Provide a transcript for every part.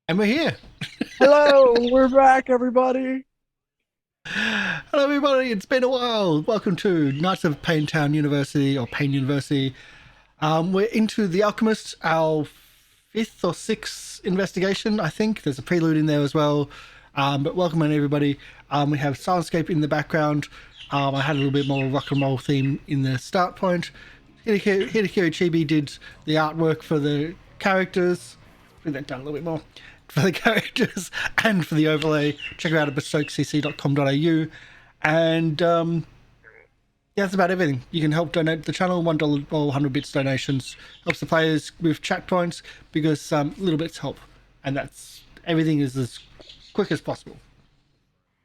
And we're here. Hello, we're back, everybody. Hello, everybody. It's been a while. Welcome to Knights of Payne Town University or Payne University. We're into The Alchemist, our fifth or sixth investigation, I think. There's a prelude in there as well. But welcome on, everybody. We have Syrinscape in the background. I had a little bit more rock and roll theme in the start point. Hideki Chibi did the artwork for the characters. Bring that down a little bit more for the characters and for the overlay. Check it out at bestokecc.com.au. And yeah, that's about everything. You can help donate the channel. $1 or 100 bits donations helps the players with chat points because little bits help. And that's everything is as quick as possible.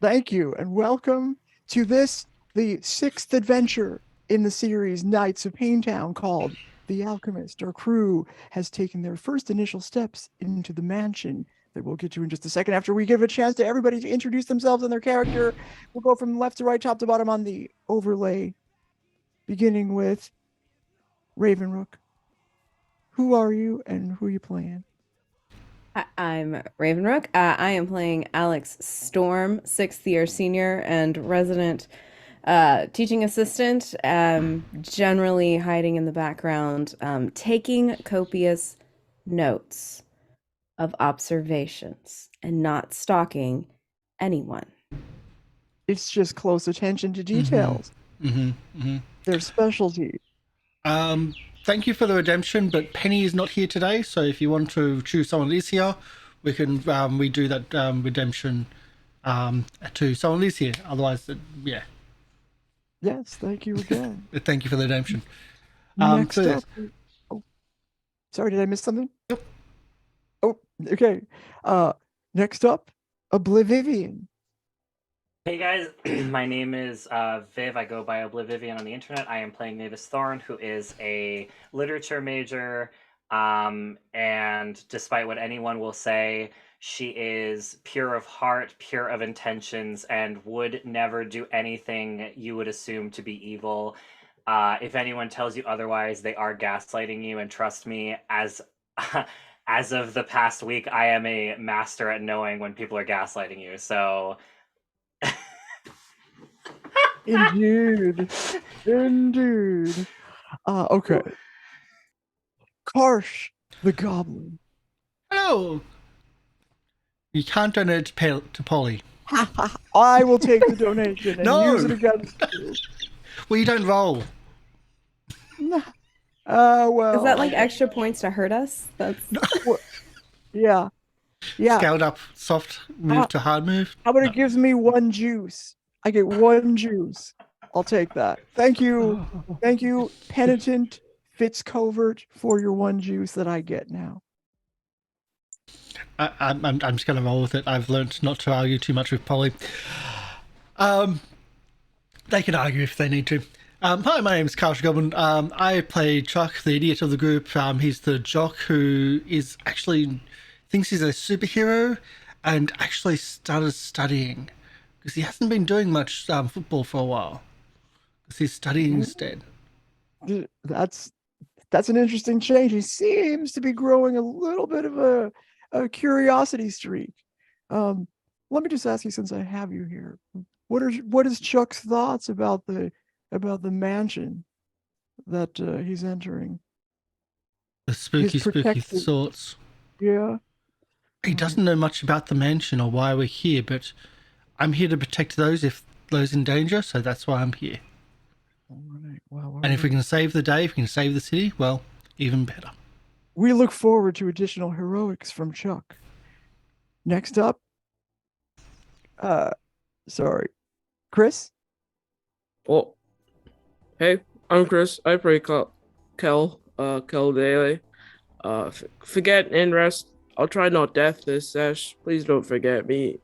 Thank you, and welcome to the sixth adventure in the series Knights of Paintown called The Alchemist. Our crew has taken their first initial steps into the mansion that we'll get to in just a second after we give a chance to everybody to introduce themselves and their character. We'll go from left to right, top to bottom on the overlay, beginning with Ravenrook. Who are you and who are you playing? I'm Ravenrook. I am playing Alex Storm, sixth year senior and resident teaching assistant, generally hiding in the background, taking copious notes of observations and not stalking anyone. It's just close attention to details. Their specialty. Thank you for the redemption, but Penny is not here today, so if you want to choose someone that is here, we can redo that redemption to someone that is here. Otherwise, yeah. Yes, thank you again. Thank you for the redemption. Next up. Oh, sorry, did I miss something? Yep. Oh, okay. Next up, Oblivivian. Hey guys, my name is Viv. I go by Oblivivian on the internet. I am playing Mavis Thorn, who is a literature major. And despite what anyone will say, she is pure of heart, pure of intentions, and would never do anything you would assume to be evil. If anyone tells you otherwise, they are gaslighting you. And trust me, as as of the past week, I am a master at knowing when people are gaslighting you. So. Indeed. Indeed. Okay. Karsh, the Goblin. Hello. You can't donate to Polly. I will take the donation and No. use it against you. Well, you don't roll. Well. Is that like extra points to hurt us? That's Yeah. Yeah. Scaled up, soft move to hard move. How about it gives me one juice? I get one juice. I'll take that. Thank you. Thank you, Penitent Fitzcovert, for your one juice that I get now. I'm just going to roll with it. I've learnt not to argue too much with Polly. They can argue if they need to. Hi, my name's Karsh Goblin. I play Chuck, the idiot of the group. He's the jock who is actually thinks he's a superhero and actually started studying because he hasn't been doing much football for a while because he's studying instead. That's an interesting change. He seems to be growing a little bit of a curiosity streak. Let me just ask you, since I have you here, what is Chuck's thoughts about the mansion that he's entering? The spooky thoughts. Yeah. He doesn't know much about the mansion or why we're here, but I'm here to protect those in danger, so that's why I'm here. All right. Well, and if we can save the day, if we can save the city, well, even better. We look forward to additional heroics from Chuck. Next up, sorry, Chris. Well, hey, I'm Chris. I play Kel Daily. Forget and rest. I'll try not death this sesh. Please don't forget me.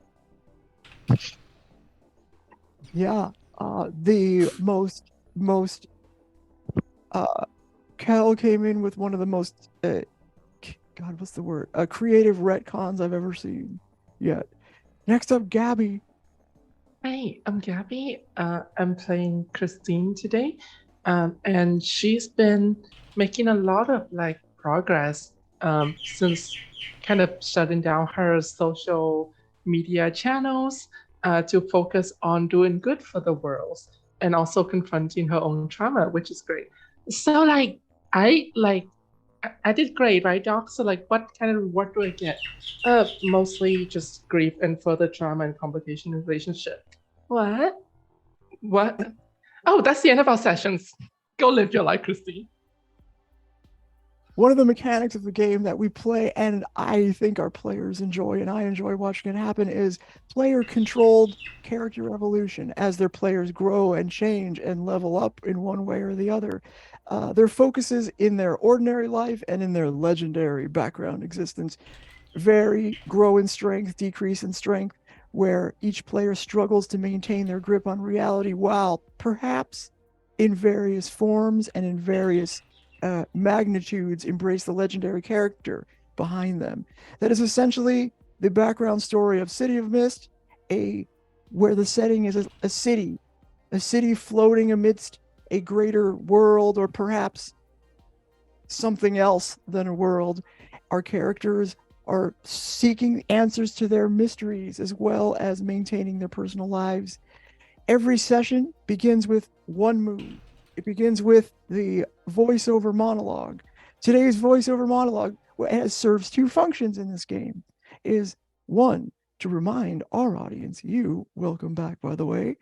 Yeah, the most Kel came in with one of the most God, what's the word? Creative retcons I've ever seen yet. Next up, Gabby. Hi, I'm Gabby. I'm playing Christine today, and she's been making a lot of progress since kind of shutting down her social media channels to focus on doing good for the world and also confronting her own trauma, which is great. So I did great, right, Doc? So what kind of reward do I get? Mostly just grief and further trauma and complication in relationship. What? What? Oh, that's the end of our sessions. Go live your life, Christine. One of the mechanics of the game that we play, and I think our players enjoy, and I enjoy watching it happen, is player-controlled character evolution. As their players grow and change and level up in one way or the other, their focuses in their ordinary life and in their legendary background existence vary, grow in strength, decrease in strength, where each player struggles to maintain their grip on reality while perhaps in various forms and in various magnitudes embrace the legendary character behind them. That is essentially the background story of City of Mist, where the setting is a city floating amidst a greater world, or perhaps something else than a world. Our characters are seeking answers to their mysteries as well as maintaining their personal lives. Every session begins with one move. It begins with the voiceover monologue. Today's voiceover monologue serves two functions in this game. Is one, to remind our audience, you, welcome back, by the way,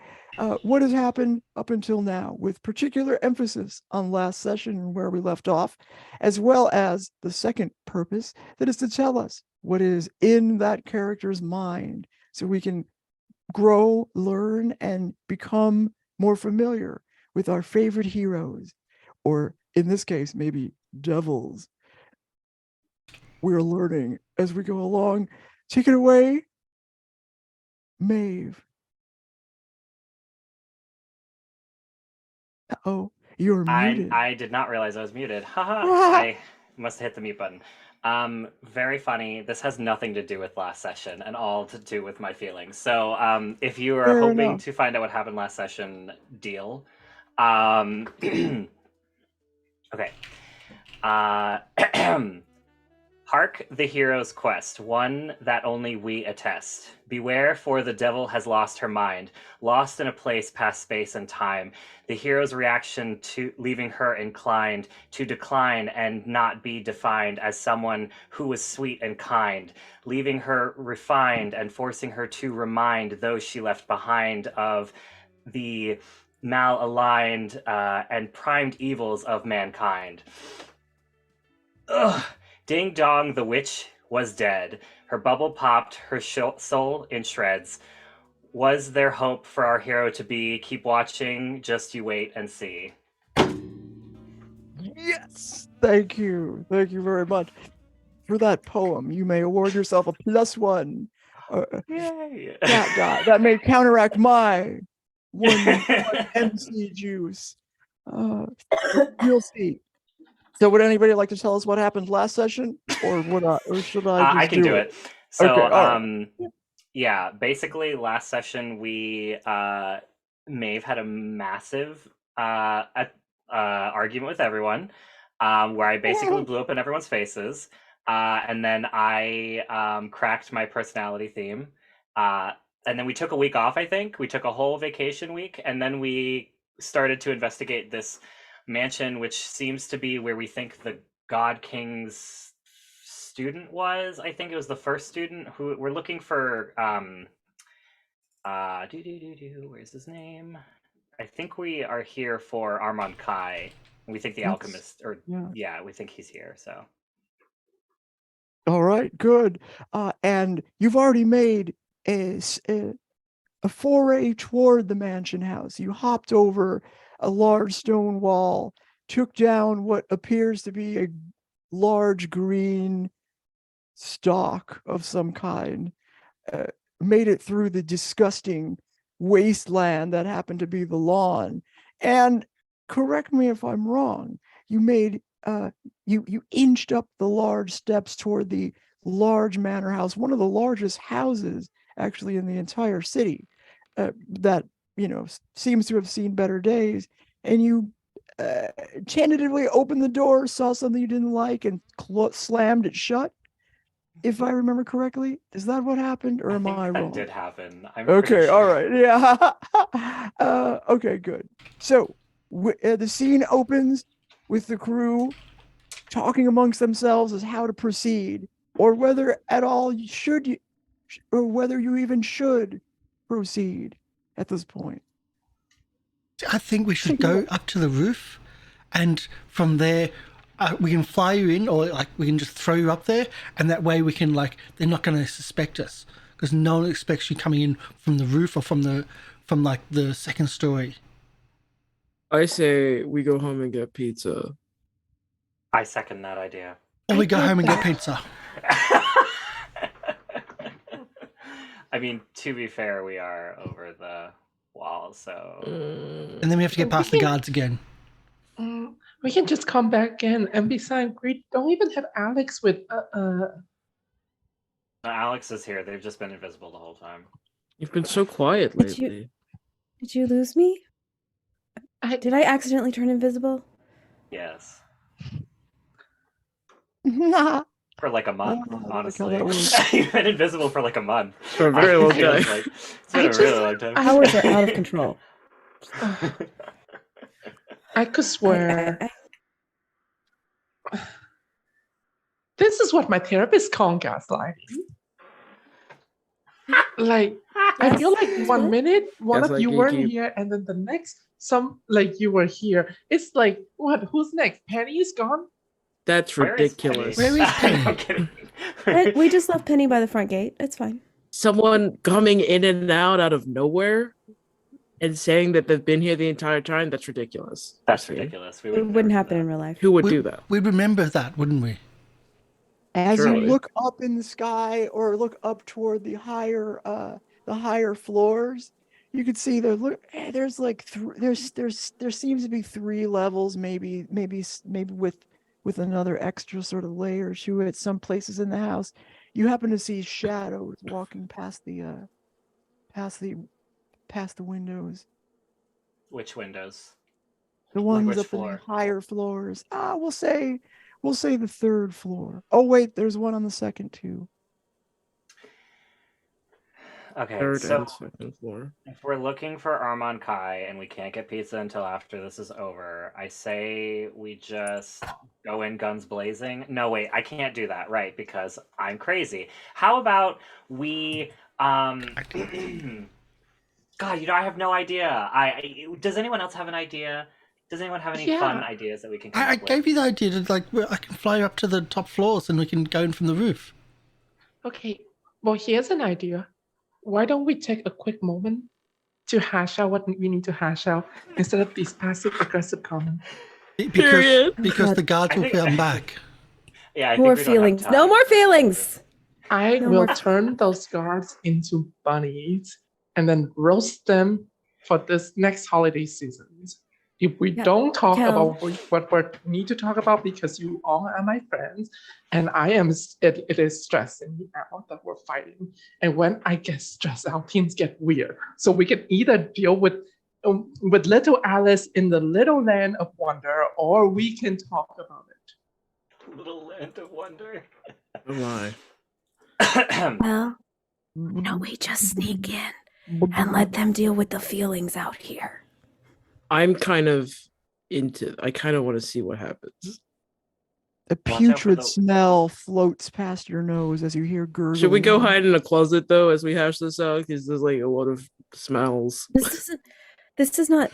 what has happened up until now, with particular emphasis on last session and where we left off, as well as the second purpose, that is to tell us what is in that character's mind, so we can grow, learn, and become more familiar with our favorite heroes, or in this case, maybe devils. We're learning as we go along. Take it away, Maeve. Uh-oh, you're muted. I did not realize I was muted. Haha. I must have hit the mute button. Very funny. This has nothing to do with last session and all to do with my feelings. So if you are Fair hoping enough. to find out what happened last session, deal. Okay. Hark the hero's quest, one that only we attest. Beware, for the devil has lost her mind, lost in a place past space and time. The hero's reaction to leaving her inclined to decline and not be defined as someone who was sweet and kind, leaving her refined and forcing her to remind those she left behind of the malaligned and primed evils of mankind. Ugh. Ding dong, the witch was dead. Her bubble popped, her soul in shreds. Was there hope for our hero to be? Keep watching, just you wait and see. Yes, thank you very much for that poem. You may award yourself a +1. Yay! That may counteract my one MC juice. We'll see. So would anybody like to tell us what happened last session, or should I just I can do it. So, okay, right. Yeah, basically last session we Maeve had a massive argument with everyone, where I basically blew up in everyone's faces, and then I cracked my personality theme, and then we took a week off. I think we took a whole vacation week, and then we started to investigate this mansion, which seems to be where we think the God King's student was. I think it was the first student who we're looking for. Where's his name? I think we are here for Armand Kai. We think the Alchemist, or yeah, we think he's here. So, all right, good. And you've already made a foray toward the mansion house. You hopped over a large stone wall, took down what appears to be a large green stalk of some kind, made it through the disgusting wasteland that happened to be the lawn. And correct me if I'm wrong, you made you inched up the large steps toward the large manor house, one of the largest houses actually in the entire city, that seems to have seen better days. And you tentatively opened the door, saw something you didn't like, and slammed it shut. If I remember correctly, is that what happened, or am I that wrong? did happen. I'm Okay, pretty all sure. right, yeah. Okay, good. So the scene opens with the crew talking amongst themselves as how to proceed, or whether at all or whether you even should proceed at this point. I think we should go up to the roof, and from there, we can fly you in, or like we can just throw you up there, and that way we can they're not going to suspect us because no one expects you coming in from the roof or from the second story. I say we go home and get pizza. I second that idea. Or we go get home and get that. pizza. I mean, to be fair, we are over the wall, so And then we have to get past the guards again. We can just come back in, and besides, we don't even have Alex with No, Alex is here. They've just been invisible the whole time. You've been so quiet Did you- lately. Did you lose me? Did I accidentally turn invisible? Yes. Nah. For like a month, Oh, I like how honestly. that works. You've been invisible for like a month. For a very long time. It's been a really long time. Powers are out of control. I could swear. I- This is what my therapist called gaslighting. Like, I feel like Yes. 1 minute, one of you Gaslight weren't gatekeep. here, and then the next, you were here. It's like, what? Who's next? Penny is gone? That's Where is Penny? ridiculous. Where is Penny? I'm kidding. We just left Penny by the front gate. It's fine. Someone coming in and out of nowhere and saying that they've been here the entire time, that's ridiculous. That's Christine. ridiculous. We It would wouldn't never happen do in that. real life. Who would do that? We'd remember that, wouldn't we? As Surely. you look up in the sky or look up toward the higher floors, you could see there's like there seems to be 3 levels, maybe with another extra sort of layer or two at some places in the house. You happen to see shadows walking past the windows. Which windows? The Like ones which up in floor? the higher floors. We'll say the 3rd floor. Oh wait, there's one on the 2nd too. Okay, Third so and second floor. if we're looking for Armand Kai and we can't get pizza until after this is over, I say we just go in guns blazing. No, wait, I can't do that, right? Because I'm crazy. How about we God, I have no idea. Does anyone else have an idea? Does anyone have any fun Yeah. ideas that we can come I up with? gave you the idea to I can fly up to the top floors and we can go in from the roof. Okay, well, here's an idea. Why don't we take a quick moment to hash out what we need to hash out instead of these passive-aggressive comments? Period. Because God. the guards I will think- come back. Yeah, I More think we don't have feelings. No time. more feelings. I No will more- turn those guards into bunnies and then roast them for this next holiday season. If we Yeah, don't talk Kel. about what we need to talk about, because you all are my friends, and it is stressing me out that we're fighting. And when I get stressed out, things get weird. So we can either deal with little Alice in the little land of wonder, or we can talk about it. Little land of wonder. Oh my. Well, no, we just sneak in and let them deal with the feelings out here. I'm kind of I kind of want to see what happens. A Watch out for putrid the- smell floats past your nose as you hear gurgling. Should we go hide in a closet though as we hash this out? Because there's like a lot of smells. This is not,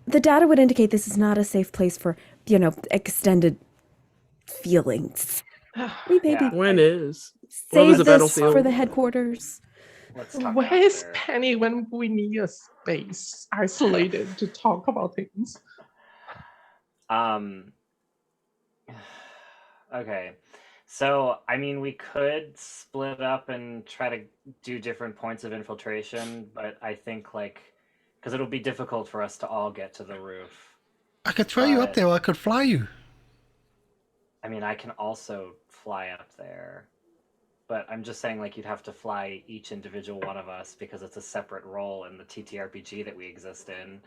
the data would indicate this is not a safe place for, extended feelings. We maybe Yeah. When is? save is the this battlefield? for the headquarters. Let's talk Where's after. Penny when we need a space isolated to talk about things? Okay. So, I mean, we could split up and try to do different points of infiltration, but I think, because it'll be difficult for us to all get to the roof. I could throw you up there or I could fly you. I mean, I can also fly up there, but I'm just saying, you'd have to fly each individual one of us because it's a separate role in the TTRPG that we exist in.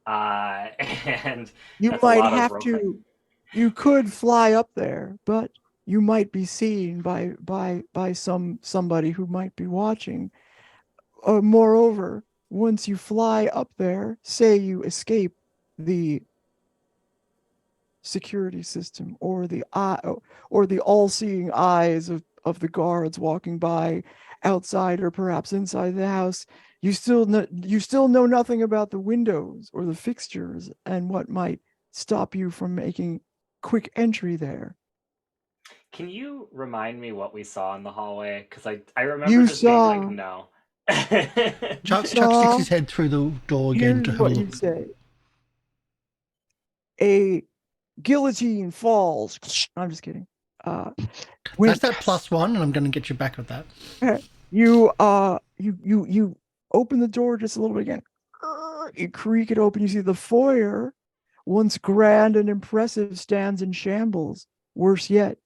and You that's a might lot of have rope. to. You could fly up there, but you might be seen by somebody who might be watching. Moreover, once you fly up there, say you escape the security system or the eye or the all-seeing eyes of the guards walking by outside or perhaps inside the house, you still know nothing about the windows or the fixtures and what might stop you from making quick entry there. Can you remind me what we saw in the hallway? Because I remember You just being like, saw no. Chuck sticks saw his head through the door again to here's have a what look. you say: a guillotine falls. I'm just kidding. That's that +1, and I'm going to get you back with that. You you open the door just a little bit again. You creak it open. You see the foyer, once grand and impressive, stands in shambles. Worse yet,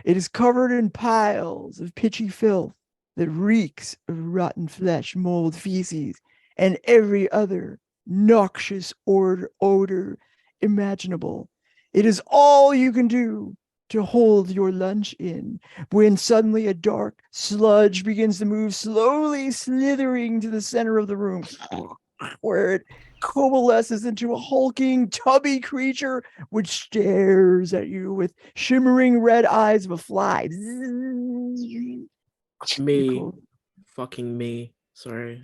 it is covered in piles of pitchy filth that reeks of rotten flesh, mold, feces, and every other noxious odor imaginable. It is all you can do to hold your lunch in when suddenly a dark sludge begins to move, slowly slithering to the center of the room, where it coalesces into a hulking, tubby creature which stares at you with shimmering red eyes of a fly. Me. Fucking me. Sorry.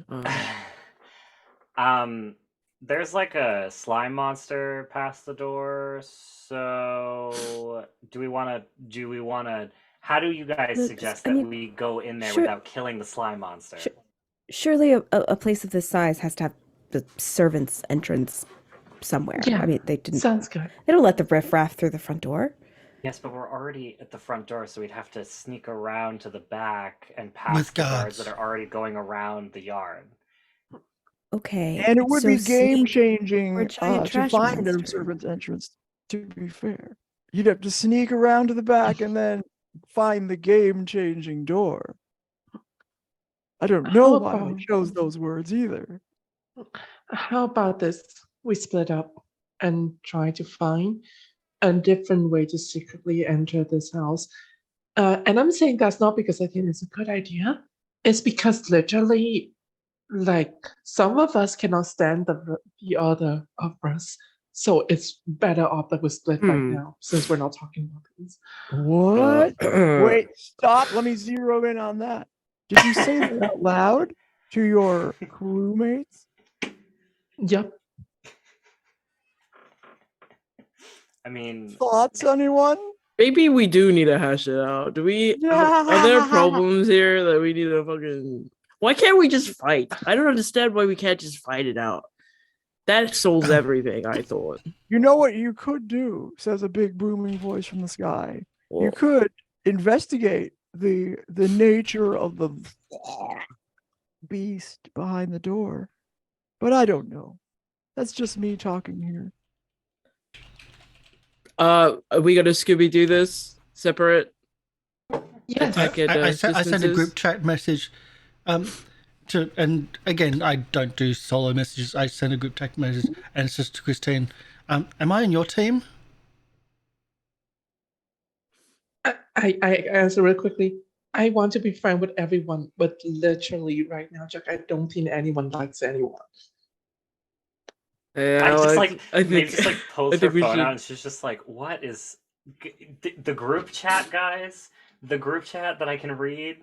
There's like a slime monster past the door. So do we want to? How do you guys suggest that we go in there without killing the slime monster? Surely a place of this size has to have the servants' entrance somewhere. Yeah, I mean, they didn't. Sounds good. They don't let the riffraff through the front door. Yes, but we're already at the front door, so we'd have to sneak around to the back and past With the guards. guards that are already going around the yard. Okay. And it would be game changing or giant to trash find a monster. servant's entrance, to be fair. You'd have to sneak around to the back and then find the game changing door. I don't know why I chose those words either. How about this? We split up and try to find a different way to secretly enter this house. And I'm saying that's not because I think it's a good idea. It's because literally, like, some of us cannot stand the other of us. So it's better off that we split right now, since we're not talking about this. What? Wait, stop. Let me zero in on that. Did you say that out loud to your crewmates? Yep. I mean, Thoughts, anyone? Maybe we do need to hash it out. Do we? Are there problems here that we need to fucking? Why can't we just fight? I don't understand why we can't just fight it out. That solves everything, I thought. You know what you could do, says a big booming voice from the sky. Well, you could investigate the nature of the beast behind the door. But I don't know. That's just me talking here. are we gonna Scooby-Doo this separate? Yes. I sent a group chat message and again, I don't do solo messages. I send a group chat message, and it's just to Christine. Am I in your team? I answer real quickly. I want to be friend with everyone, but literally right now, Jack, I don't think anyone likes anyone. Yeah, I think pulls her phone out and she's just like, "What is the group chat, guys? The group chat that I can read?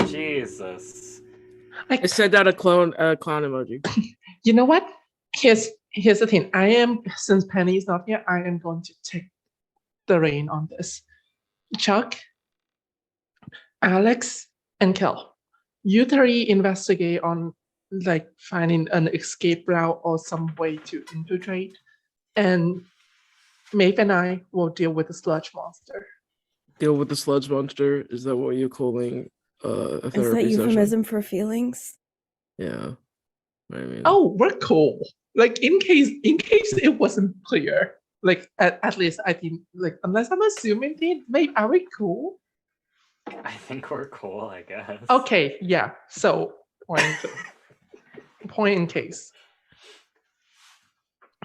Jesus!" I sent out a clown emoji. You know what? Here's the thing. Since Penny is not here, I am going to take the reign on this. Chuck, Alex, and Kel, you three investigate on like finding an escape route or some way to infiltrate, and Maeve and I will deal with the sludge monster. Deal with the sludge monster? Is that what you're calling a therapy Is that euphemism session? for feelings? Yeah. I mean, oh, we're cool. Like in case it wasn't clear. Like at least I think, like, unless I'm assuming things, maybe are we cool? I think we're cool, I guess. Okay, yeah. So point in case.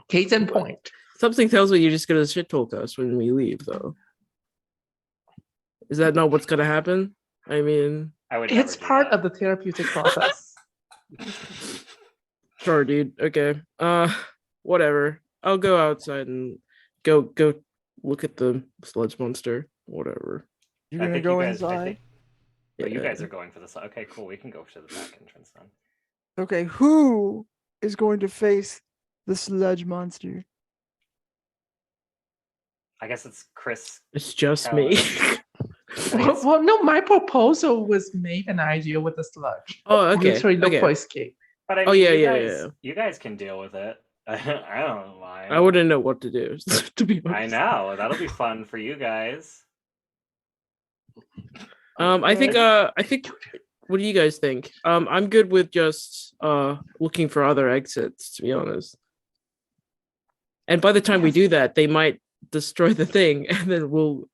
Case in point. Something tells me you're just gonna shit talk us when we leave, though. Is that not what's gonna happen? I mean, I would never It's do part that. of the therapeutic process. sure, dude. Okay. Whatever. I'll go outside and go look at the sludge monster. Whatever. You're I gonna think go you guys, inside. But you Yeah. guys are going for this. Okay, cool. We can go to the back entrance then. Okay, who is going to face the sludge monster? I guess it's Chris. It's just Kel, me. Well, no, my proposal was make an idea with the sludge. Oh, okay. Literally look Okay. for escape. But I Oh, mean, yeah, you yeah, guys, yeah. you guys can deal with it. I don't mind. I wouldn't know what to do, to be I honest. know that'll be fun for you guys. I think what do you guys think? I'm good with just looking for other exits, to be honest. And by the time we do that, they might destroy the thing and then we'll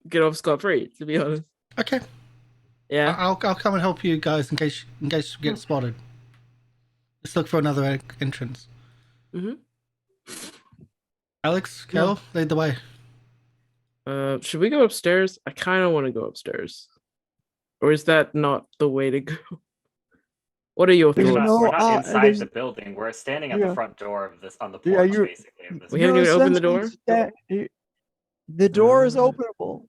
get off scot-free, to be honest. Okay. Yeah. I'll come and help you guys in case you get spotted. Let's look for another entrance. Mm-hmm. Alex, Kel, lead the way. Should we go upstairs? I kind of want to go upstairs. Or is that not the way to go? What are your There's thoughts? no- We're not inside there's- the building. We're standing at Yeah. the front door of this on the Yeah, porch, you're- basically. Of this We haven't even opened the door? The door is openable,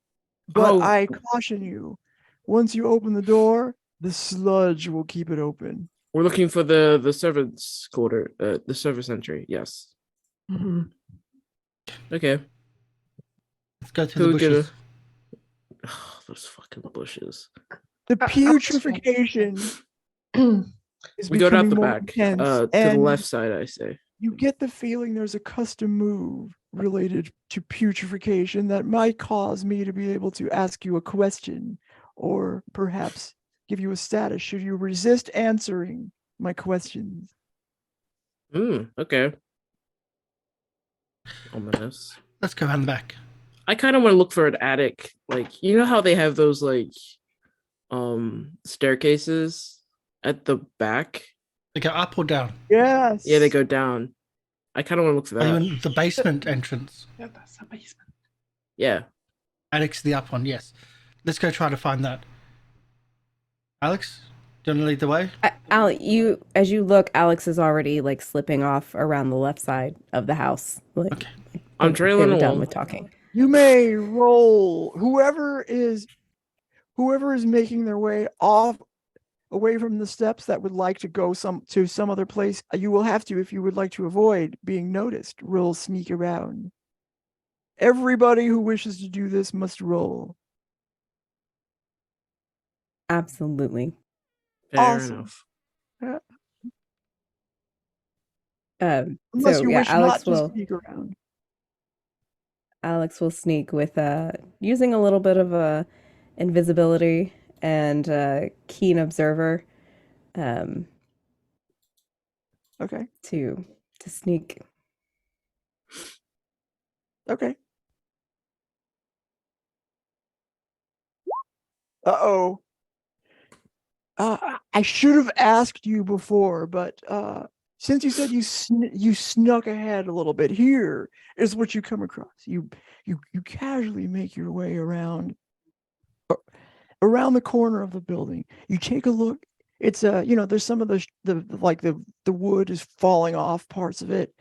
but Oh. I caution you, once you open the door, the sludge will keep it open. We're looking for the servants' quarter, the service entry. Yes. Mhm. Okay. Let's go to Who the would get a- bushes. Oh, those fucking bushes. The putrefaction is We go down becoming the more back, intense, to the and left side, I say. you get the feeling there's a custom move related to putrefaction that might cause me to be able to ask you a question, or perhaps give you a status should you resist answering my questions. Okay. Ominous. Let's go around the back. I kind of want to look for an attic. Like, you know how they have those, like, staircases at the back? They go up or down? Yes. Yeah, they go down. I kind of want to look for Are you that. in the basement entrance? Yeah, that's the basement. Yeah. Attic's the up one, yes. Let's go try to find that. Alex, do you want to lead the way? As you look, Alex is already like slipping off around the left side of the house. Like, Okay. I'm they trailing were done along. with talking. You may roll whoever is making their way away from the steps that would like to go to some other place. You will have to, if you would like to avoid being noticed, roll sneak around. Everybody who wishes to do this must roll. Absolutely. Fair Awesome. enough. Unless So you yeah, wish Alex not to will sneak around. Alex will sneak with using a little bit of invisibility and keen observer Okay. to sneak. Okay. Uh-oh. I should have asked you before, but since you said you snuck ahead a little bit, here is what you come across. You casually make your way around the corner of the building. You take a look. It's there's some of the wood is falling off parts of it.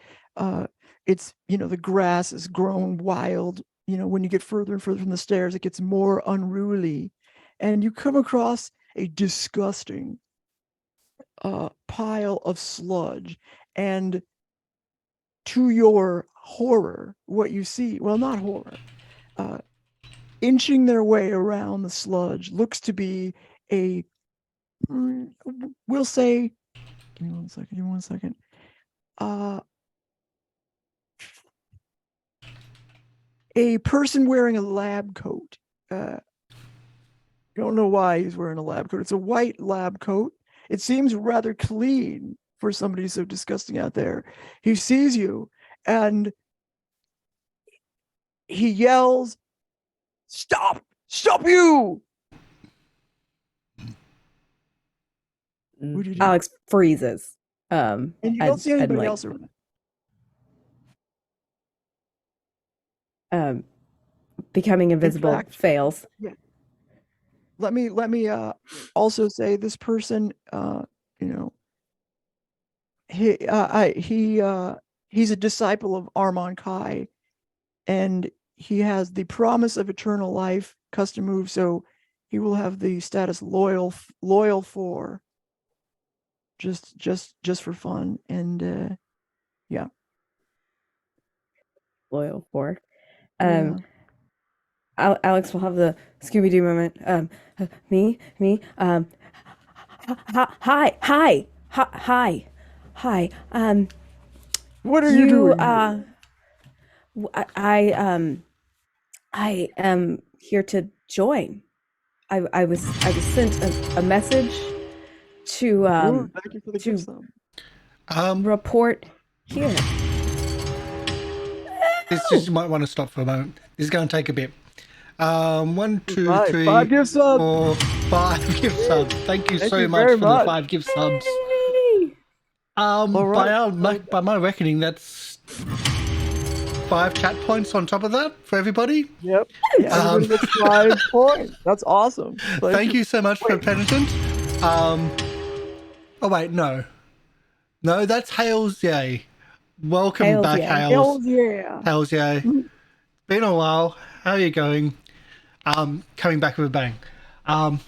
It's the grass is grown wild. When you get further and further from the stairs, it gets more unruly, and you come across a disgusting pile of sludge, and to your horror, what you see, well, not horror, inching their way around the sludge looks to be we'll say, give me one second. A person wearing a lab coat. Don't know why he's wearing a lab coat. It's a white lab coat. It seems rather clean for somebody so disgusting out there. He sees you and he yells, "Stop! Stop you!" What do you do? Alex freezes. And you don't see anybody else around. becoming invisible fact- fails. Let me also say this person, he's a disciple of Armon Kai, and he has the promise of eternal life custom move, so he will have the status loyal for, just for fun, and yeah. Loyal for. Yeah. Alex will have the Scooby-Doo moment. Me. Hi. What are you doing? I am here to join. I was sent a message to Ooh, thank you for the to- gift sub. report here. This just you might want to stop for a moment. This is going to take a bit. 1, 2, Five 3, gift subs. 4, 5 gift subs. Thank you so you much very for much. the 5 gift subs. right. By my reckoning, that's 5 chat points on top of that for everybody. Yep. Yeah, everybody gets 5 points. That's awesome. Thank you so much for Penitent. Oh wait, no, that's Hales Yay. Welcome Hales back, Yay. Hales. yeah. Hales Yay. Been a while. How are you going? Coming back with a bang. Oh,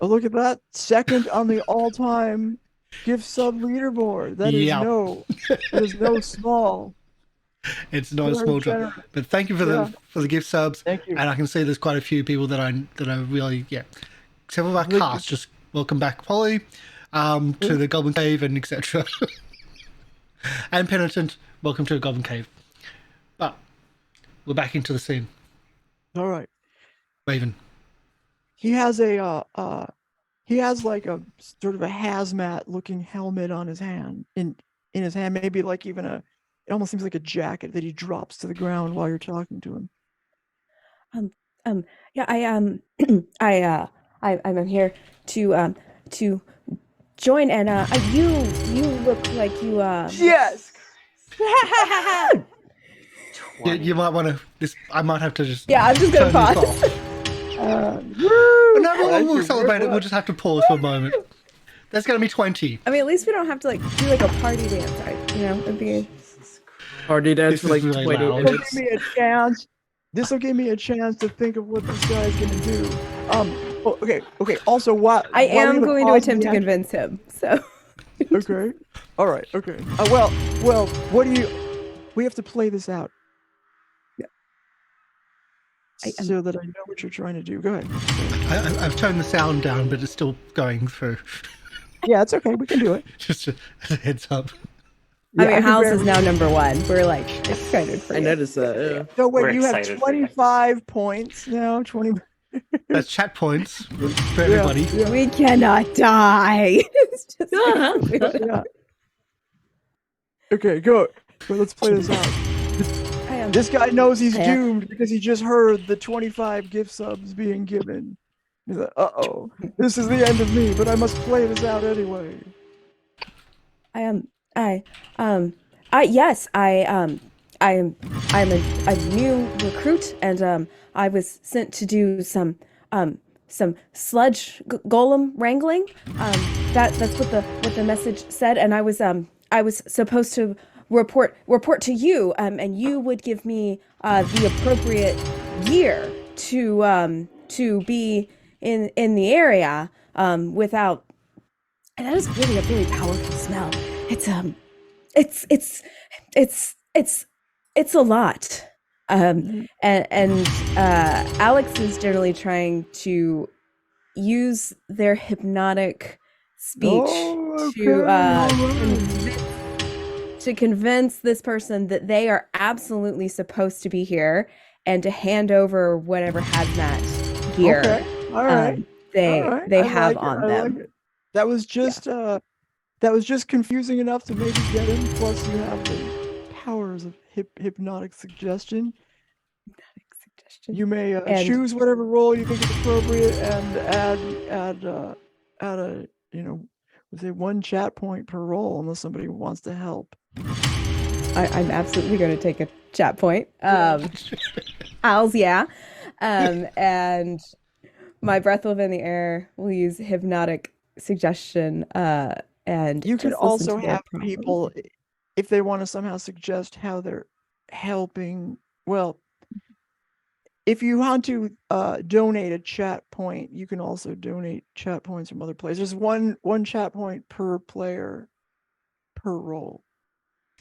look at that. Second on the all-time gift sub leaderboard. That is no small. It's no Very small job. generous. But thank you for the gift subs. Thank you. And I can see there's quite a few people that I really except for our cast. Just welcome back, Polly, to the Goblin Cave and etc. And Penitent, welcome to the Goblin Cave. But we're back into the scene. All right. Raven. He has like a sort of a hazmat looking helmet on his hand, in his hand, maybe like even it almost seems like a jacket that he drops to the ground while you're talking to him. I'm here to join, and you look like you Yes. You might want to. I might have to just. Yeah, I'm just gonna turn this pause. off. No, we'll celebrate it. We'll just have to pause for a moment. There's going to be 20. I mean, at least we don't have to do like a party dance, right? It'd be. Party dance for This like is really 20 loud. minutes. This will give me a chance to think of what this guy's gonna do. Okay. Also, what I am going to attempt to convince him. So. Okay. All right. Okay. Well. What do you? We have to play this out. Yeah. So that I know what you're trying to do. Go ahead. I've turned the sound down, but it's still going through. Yeah, it's okay. We can do it. Just a heads up. I mean, House is now number 1. We're excited for I you. noticed that. Yeah. So wait, We're you have excited for you. 25 points now. 20. That's chat points for everybody. Yeah. We cannot die. It's just Yeah. Okay, go. So let's play this out. This guy knows he's doomed because he just heard the 25 gift subs being given. He's like, uh-oh, this is the end of me, but I must play this out anyway. I'm a new recruit, and I was sent to do some sludge golem wrangling. That's what the message said, and I was supposed to report to you, and you would give me the appropriate gear to be in the area without. And that is really a very powerful smell. It's a lot. And Alex is generally trying to use their hypnotic speech to convince this person that they are absolutely supposed to be here and to hand over whatever hazmat gear All right. they have on them. Like that was just confusing enough to maybe get him. Plus, you have the powers of hypnotic suggestion. You may choose whatever role you think is appropriate and add a say 1 chat point per role unless somebody wants to help. I'm absolutely going to take a chat point. Owls, yeah. And my breath will be in the air. We'll use hypnotic suggestion. And You could just listen also to their have problems. people, if they want to somehow suggest how they're helping. Well, if you want to donate a chat point, you can also donate chat points from other players. There's one chat point per player per role.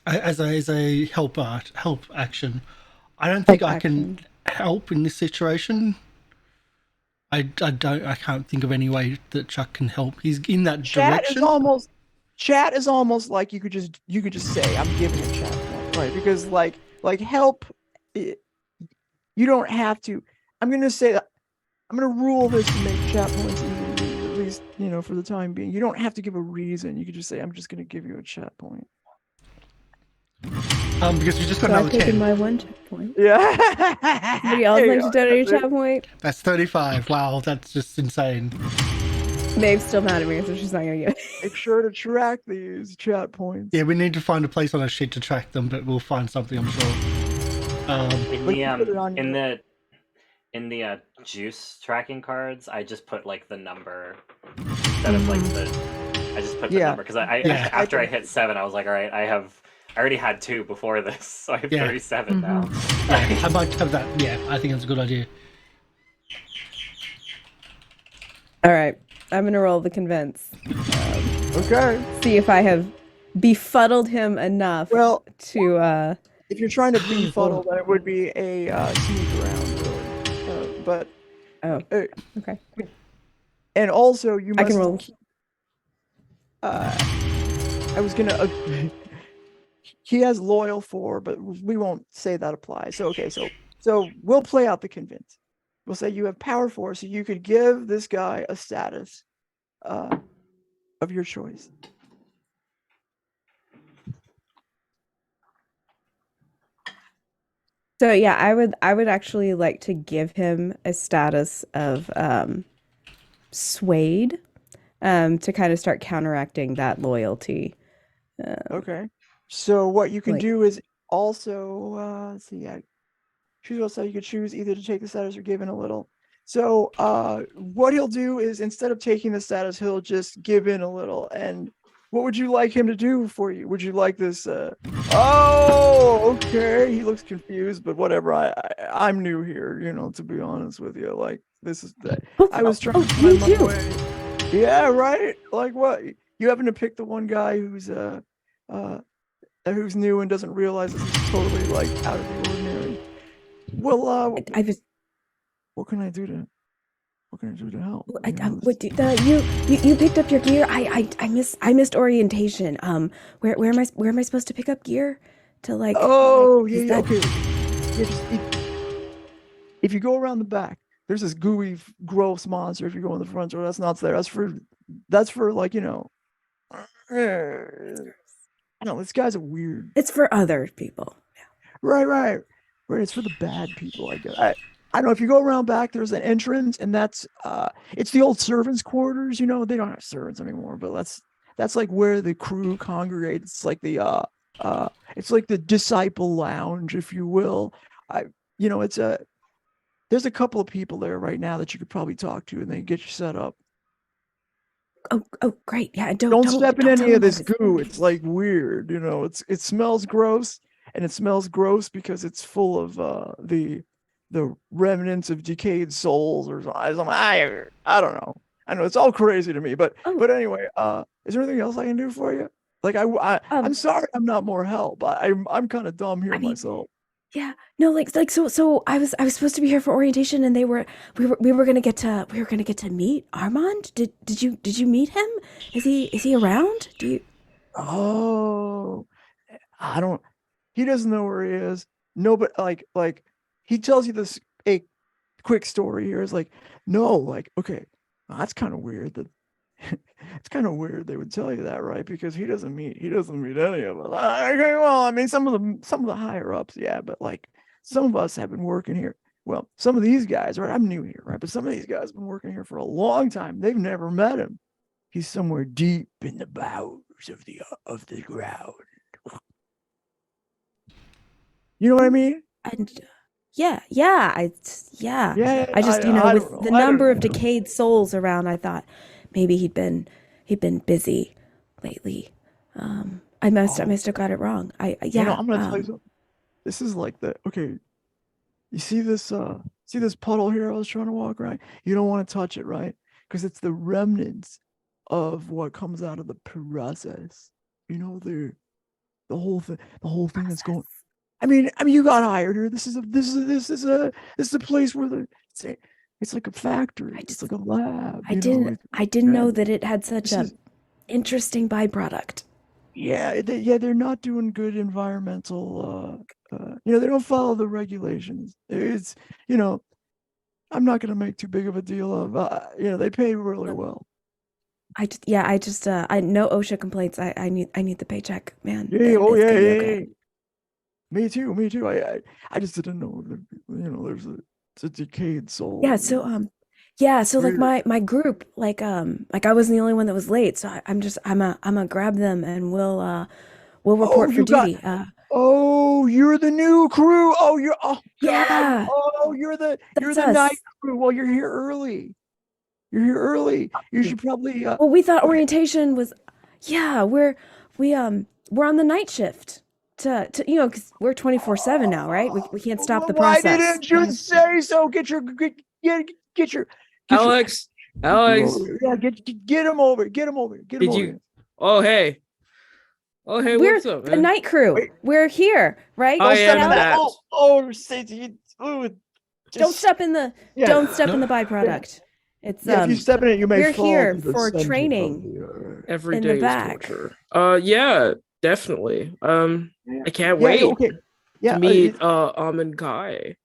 As a help action, I don't think I can help in this situation. I can't think of any way that Chuck can help. He's in that direction. Chat is almost like you could just say I'm giving a chat point, right? Because like help, you don't have to. I'm gonna say that I'm gonna rule this to make chat points easy to use, at least for the time being. You don't have to give a reason. You could just say I'm just gonna give you a chat point. Because you just got So another I've taken 10. my one chat point. Yeah. Somebody else like to donate a chat point? That's 35. Wow, that's just insane. Maeve's still mad at me, so she's not going to get it. Make sure to track these chat points. Yeah, we need to find a place on our sheet to track them, but we'll find something, I'm sure. In the juice tracking cards, I just put like the number instead of like I just put the number because after I hit 7, I was like, all right, I already had 2 before this, so I have 37 now. Yeah, I might have that. Yeah, I think that's a good idea. All right, I'm going to roll the convince. Okay. See if I have befuddled him enough to... If you're trying to befuddle, then it would be a sneak around, really. But... okay. And also, you must... I can roll. I was going to... He has loyal 4, but we won't say that applies. So, okay, so we'll play out the convince. We'll say you have power 4, so you could give this guy a status of your choice. So yeah, I would actually like to give him a status of swayed, to kind of start counteracting that loyalty. Okay. So what you can do is also let's see, choose what side you could choose either to take the status or give in a little. So what he'll do is instead of taking the status, he'll just give in a little. And what would you like him to do for you? Would you like this? Oh, okay. He looks confused, but whatever. I'm new here, to be honest with you. Like this is that I was trying to find my way. Yeah, right. Like what? You happen to pick the one guy who's new and doesn't realize this is totally like out of the ordinary. Well, what can I do to help? You picked up your gear. I missed orientation. Where am I supposed to pick up gear to like? Oh, yeah, okay. If you go around the back, there's this gooey, gross monster. If you go in the front door, that's not there. That's for like I know this guy's a weird. It's for other people. Right. It's for the bad people, I guess. I don't know, if you go around back, there's an entrance, and that's it's the old servants' quarters. They don't have servants anymore, but that's like where the crew congregates. It's like the disciple lounge, if you will. There's a couple of people there right now that you could probably talk to, and they get you set up. Oh, great. Yeah, don't step in any of this goo. It's like weird, it smells gross, and it smells gross because it's full of the remnants of decayed souls or something. I don't know. I know it's all crazy to me, but anyway, is there anything else I can do for you? Like I'm sorry I'm not more help. I'm kind of dumb here myself. Yeah, no, so I was supposed to be here for orientation, and we were gonna get to meet Armand. Did you meet him? Is he around? Do you? Oh, I don't. He doesn't know where he is. No, but like he tells you this a quick story here. Is like no, like okay, that's kind of weird. That it's kind of weird they would tell you that, right? Because he doesn't meet any of us. Okay, well, I mean, some of the higher ups, yeah, but like some of us have been working here. Well, some of these guys, right? I'm new here, right? But some of these guys have been working here for a long time. They've never met him. He's somewhere deep in the bowels of the ground. You know what I mean? And yeah. I just I with don't know. the I don't number of know. decayed souls around, I thought maybe he'd been busy lately. I must have got it wrong. I'm gonna tell you something. This is like okay. You see this puddle here I was trying to walk, right? You don't want to touch it, right? Because it's the remnants of what comes out of the process. You know, the whole thing that's going. I mean, you got hired here. This is a place where it's like a factory. It's like a lab. I didn't know that it had such a interesting byproduct. Yeah, they're not doing good environmental. They don't follow the regulations. It's I'm not gonna make too big of a deal of. They pay really well. I no OSHA complaints. I need the paycheck, man. Yeah. It's Oh gonna be yeah. okay. Me too. I just didn't know that. There's a decayed soul. Yeah. So like my group, like I wasn't the only one that was late. So I'm gonna grab them and we'll report for duty. You're the new crew. Yeah. You're the That's night us. crew. Well, you're here early. You should probably. Well, we thought orientation was. Yeah, we're on the night shift. Because we're 24/7 now, right? We can't stop the process. Why didn't you say so? Get your Alex. Yeah, get him over. Get him over. Oh hey, We're what's up, the man? night crew. We're here, right? I am Scout? that. Don't step in the byproduct. It's if you step in it, you may we're fall here to the for center training. of the, Every in day the is back. torture. Yeah, definitely. I can't Yeah, wait okay. Yeah, to meet Almond Guy.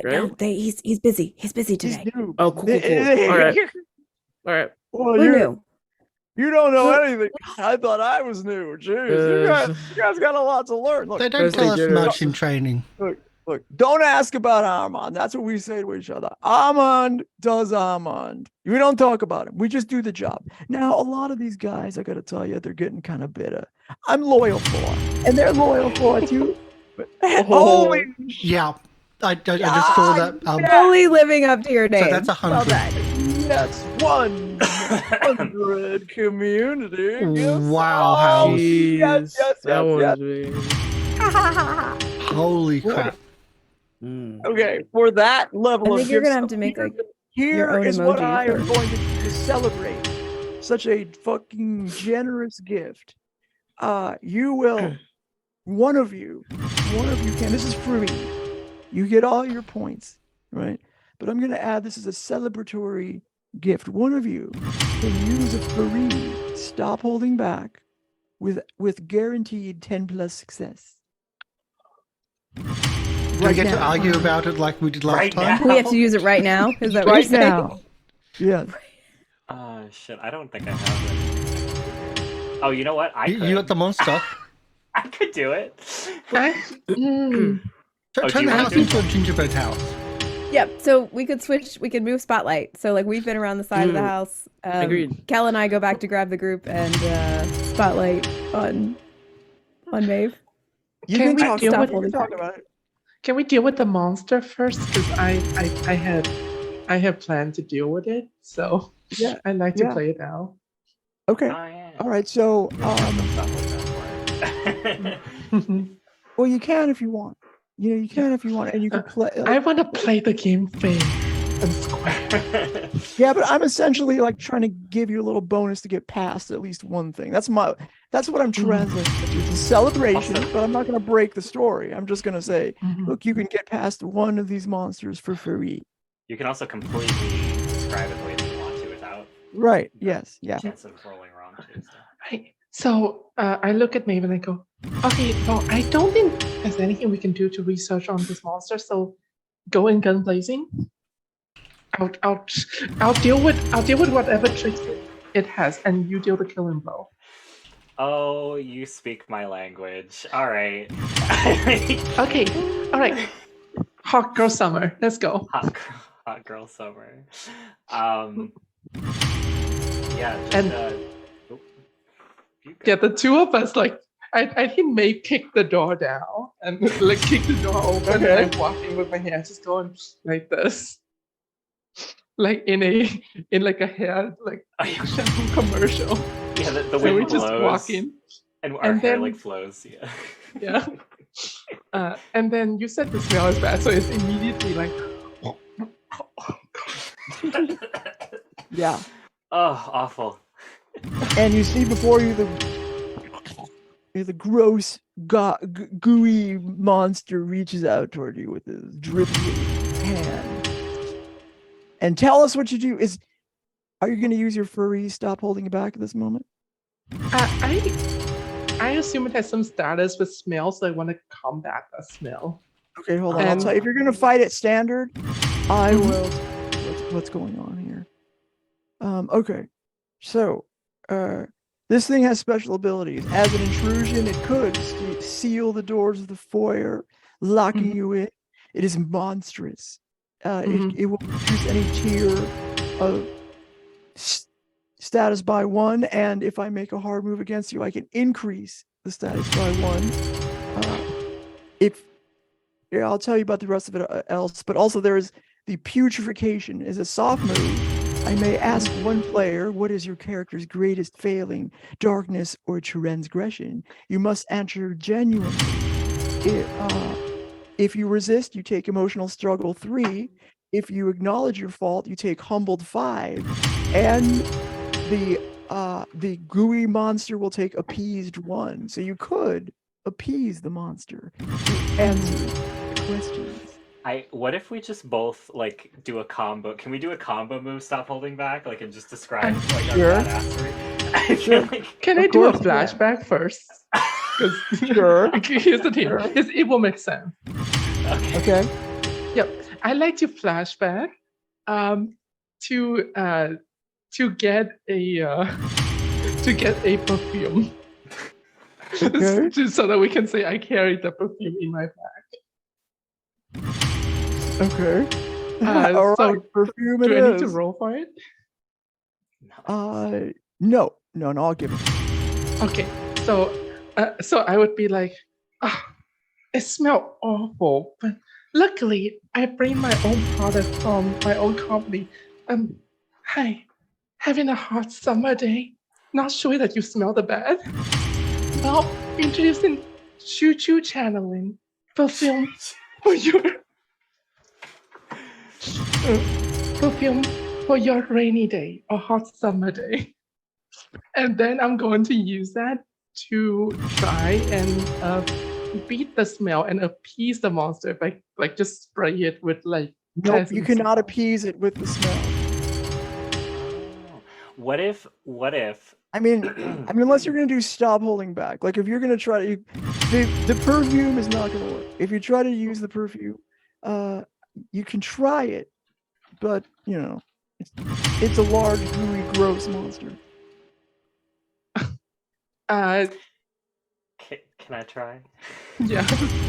Right? No, he's busy. He's busy he's today. new. Oh, cool. All right. Well, Who knew? you don't know Who- anything. I thought I was new. Jeez, you guys got a lot to learn. Look, They don't tell us much in training. Look, don't ask about Armand. That's what we say to each other. Armand does Armand. We don't talk about him. We just do the job. Now, a lot of these guys, I got to tell you, they're getting kind of bitter. I'm loyal for, and they're loyal for too. But holy Yeah, I just saw that. Totally living up to your name. So that's 100. Well done. That's 100 community. Wow, House. Yes. That one's big. Holy crap. Okay, for that level I of think you're gifts, gonna have to make like your here own is what emoji I am for- going to celebrate. Such a fucking generous gift. You will, one of you can, this is free. You get all your points, right? But I'm going to add this as a celebratory gift. One of you can use a free stop holding back with guaranteed 10 plus success. Do we get to argue about it like we did last time? We have to use it right now. Is that what Right you're saying? now. Yeah. Shit, I don't think I have it. Oh, you know what? You got the monster. I could do it. Turn do the you wanna house do into a gingerbread house. Yep. So we could switch. We could move spotlight. So like we've been around the side of the house. Agreed. Kel and I go back to grab the group and spotlight on Maeve. You Can can we talk, deal with- talk about it. Can we deal with the monster first? Because I have planned to deal with it. So Yeah, I'd like to yeah. play it now. Okay. Oh, yeah. All right. So, well, you can if you want. You can if you want, and you can play. I want to play the game fair and square. Yeah, but I'm essentially like trying to give you a little bonus to get past at least one thing. That's what I'm translating it to. It's a celebration, Also- but I'm not going to break the story. I'm just going to say, Mhm. look, you can get past one of these monsters for free. You can also completely describe it the way that you want to without Right. Yes. Yeah. chance of rolling wrong too. So. Right. So I look at Maeve and I go, okay, well, I don't think there's anything we can do to research on this monster. So go in gun blazing. I'll deal with whatever tricks it has, and you deal the killing blow. Oh, you speak my language. All right. Okay. All right. Hot girl summer. Let's go. Hot girl summer. Yeah. Just, And- you go. Yeah, the two of us like he may kick the door down and like kick the door open, Okay. and I'm walking with my hands just going like this, like in like a hair like shampoo commercial. Yeah, the So wind we just blows, walk in, and our and hair then- like flows. Yeah. yeah. And then you said the smell is bad, so it's immediately like, Yeah. Oh, awful. And you see before you the gross, gooey monster reaches out toward you with his dripping hand. And tell us what you do. Are you going to use your furry stop holding it back at this moment? I assume it has some status with smell, so I want to combat that smell. Okay, hold on. I'll And- tell you, if you're going to fight it standard, I Mhm. will. What's going on here? Okay, so this thing has special abilities. As an intrusion, it could seal the doors of the foyer, locking Mhm. you in. It is monstrous. Mhm. It will reduce any tier of status by 1, and if I make a hard move against you, I can increase the status by 1. I'll tell you about the rest of it else, but also there is the putrefaction is a soft move. I may ask one player, what is your character's greatest failing, darkness or transgression? You must answer genuinely. If you resist, you take emotional struggle 3. If you acknowledge your fault, you take humbled 5. And the gooey monster will take appeased 1. So you could appease the monster to answer the questions. What if we just both like do a combo? Can we do a combo move? Stop holding back, like, and just describe like Sure. our badassery. I feel like Can Of I do a course you can. flashback first? Because Sure. here's the thing. Sure. It will make sense. okay. Okay. Yep. I like to flashback to get a perfume. Okay. Just so that we can say I carried the perfume in my bag. Okay. Uh, All so right. Perfume it Do I need to is. roll for it? No, I'll give it. Okay. So I would be like, it smelled awful, but luckily I bring my own product from my own company. Hi, having a hot summer day. Not sure that you smell the bad. Well, introducing Choo channeling perfume for your perfume for your rainy day or hot summer day. And then I'm going to use that to try and beat the smell and appease the monster by like just spray it with like. Nope, you pleasant cannot smell. appease it with the smell. Oh. What if? I mean, unless you're gonna do stop holding back. Like if you're gonna try to, the perfume is not gonna work. If you try to use the perfume, you can try it, but you know, it's a large, gooey, gross monster. Can I try? Yeah.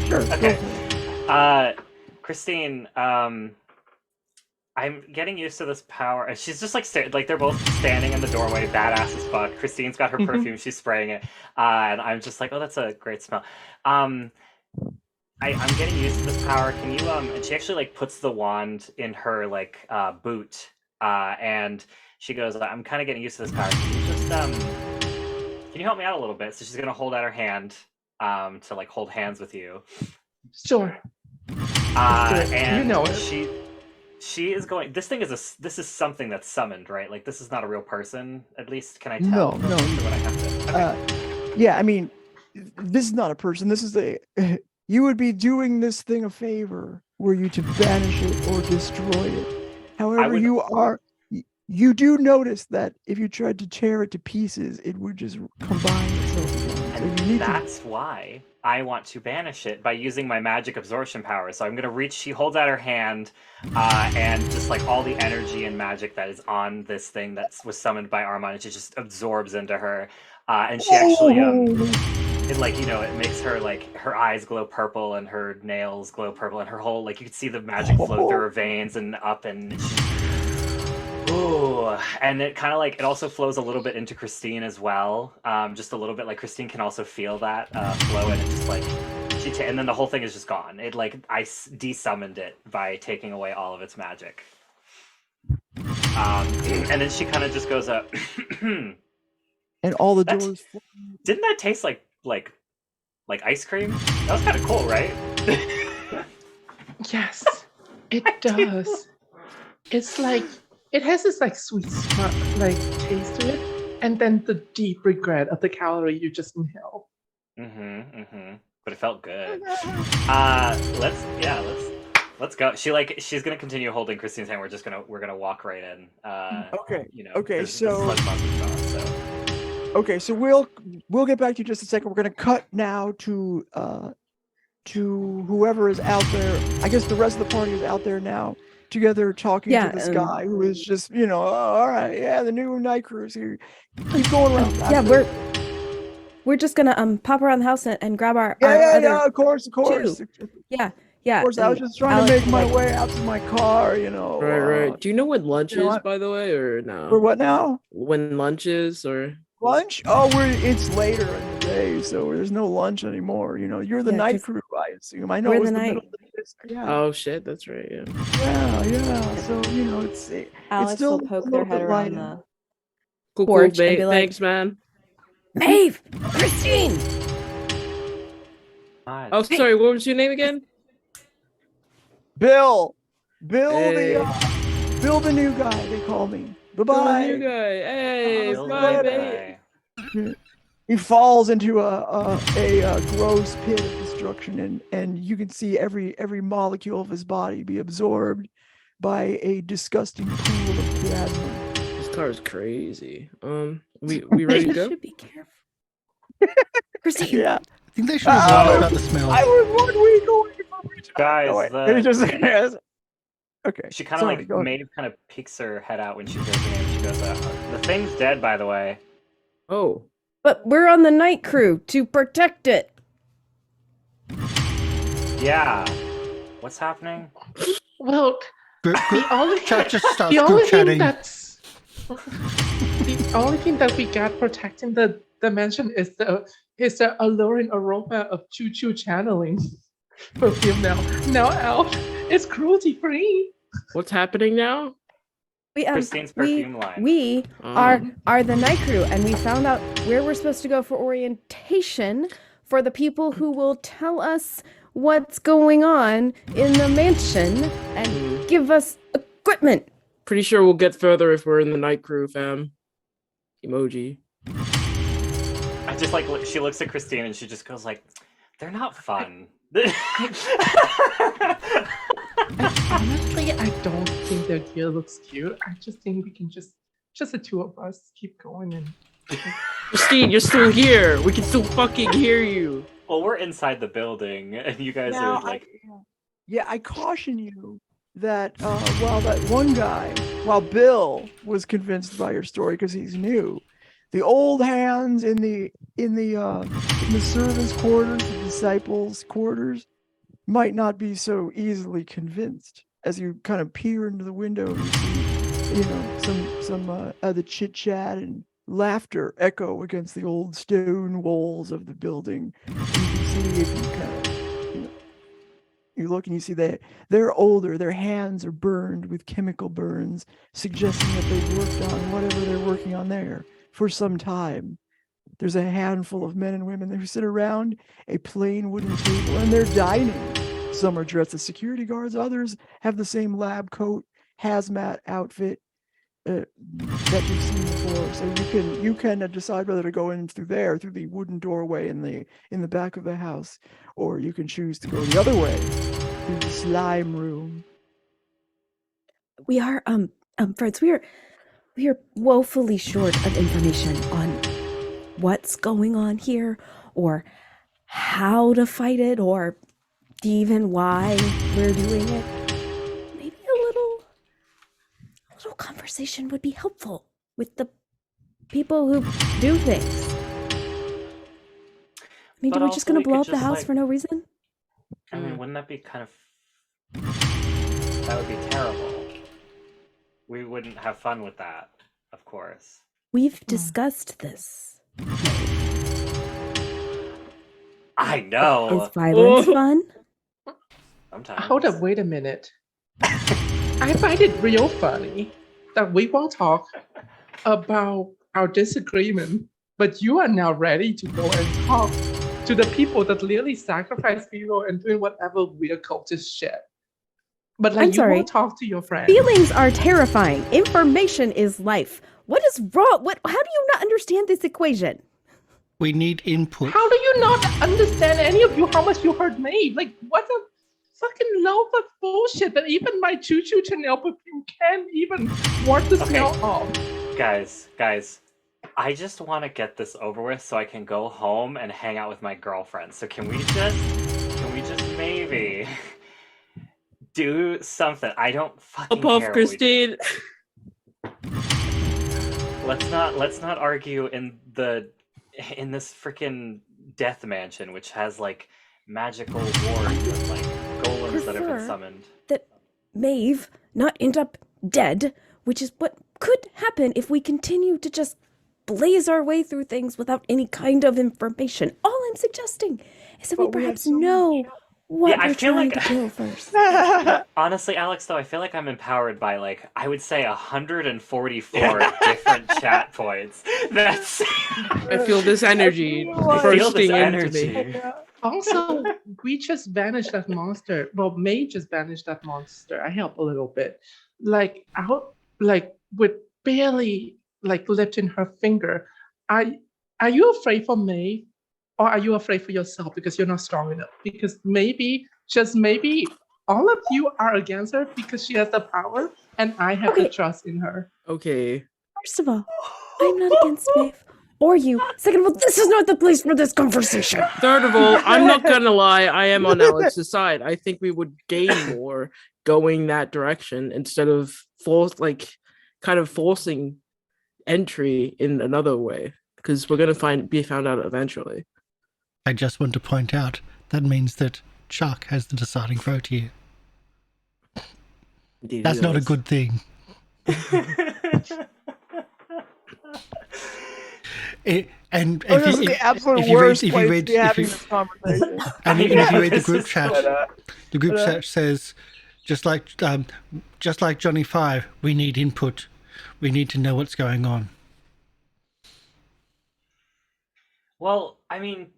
Sure. go Okay. for it. Christine, I'm getting used to this power. She's just like they're both standing in the doorway, badass as fuck. Christine's got her Mhm. perfume, she's spraying it, and I'm just like, oh, that's a great smell. I'm getting used to this power. Can you and she actually like puts the wand in her like boot, and she goes, I'm kind of getting used to this power. Can you just can you help me out a little bit? So she's gonna hold out her hand to like hold hands with you. Sure. Let's do it. And You know it. she is going. This is something that's summoned, right? Like this is not a real person. At least can I tell? No. Or what I have to. Okay. Yeah, I mean, this is not a person. This is you would be doing this thing a favor were you to banish it or destroy it. However, would- you do notice that if you tried to tear it to pieces, it would just combine itself again. And So you need that's why I want to banish it by using my magic absorption power. So I'm gonna reach. She holds out her hand, and just like all the energy and magic that is on this thing that was summoned by Armand, it just absorbs into her. And she actually it like, you know, it makes her like her eyes glow purple and her nails glow purple and her whole like you can see the magic flow through her veins and up and she, ooh, And it kind of like it also flows a little bit into Christine as well, just a little bit. Like Christine can also feel that flow, and it just like and then the whole thing is just gone. It like I desummoned it by taking away all of its magic. And then she kind of just goes up, and all the doors. Didn't that taste like ice cream? That was kind of cool, right? Yes, it does. It's like it has this like sweet like taste to it, and then the deep regret of the calorie you just inhaled. But it felt good. Let's go. She's gonna continue holding Christine's hand. We're gonna walk right in. Okay. You know. Okay. So. Okay. So we'll get back to you in just a second. We're gonna cut now to whoever is out there. I guess the rest of the party is out there now, together talking to this guy who is just, oh, all right, yeah, the new night crews here. Keep going around. Yeah, we're just gonna pop around the house and grab our of course. Yeah. Of course, I was just trying to make my way out to my car, Right. Do you know when lunch is, by the way, or no? For what now? When lunch is, or lunch? Oh, it's later in the day, so there's no lunch anymore. You're the night crew, I assume. I know it was the middle of the day. Yeah. Oh shit, that's right. Yeah. So it's Alex still will poke their head around the porch and be like, thanks, man. Maeve, Christine. Oh, sorry. What was your name again? Bill, hey. Bill the new guy, they call me. Bye-bye. Bill the new guy. Hey, bye, mate. He falls into a gross pit of destruction, and you can see every molecule of his body be absorbed by a disgusting pool of plasma. This car is crazy. We ready to go? Should be careful. Christine. I think they should have known about the smell. I was 1 week away from Guys, okay. She kind of Maeve kind of peeks her head out when she hears the name. She goes, "The thing's dead, by the way." Oh. But we're on the night crew to protect it. Yeah. What's happening? Well, the only thing that we got protecting the dimension is the alluring aroma of Choo channeling perfume now out. It's cruelty free. What's happening now? Christine's perfume line. We are the night crew, and we found out where we're supposed to go for orientation for the people who will tell us what's going on in the mansion and give us equipment. Pretty sure we'll get further if we're in the night crew, fam. Emoji. I just she looks at Christine and she just goes like, "They're not fun." Honestly, I don't think their gear looks cute. I just think we can just the two of us keep going and. Christine, you're still here. We can still fucking hear you. Well, we're inside the building, and you guys are like. I caution you that while Bill was convinced by your story because he's new, the old hands in the servants' quarters, the disciples' quarters, might not be so easily convinced. As you kind of peer into the window, you see, some the chit chat and laughter echo against the old stone walls of the building. You can see if you kind of, you look and you see that they're older. Their hands are burned with chemical burns, suggesting that they've worked on whatever they're working on there for some time. There's a handful of men and women who sit around a plain wooden table and they're dining. Some are dressed as security guards. Others have the same lab coat, hazmat outfit that you've seen before. So you can decide whether to go in through the wooden doorway in the back of the house, or you can choose to go the other way through the slime room. We are friends. We are woefully short of information on what's going on here, or how to fight it, or even why we're doing it. Maybe a little conversation would be helpful with the people who do things. I mean, are we just going to blow up the house for no reason? I mean, wouldn't that be kind of... That would be terrible. We wouldn't have fun with that. of course. We've discussed this. I know. Is violence fun? Sometimes. Hold up, wait a minute. I find it real funny that we won't talk about our disagreement, but you are now ready to go and talk to the people that literally sacrifice people and doing whatever weird cultist shit. But like I'm you sorry. won't talk to your friends. Feelings are terrifying. Information is life. What is wrong? How do you not understand this equation? We need input. How do you not understand any of you how much you hurt me? Like what a fucking loaf of bullshit that even my Choo Chanel perfume can't even work the smell off. Guys, I just want to get this over with so I can go home and hang out with my girlfriend. So can we just maybe do something? I don't fucking Up off, care. Christine. Let's not argue in this freaking death mansion, which has like magical wards and like golems that have been summoned. That Maeve not end up dead, which is what could happen if we continue to just blaze our way through things without any kind of information. All I'm suggesting is that we perhaps know what we're trying to kill first. Honestly, Alex, though, I feel like I'm empowered by, like, I would say 144 different chat points. That's... I feel this energy I feel bursting this into energy. me. Also, we just banished that monster. Well, May just banished that monster. I helped a little bit. Like, with barely, lifting her finger. Are you afraid for May? Or are you afraid for yourself because you're not strong enough? Because maybe, just maybe, all of you are against her because she has the power and I have the trust in her. Okay. First of all, I'm not against Maeve or you. Second of all, this is not the place for this conversation. Third of all, I'm not gonna lie, I am on Alex's side. I think we would gain more going that direction instead of forcing entry in another way. Because we're gonna be found out eventually. I just want to point out that means that Chuck has the deciding vote here. Indeed, That's not a good thing. And This is the absolute worst place to be having this conversation. And if you read the group chat says, just like Johnny 5, we need input. We need to know what's going on. Well, I mean,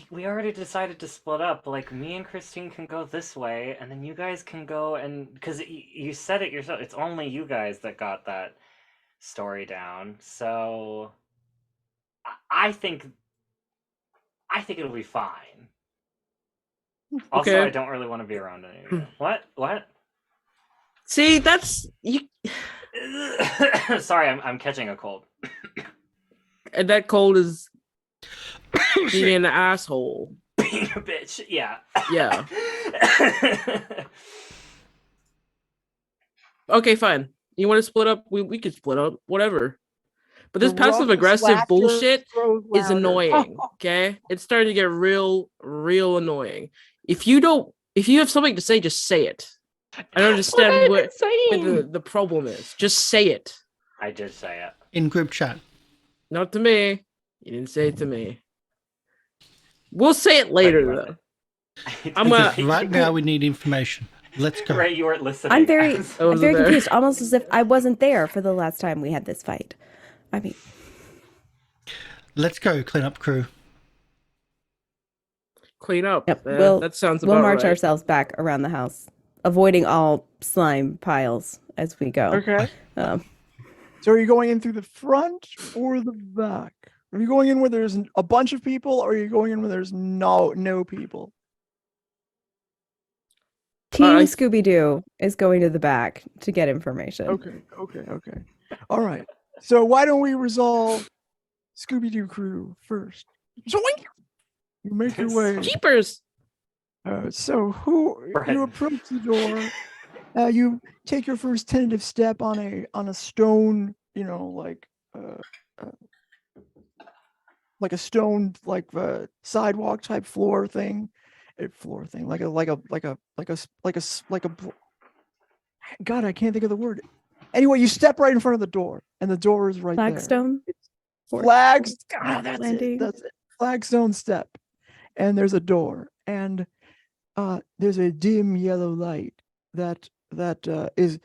we already decided to split up. Like, me and Christine can go this way, and then you guys can go and... Because you said it yourself, it's only you guys that got that story down. So I think it'll be fine. Also, Okay. I don't really want to be around anymore. What? See, that's you. Sorry, I'm catching a cold. And that cold is being an asshole. Being a bitch, yeah. Yeah. Okay, fine. You want to split up? We could split up. Whatever. But this passive aggressive bullshit is annoying. Okay, it's starting to get real annoying. If you have something to say, just say it. I don't understand what the problem is. Just say it. I did say it in group chat. Not to me. You didn't say it to me. We'll say it later though. Right now we need information. Let's go. Right, you weren't listening. I'm very confused, almost as if I wasn't there for the last time we had this fight. I mean, let's go, clean up crew. Clean up. Yep, that sounds about we'll march right. ourselves back around the house, avoiding all slime piles as we go. Okay. So are you going in through the front or the back? Are you going in where there's a bunch of people, or are you going in where there's no people? Team Scooby-Doo is going to the back to get information. Okay. All right. So why don't we resolve Scooby-Doo crew first? Zoink! You make your way. Keepers. So you approach the door. You take your first tentative step on a stone, like a stone, sidewalk type floor thing, like a God, I can't think of the word. Anyway, you step right in front of the door, and the door is right there. Flagstone. Flags. God, that's landing. it. That's it. Flagstone step, and there's a door, and there's a dim yellow light that is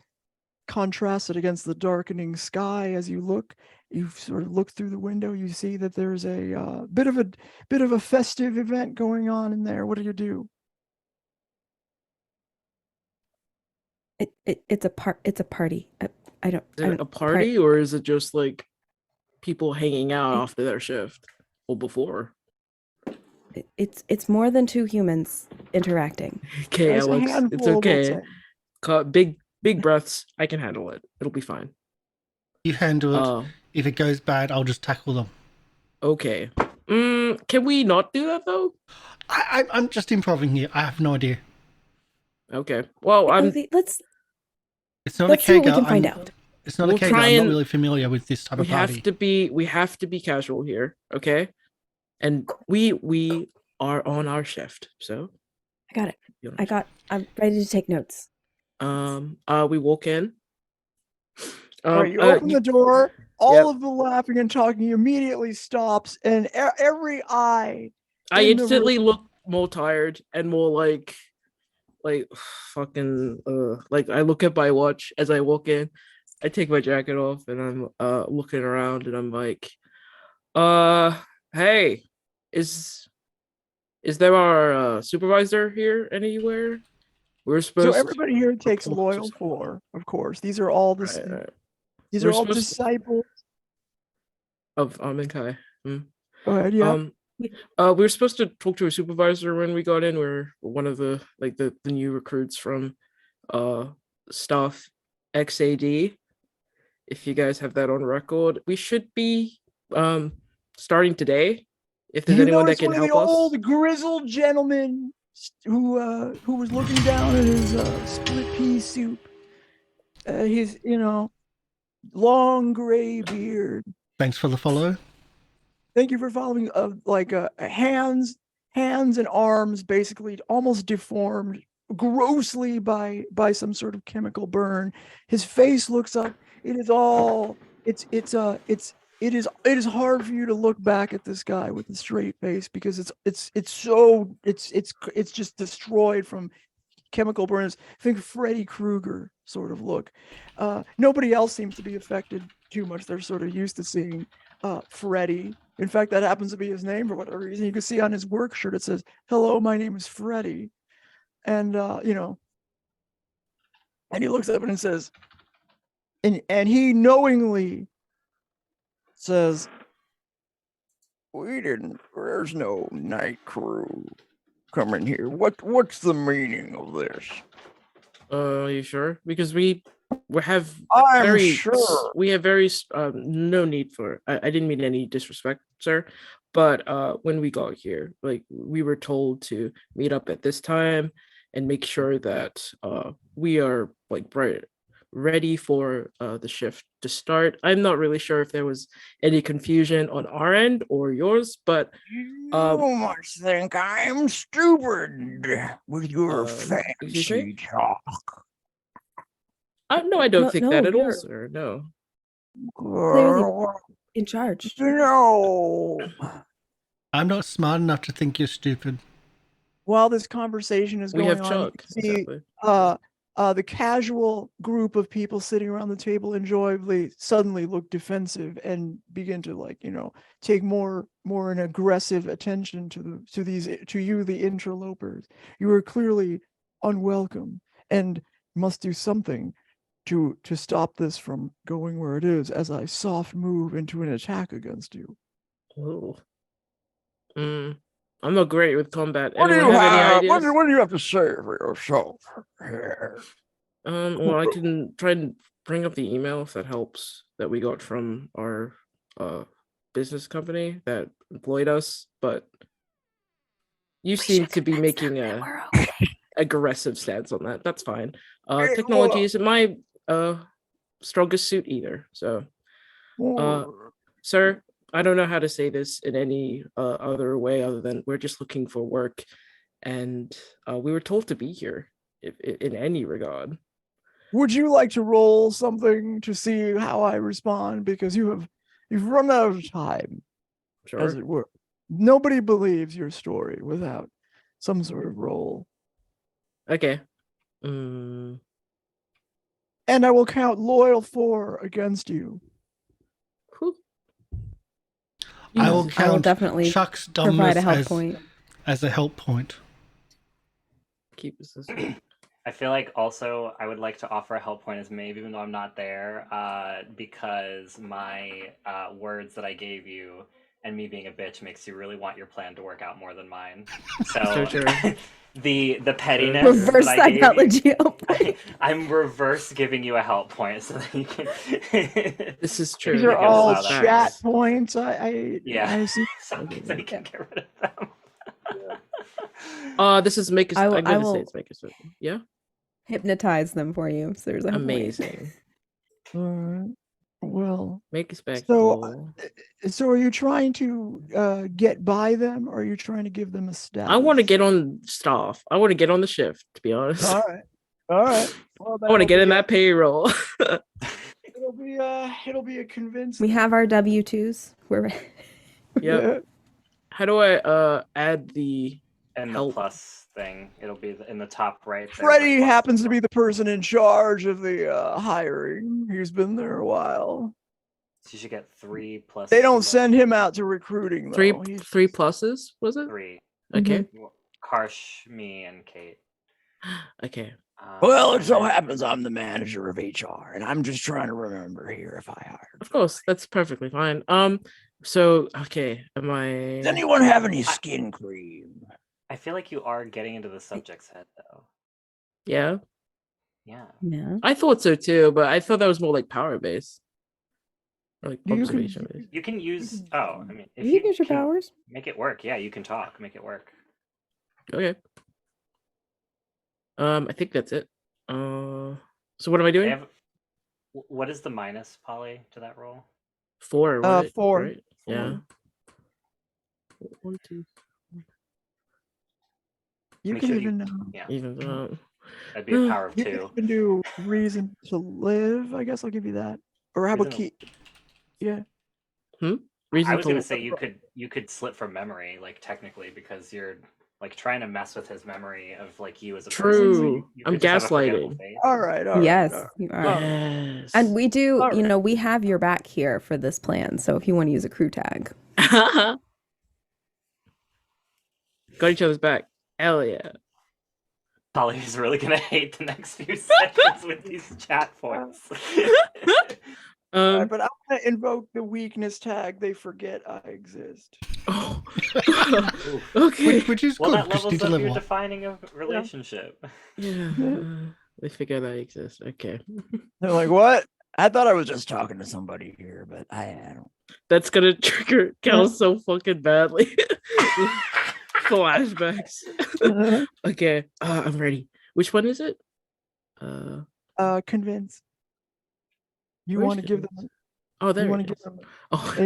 contrasted against the darkening sky. As you look, you sort of look through the window. You see that there's a bit of a festive event going on in there. What do you do? It's a party. I don't. Is it a party or is it just like people hanging out after their shift or before? It's more than two humans interacting. Okay, There's a Alex, handful, it's we'll okay. say. Big breaths. I can handle it. It'll be fine. You handle it. If it goes bad, I'll just tackle them. Okay. Can we not do that though? I'm just improving here. I have no idea. Okay. Well, Let's It's not see a keg. what we can find out. It's not We'll a keg. try I'm not and- really familiar with this type we of party. have to be casual here, okay? And we are on our shift, so I got it. you I'm ready to take notes. we walk in. All right, you open the door. All of the laughing and talking immediately stops, and every eye. I in the instantly room- look more tired and more like fucking like I look at my watch as I walk in. I take my jacket off and I'm looking around and I'm like, hey, is there our supervisor here anywhere? We're supposed So everybody here takes report loyal to- 4, of course. These are all Right. these We're are all supposed to- disciples. of Kai. Go ahead, yeah. We were supposed to talk to a supervisor when we got in. We're one of the new recruits from staff XAD. If you guys have that on record, we should be starting today. If there's You anyone that notice can one of help the us. old grizzled gentlemen who was looking down at his split pea soup. He's long gray beard. Thanks for the follow. Thank you for following. Hands and arms basically almost deformed grossly by some sort of chemical burn. His face looks up. It is hard for you to look back at this guy with a straight face because it's just destroyed from chemical burns. Think Freddy Krueger sort of look. Nobody else seems to be affected too much. They're sort of used to seeing Freddy. In fact, that happens to be his name for whatever reason. You can see on his work shirt it says, "Hello, my name is Freddy," and and he looks up and it says, and he knowingly says, there's no night crew coming here. What's the meaning of this? Are you sure? Because we have I'm very sure. we have very no need for I didn't mean any disrespect, sir, but when we got here, like we were told to meet up at this time and make sure that we are like ready for the shift to start. I'm not really sure if there was any confusion on our end or yours, but You must think I'm stupid with your excuse me? fancy talk. No, I don't No, think that at all, you're- sir. No. Clearly in charge. No. I'm not smart enough to think you're stupid. While this conversation is We going have on, you Chuck. can see Exactly. the casual group of people sitting around the table enjoyably suddenly look defensive and begin to take more an aggressive attention to you, the interlopers. You are clearly unwelcome and must do something to stop this from going where it is as I soft move into an attack against you. Oh. I'm not great with combat. What do Anyone you have any have? ideas? What do you have to say for yourself? Well, I can try and bring up the email if that helps that we got from our business company that employed us, but you seem to be making a aggressive stance on that. That's fine. Technology isn't my strongest suit either. So, sir, I don't know how to say this in any other way other than we're just looking for work, and we were told to be here in any regard. Would you like to roll something to see how I respond? Because you've run out of time, as Sure. it were. Nobody believes your story without some sort of roll. Okay. And I will count loyal 4 against you. Whew. I will I will count definitely Chuck's provide dumbness a help point. as a help point. Keep this. I feel like also I would like to offer a help point as Maeve, even though I'm not there, because my words that I gave you and me being a bitch makes you really want your plan to work out more than mine. So True. the pettiness Reverse that I gave psychology. you, I'm reverse giving you a help point so that you can. This is true. These You are can all allow that. chat points. I Yeah, see. so you can get rid of them. This is make us. I will- I'm I gonna say will- it's make us. Yeah. Hypnotize them for you. So there's a help point. Amazing. Alright. Well, Make us back. so are you trying to get by them, or are you trying to give them a status? I want to get on staff. I want to get on the shift. To be honest, All right. Well, I want to get in that payroll. It'll be a convincing. We have our W-2s. We're Yep. How do I add the And the help? plus thing, it'll be in the top right. there's a Freddie plus happens to symbol. be the person in charge of the hiring. He's been there a while. So you should get 3 plus. They don't symbol. send him out to recruiting though. Three pluses, was it? 3. Okay. Karsh, me, and Kate. Okay. Well, it so happens I'm the manager of HR, and I'm just trying to remember here if I hired. Of course, that's perfectly fine. So okay, am I? Does anyone have any skin cream? I feel like you are getting into the subject's head, though. Yeah, Yeah. yeah. I thought so too, but I thought that was more like power based, or like You can- observation based. You can use. Oh, I mean, if You can use your can powers. make it work. Yeah, you can talk. Make it work. Okay. I think that's it. So what am I They doing? have. What is the minus, Polly, to that roll? 4. Right? 4. Right? Yeah. 1, 2. You Make can sure even Yeah, Even though. that'd be a power of you can 2. even do reason to live. I guess I'll give you that. Or how about Reason keep? Yeah. Reason I was to- gonna say you could slip from memory, like technically, because you're like trying to mess with his memory of like you as a person. So True. you I'm could just have a forgettable gaslighting. face. All right. Yes, all right. you are. Yes. And we do, All right. we have your back here for this plan. So if you want to use a crew tag, got each other's back. Hell yeah. Polly is really gonna hate the next few sessions with these chat points. All right, but I'm gonna invoke the weakness tag. They forget I exist. Oh. Okay. Which is Well, good that because you levels need to up level your up. defining of relationship. Yeah. They figure that exists. Okay. They're like, what? I thought I was just talking to somebody here, but I don't. That's gonna trigger Kel so fucking badly. Flashbacks. Okay. I'm ready. Which one is it? Convince. You Where's want to give Convince? them? Oh, there You want it to give is. them Oh. a?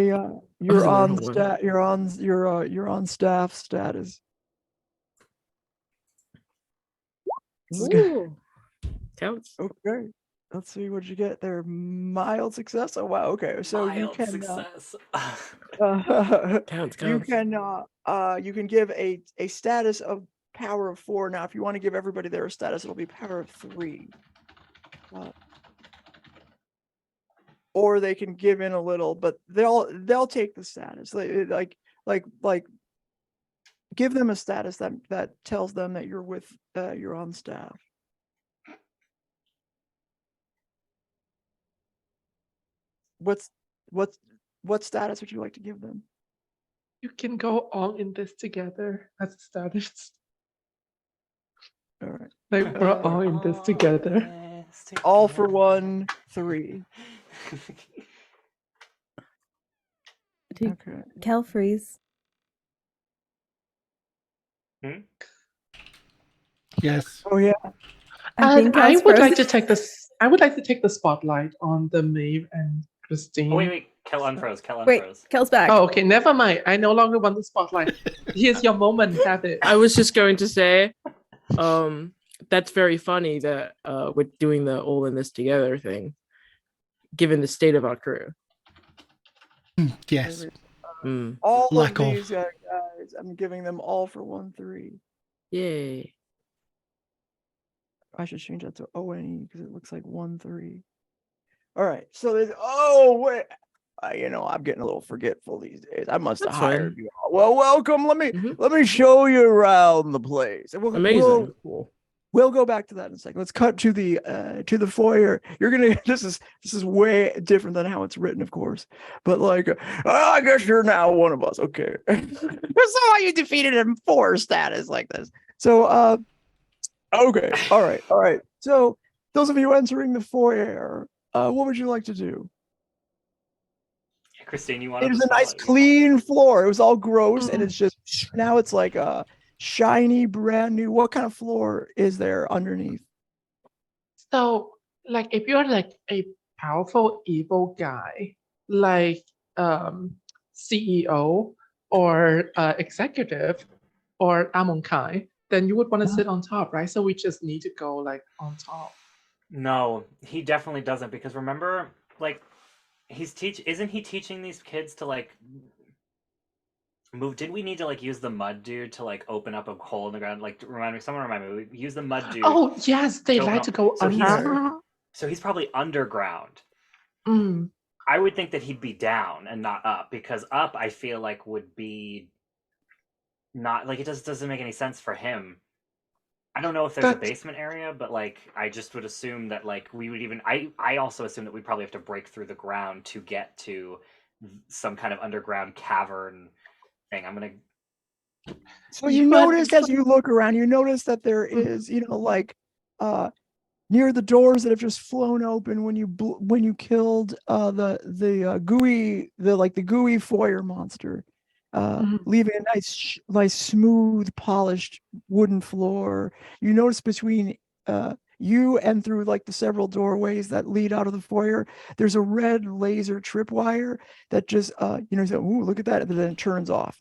You're the on wrong one. stat. You're on staff status. This is good. Ooh. Counts. Okay. Let's see what you get there. Mild success. Oh wow. Okay. So you Mild can. success. Counts. You Counts. can give a status of power of 4. Now, if you want to give everybody their status, it'll be power of 3. Or they can give in a little, but they'll take the status. Like give them a status that tells them that you're on staff. What status would you like to give them? You can go all in this together as a status. All right. Like we're all in this together. All for 1, 3. Dude, Okay. Kel freeze. Yes. Oh yeah. I think I Kel's would like frozen. to take this. I would like to take the spotlight on the Maeve and Christine. Oh, wait. Kel unfroze. Kel Wait, unfroze. Kel's back. Oh, okay. Never mind. I no longer want the spotlight. Here's your moment. Have it. I was just going to say, that's very funny that with doing the all in this together thing, given the state of our crew. Yes. All Lack of of. these guys, I'm giving them all for 1-3. Yay. I should change that to ONE because it looks like 1-3. All right. So there's wait. I'm getting a little forgetful these days. I must have That's hired fine. you all. Well, welcome. Let me Mhm. show you around the place. And Amazing. Cool. We'll go back to that in a second. Let's cut to the foyer. You're gonna. This is way different than how it's written, of course. But like, I guess you're now one of us. Okay. That's why you defeated him 4 status like this. So okay. All right. So those of you entering the foyer, what would you like to do? Christine, you wanted It is to a nice spell it. clean floor. It was all gross, and it's just now it's like a shiny, brand new. What kind of floor is there underneath? So, like, if you're like a powerful evil guy, like CEO or executive or Amonkai, then you would want to sit on top, right? So we just need to go like on top. No, he definitely doesn't, because remember, like, isn't he teaching these kids to like move? Did we need to like use the mud dude to like open up a hole in the ground? Like, someone remind me, we use the mud dude. Oh yes, they to like open to up- go so under. he's probably underground. Mm. I would think that he'd be down and not up, because up I feel like would be not like, it just doesn't make any sense for him. I don't know if there's a basement area, but like I just would assume that like we would even I also assume that we probably have to break through the ground to get to some kind of underground cavern thing. I'm gonna. So you notice as you look around, you notice that there is, like near the doors that have just flown open when you killed the gooey foyer monster, leaving a nice smooth polished wooden floor. You notice between you and through like the several doorways that lead out of the foyer, there's a red laser tripwire that just you say, ooh, look at that, and then it turns off.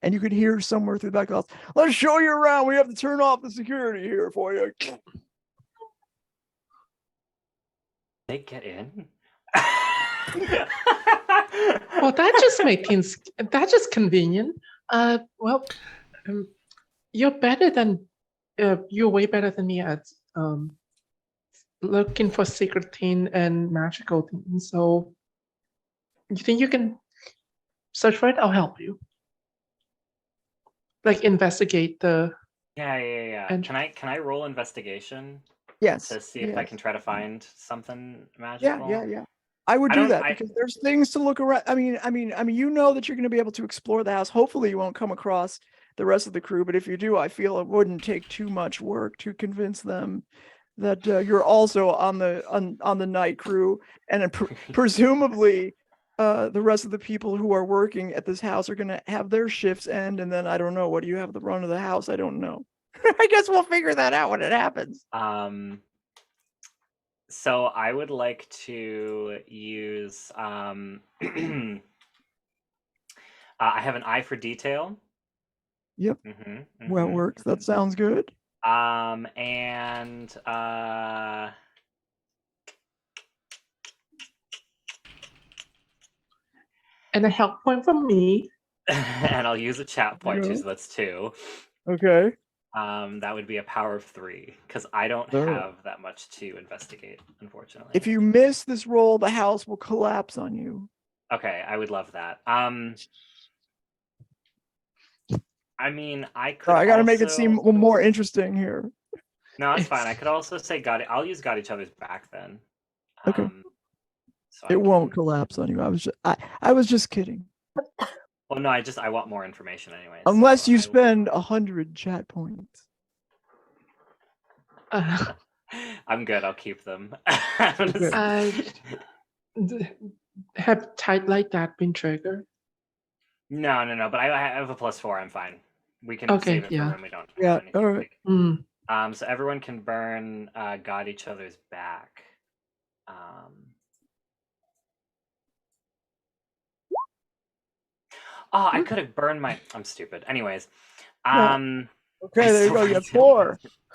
And you could hear somewhere through the back of the house, let's show you around. We have to turn off the security here for you. They get in. Well, that just makes things. That's just convenient. Well, you're better than. You're way better than me at looking for secret thing and magical things. So, you think you can search for it? I'll help you. Like investigate the. Yeah. And Can I roll investigation? Yes. To see if I can try to find something magical. Yeah. I would do that because there's things to look around. I mean, you know that you're going to be able to explore the house. Hopefully, you won't come across the rest of the crew, but if you do, I feel it wouldn't take too much work to convince them that you're also on the night crew, and presumably, the rest of the people who are working at this house are going to have their shifts end, and then I don't know. What do you have the run of the house? I don't know. I guess we'll figure that out when it happens. So I would like to use I have an eye for detail. Yep. Well, it works. That sounds good. And a help point from me. And I'll use a chat point too, so that's 2. Okay. That would be a power of 3, because I don't have that much to investigate, unfortunately. If you miss this roll, the house will collapse on you. Okay, I would love that. I mean, I could. I gotta make it seem more interesting here. No, that's fine. I could also say I'll use got each other's back then. Okay. So it won't collapse on you. I was just kidding. Well, no, I want more information anyway. Unless you spend 100 chat points. I'm good. I'll keep them. Have type like that been triggered? No. But I have a +4. I'm fine. We can save it for when we don't. Yeah. All right. So everyone can burn got each other's back. I could have burned my. I'm stupid. Anyways, Okay, there you go. You have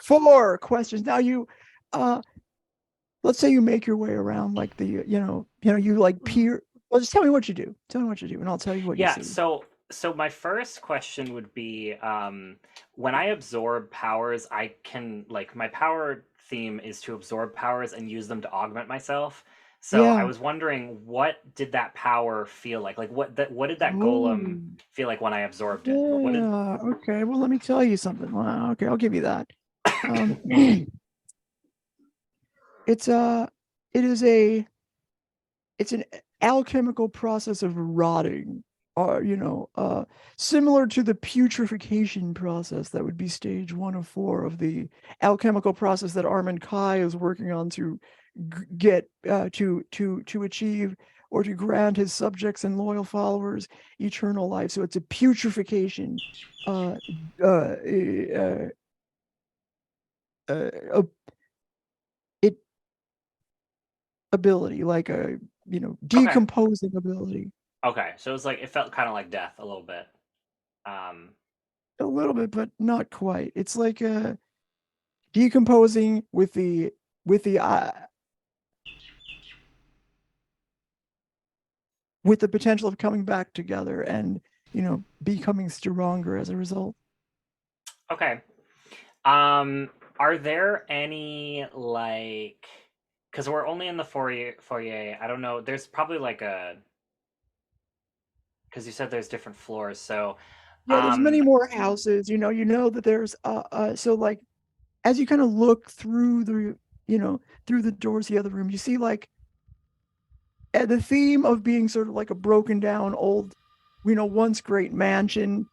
four questions. Now you, let's say you make your way around like the, you like peer. Well, just tell me what you do. Tell me what you do, and I'll tell you what you Yeah, see. so my first question would be, when I absorb powers, I can like my power theme is to absorb powers and use them to augment myself. So I Yeah. was wondering, what did that power feel like? Like what did that golem Ooh. feel like when I absorbed it? What did Yeah. Okay. Well, let me tell you something. Well, okay, I'll give you that. It's it's an alchemical process of rotting, similar to the putrefaction process that would be stage 1 of 4 of the alchemical process that Armin Kai is working on to get to achieve or to grant his subjects and loyal followers eternal life. So it's a putrefaction uh, uh, uh, uh, it ability, like a Okay. decomposing ability. Okay, so it was like it felt kind of like death a little bit. Um, A little bit, but not quite. It's like decomposing with the with the potential of coming back together and becoming stronger as a result. okay. Are there any like, because we're only in the foyer, I don't know. There's probably like a, because you said there's different floors, so Yeah, there's many more houses. That there's so like as you kind of look through through the doors of the other room, you see like the theme of being sort of like a broken down old, once great mansion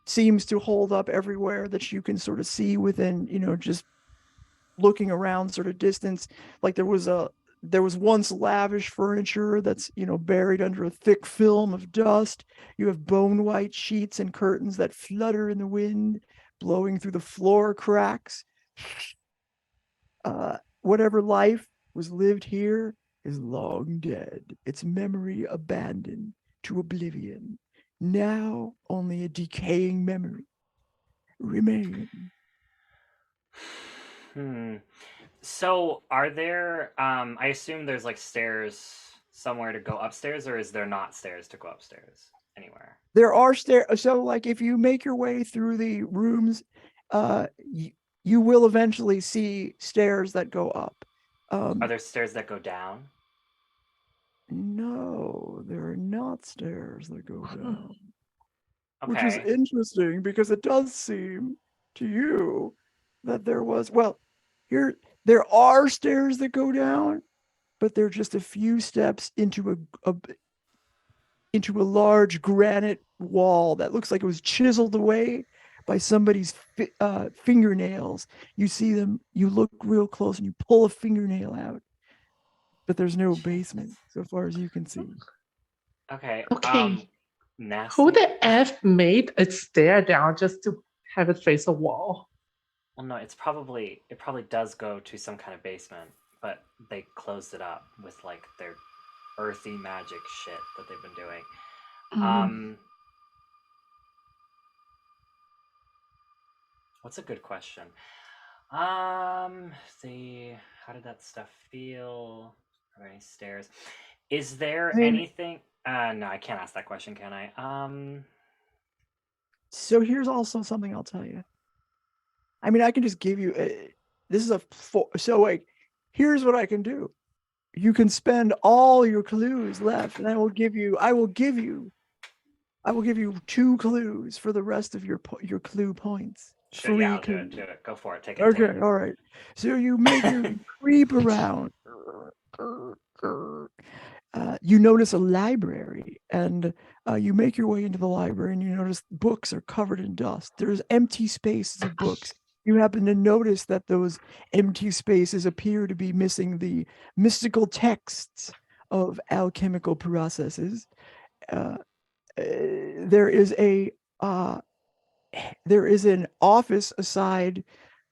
seems to hold up everywhere that you can sort of see within, just looking around sort of distance. Like there was once lavish furniture that's, buried under a thick film of dust. You have bone white sheets and curtains that flutter in the wind, blowing through the floor cracks. Whatever life was lived here is long dead, its memory abandoned to oblivion. Now only a decaying memory remains. hmm. So are there I assume there's like stairs somewhere to go upstairs, or is there not stairs to go upstairs anywhere? There are stairs. So, like, if you make your way through the rooms, you will eventually see stairs that go up. Are there stairs that go down? No, there are not stairs that go down. Which is Okay. interesting because it does seem to you that there are stairs that go down, but they're just a few steps into a large granite wall that looks like it was chiseled away by somebody's fingernails. You see them, you look real close and you pull a fingernail out, but there's no basement so far as you can see. Okay. Okay. Nasty. Who the F made a stair down just to have it face a wall? Well, no, it probably does go to some kind of basement, but they closed it up with like their earthy magic shit that they've been doing. What's a good question? See, how did that stuff feel? Are there any stairs? Is there anything? No, I can't ask that question, can I? So here's also something I'll tell you. I mean, I can just give you this is so like here's what I can do. You can spend all your clues left, and I will give you 2 clues for the rest of your clue points. Sure, 3 yeah, I'll clues. do it. Go for it. Take it. Okay, Take it. all right. So you make your creep around. You notice a library, and you make your way into the library, and you notice books are covered in dust. There's empty spaces of books. You happen to notice that those empty spaces appear to be missing the mystical texts of alchemical processes. There is an office aside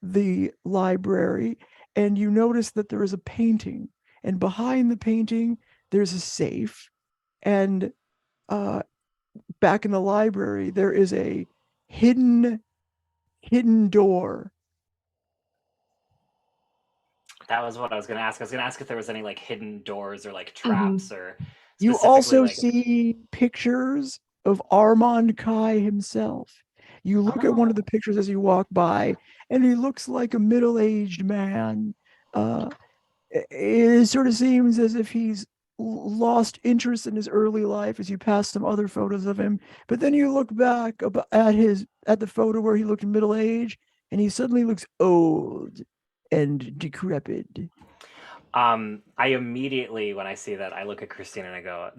the library, and you notice that there is a painting, and behind the painting there's a safe, and back in the library there is a hidden hidden door. That was what I was going to ask. I was going to ask if there was any like hidden doors or like traps or You specifically also like. see pictures of Armand Kai himself. You look at one of the pictures as you walk by, and he looks like a middle-aged man. It sort of seems as if he's lost interest in his early life as you pass some other photos of him. But then you look back at the photo where he looked middle-aged, and he suddenly looks old and decrepit. I immediately, when I see that, I look at Christine and I go,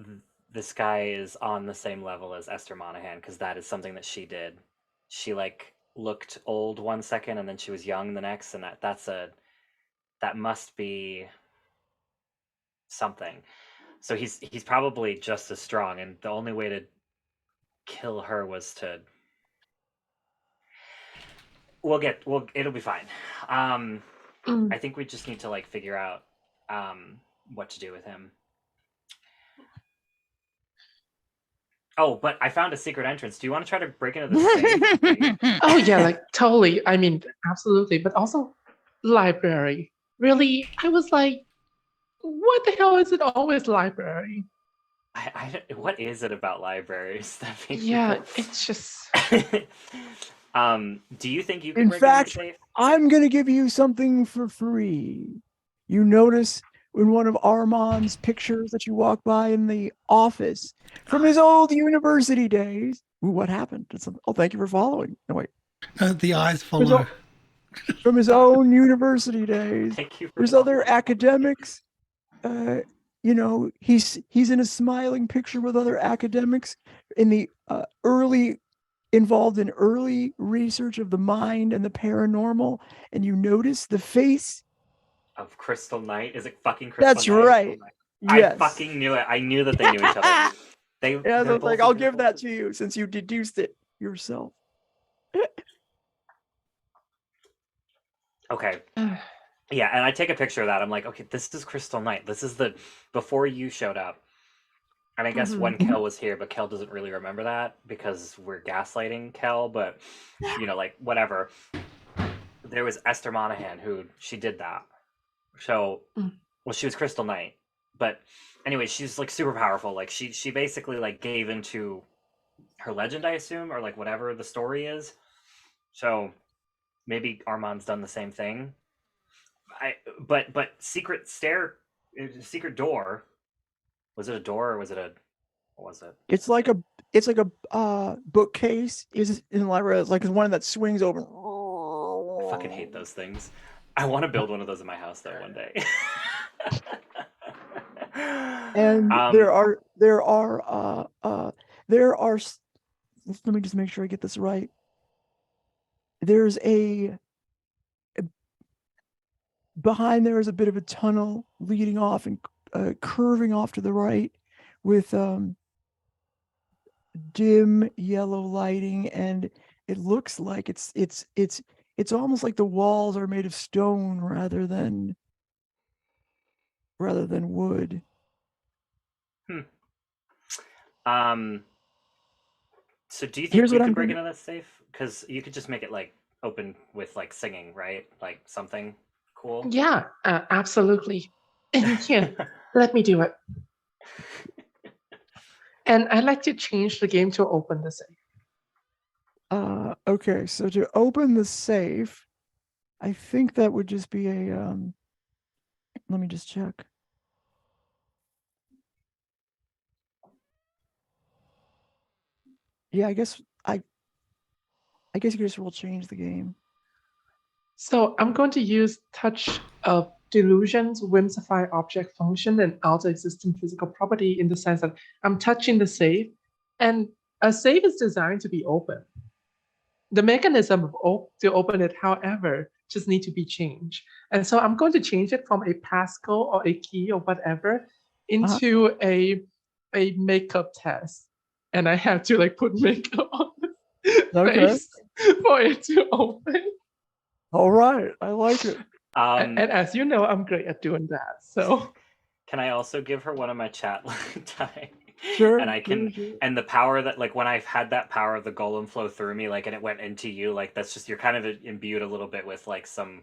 this guy is on the same level as Esther Monahan, because that is something that she did. She like looked old one second and then she was young the next, and that must be something. So he's probably just as strong, and the only way to kill her was to. It'll be fine. I think we just need to like figure out what to do with him. Oh, but I found a secret entrance. Do you want to try to break into the safe? Oh yeah, like totally. I mean, absolutely. But also, library. Really, I was like, what the hell is it always library? What is it about libraries that makes Yeah, it's just. Do you think you can In break into fact, the safe? I'm going to give you something for free. You notice in one of Armand's pictures that you walk by in the office from his old university days. Ooh, what happened? Oh, thank you for following. No, wait. The eyes follow. From his own university days. Thank you for There's other academics. You know, he's in a smiling picture with other academics in the involved in early research of the mind and the paranormal, and you notice the face of Crystal Knight. Is it fucking Crystal That's Knight? right. Yes. I fucking knew it. I knew that they knew each other. Yeah, so like, I'll give that to you since you deduced it yourself. Okay. Yeah, and I take a picture of that. I'm like, okay, this is Crystal Knight. This is the before you showed up. And I guess when Kel was here, but Kel doesn't really remember that because we're gaslighting Kel, but you know, like whatever. There was Esther Monahan who she did that. So well, she was Crystal Knight. But anyway, she's like super powerful. Like she basically like gave into her legend, I assume, or like whatever the story is. So maybe Armand's done the same thing. But secret door. Was it a door or was it what was it? It's like a bookcase is in the library. It's like one that swings open. I fucking hate those things. I want to build one of those in my house though one day. And there are let me just make sure I get this right. There's behind there is a bit of a tunnel leading off and curving off to the right with dim yellow lighting, and it looks like it's almost like the walls are made of stone rather than wood. So do you think Here's we what could I'm break gonna- into this safe? Because you could just make it like open with like singing, right? Like something cool. Yeah, absolutely. And here, let me do it. And I'd like to change the game to open the safe. Okay, so to open the safe, I think that would just be a let me just check. Yeah, I guess you just will change the game. So I'm going to use touch of delusions, whimsify object function, and outer existing physical property in the sense that I'm touching the safe, and a safe is designed to be open. The mechanism to open it, however, just need to be changed. And so I'm going to change it from a passcode or a key or whatever into a makeup test. And I have to like put makeup on the face for it to open. All right, I like it. And as you know, I'm great at doing that. So can I also give her one of my chat time? Sure. And I can, sure. and the power that, like, when I've had that power of the golem flow through me, like, and it went into you, like, that's just, you're kind of imbued a little bit with, like, some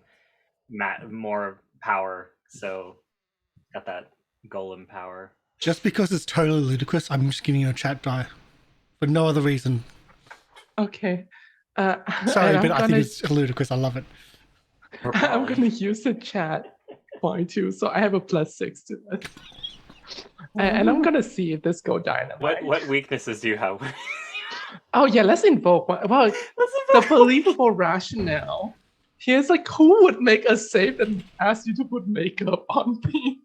more power. So, got that golem power. Just because it's totally ludicrous, I'm just giving you a chat die. For no other reason. Okay. Sorry, and but I think it's ludicrous. I love it. I'm gonna use the chat point too, so I have a +6 to this. And I'm gonna see if this go dynamite. What weaknesses do you have? Oh yeah, let's invoke one. Well, the believable rationale. Here's like, who would make a save and ask you to put makeup on things?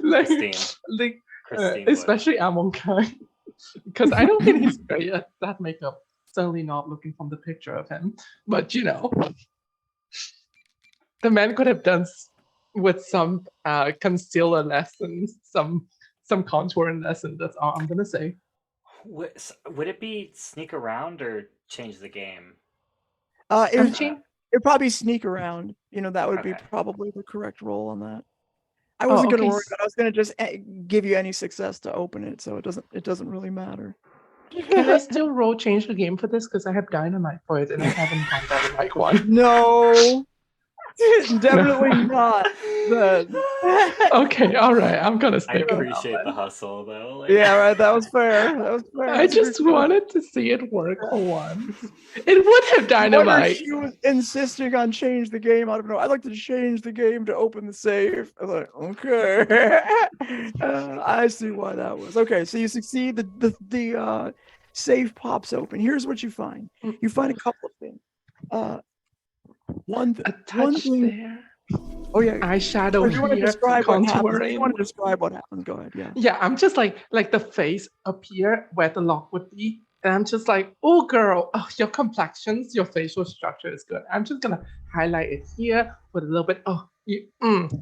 Like, Christine especially Amonkai. Because I don't think he's great at that makeup. Certainly not looking from the picture of him. But you know, the man could have done with some concealer lessons, some contouring lessons. That's all I'm gonna say. Would it be sneak around or change the game? It'd probably sneak around. You know, that would be probably the correct roll on that. I wasn't going to worry about it. I was going to just give you any success to open it, so it doesn't really matter. Can I still roll change the game for this? Because I have dynamite for it and I haven't found that right one. No. Definitely not. Okay, all right. I'm gonna stick. I appreciate the hustle, though. Like... Yeah, right. That was fair. I just wanted to see it work for once. It would have dynamite. She was insisting on change the game. I don't know. I'd like to change the game to open the safe. I was like, okay. I see why that was. Okay, so you succeed. The safe pops open. Here's what you find. You find a couple of things. One thing there. Oh yeah, eyeshadow. You want to describe what happens? You want to describe what happens? Go ahead. Yeah. Yeah, I'm just like the face appear where the lock would be, and I'm just like, oh girl, your complexions, your facial structure is good. I'm just gonna highlight it here with a little bit.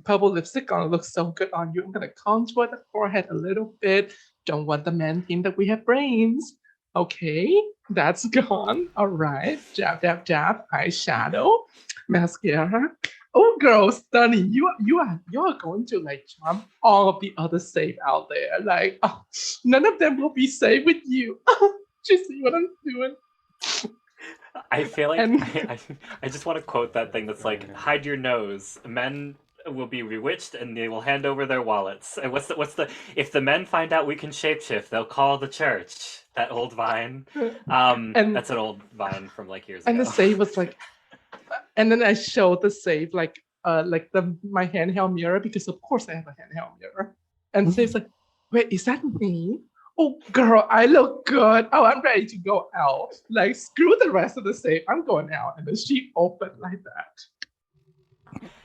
Purple lipstick gonna look so good on you. I'm gonna contour the forehead a little bit. Don't want the man think that we have brains. Okay, that's gone. All right, jab, jab, jab, eyeshadow, mascara. Oh, girl, stunning! You are going to like charm all of the other safe out there. Like, none of them will be safe with you. Do you see what I'm doing? I feel like I just want to quote that thing that's like, hide your nose. Men will be bewitched and they will hand over their wallets. And what's the if the men find out we can shapeshift, they'll call the church. That old vine. And that's an old vine from like years ago. And the save was like, and then I showed the save like my handheld mirror, because of course I have a handheld mirror. And the save's like, wait, is that me? Oh girl, I look good. Oh, I'm ready to go out. Like, screw the rest of the save. I'm going out. And then she opened like that.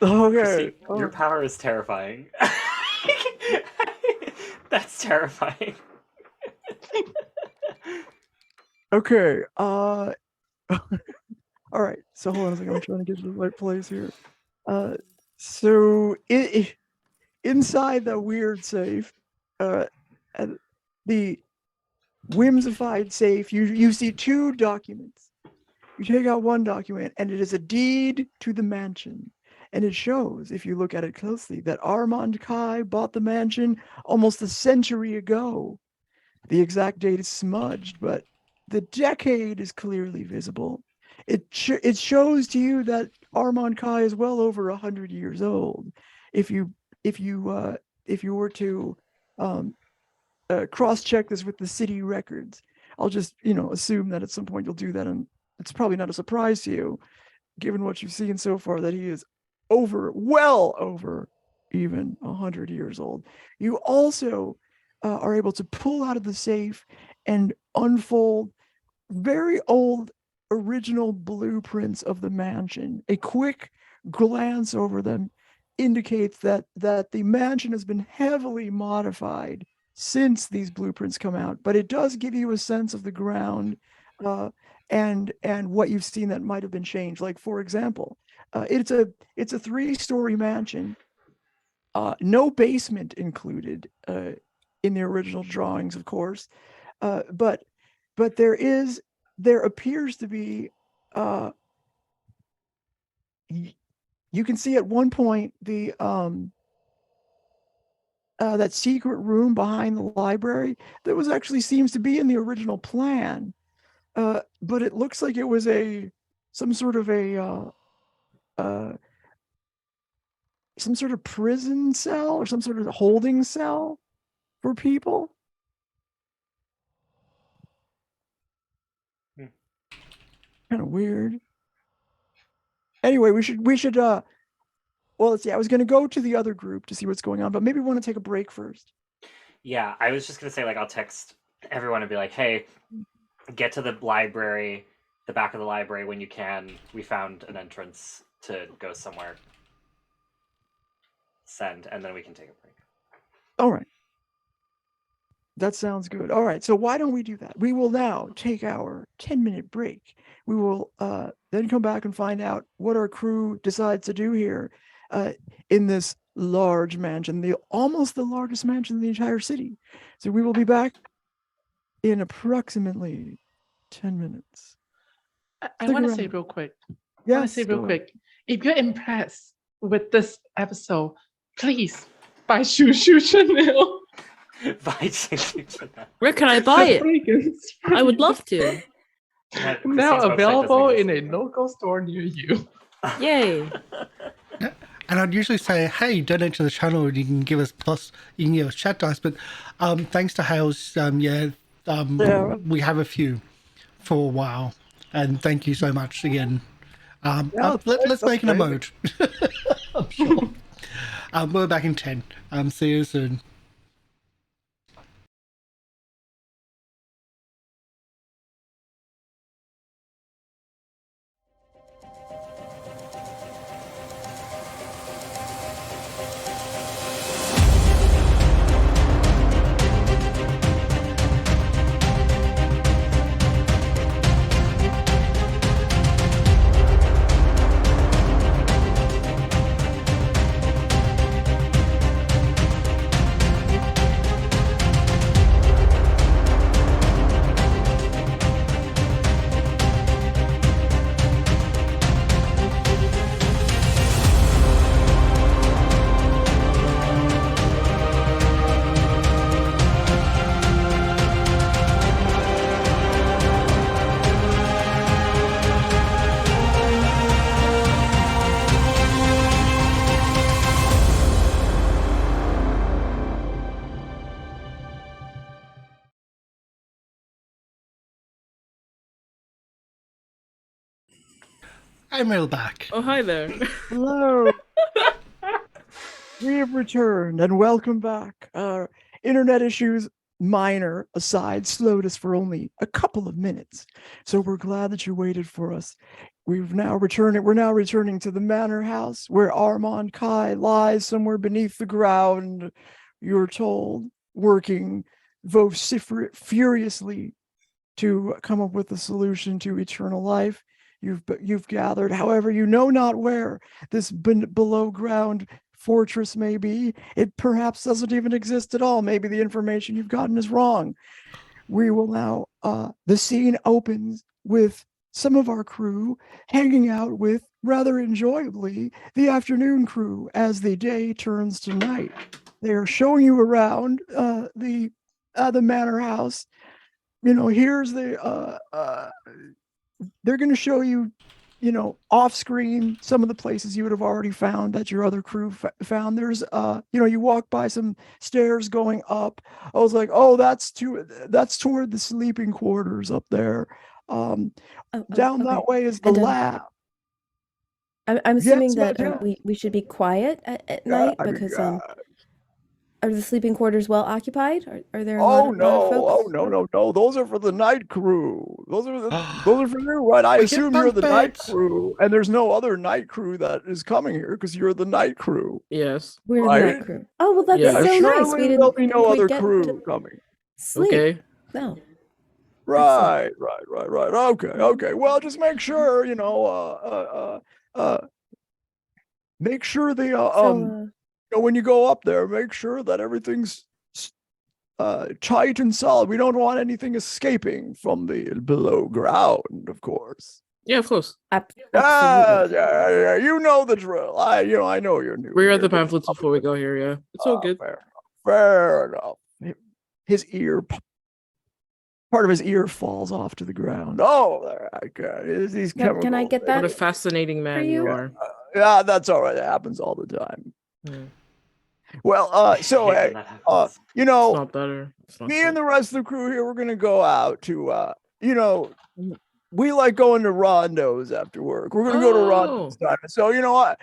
Okay. Your power is terrifying. That's terrifying. Okay. All right. So hold on a second. I'm trying to get to the right place here. So inside the weird safe, the whimsified safe, you see two documents. You take out one document, and it is a deed to the mansion. And it shows, if you look at it closely, that Armand Kai bought the mansion almost a century ago. The exact date is smudged, but the decade is clearly visible. It shows to you that Armand Kai is well over 100 years old. If you were to cross-check this with the city records, I'll just assume that at some point you'll do that, and it's probably not a surprise to you, given what you've seen so far, that he is well over even 100 years old. You also are able to pull out of the safe and unfold very old original blueprints of the mansion. A quick glance over them indicates that the mansion has been heavily modified since these blueprints come out, but it does give you a sense of the ground and what you've seen that might have been changed. Like, for example, it's a 3-story mansion, no basement included in the original drawings, of course, but there appears to be you can see at one point the that secret room behind the library that was actually seems to be in the original plan. But it looks like it was some sort of prison cell or some sort of holding cell for people. Kind of weird. Anyway, we should well, let's see. I was going to go to the other group to see what's going on, but maybe we want to take a break first. Yeah, I was just gonna say, like, I'll text everyone and be like, hey, get to the library, the back of the library when you can. We found an entrance to go somewhere. Send, and then we can take a break. All right. That sounds good. All right. So why don't we do that? We will now take our 10-minute break. We will then come back and find out what our crew decides to do here in this large mansion, almost the largest mansion in the entire city. So we will be back in approximately 10 minutes. I want to say real quick. Yes, If you're impressed with this episode, please buy Choo Chanel. Where can I buy it? I would love to. Now available in a local store near you. Yay. And I'd usually say, hey, donate to the channel and you can give us chat dice. But thanks to Hales, we have a few for a while. And thank you so much again. Let's make an emote. I'm sure. We're back in 10. See you soon. I'm real back. Oh, hi there. Hello. We have returned and welcome back. Internet issues, minor aside, slowed us for only a couple of minutes. So we're glad that you waited for us. We're now returning to the manor house where Armand Kai lies somewhere beneath the ground, you're told, working furiously to come up with a solution to eternal life. You've gathered, however, you know not where this below ground fortress may be. It perhaps doesn't even exist at all. Maybe the information you've gotten is wrong. We will now, the scene opens with some of our crew hanging out with, rather enjoyably, the afternoon crew as the day turns to night. They are showing you around the manor house. You know, here's they're going to show you, off screen some of the places you would have already found that your other crew found. There's, you walk by some stairs going up. I was like, oh, that's toward the sleeping quarters up there. Down that way is the lab. I'm assuming Yes, that we should be quiet at night because are the sleeping quarters well occupied? Are there a lot of folks? No. Those are for the night crew. Those are for you, right? I assume you're the night crew, and there's no other night crew that is coming here because you're the night crew. Yes. We're the night crew. Oh, well, that's so nice. There'll be no other crew coming. Sleep. Okay. No. Right. Okay. Well, just make sure, make sure when you go up there, make sure that everything's tight and solid. We don't want anything escaping from the below ground, of course. Yeah, of course. Yeah. You know the drill. I know you're new. We read the pamphlets before we go here. Yeah, it's all good. Fair enough. His ear, part of his ear falls off to the ground. Oh, okay. These chemicals. Can I get What a that? fascinating man you you? are. Yeah, that's all right. It happens all the time. Yeah. Well, so Hate when that happens. you It's know, not better. It's not me good. and the rest of the crew here, we're gonna go out to, you know, we like going to rondos after work. We're gonna go to rondos time. So you know what?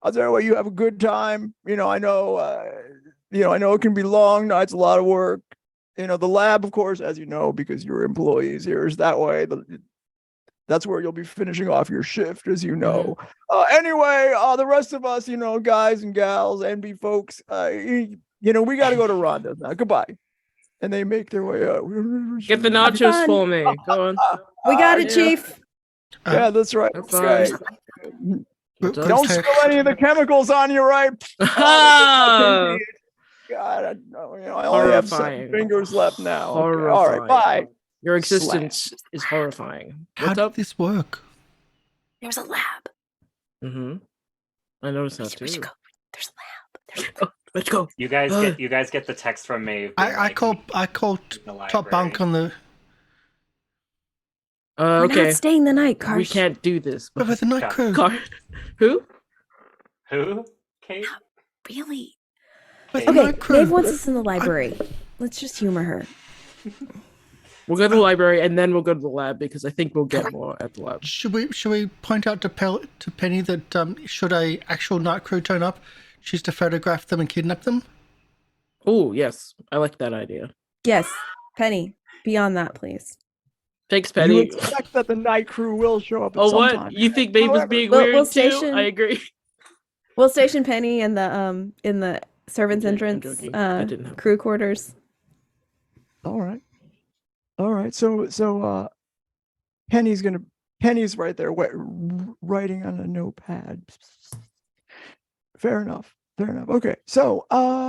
I'll tell you what. You have a good time. You know, I know it can be long nights, a lot of work. You know, the lab, of course, as you know, because you're employees here, is that way. That's where you'll be finishing off your shift, as you know. Anyway, the rest of us, you know, guys and gals, NB folks, you know, we got to go to Rondo's now. Goodbye. And they make their way out. Get the Have nachos fun. for me. Go on. We got it, yeah. Chief. Yeah, that's right. Have Okay. fun. Don't spill any of the chemicals on you, right? Ah! God, I only have 7 Horrifying. fingers left now. Okay. Horrifying. All right, bye. Your existence is horrifying. How What's did up? this work? There's a lab. Mm-hmm. I noticed that We should too. go. There's a lab. Let's go. You guys get the text from Maeve. I called top bunk on the. We're Okay. not staying the night, Karsh. We can't do this. But with the night crew. Who? Who? Kate? Really? With the Okay, night crew. Maeve wants us in the library. Let's just humor her. We'll go to the library and then we'll go to the lab because I think we'll get more at the lab. Should we point out to Penny that should a actual night crew turn up, she's to photograph them and kidnap them? Oh, yes. I like that idea. Yes, Penny. Beyond that, please. Thanks, You Penny. expect that the night crew will show up at Oh, some what? time. You think Maeve was being We'll weird too? station- I agree. We'll station Penny in the servants' I'm entrance joking. I didn't have crew quarters. All right. So Penny's right there writing on a notepad. Fair enough. Okay. So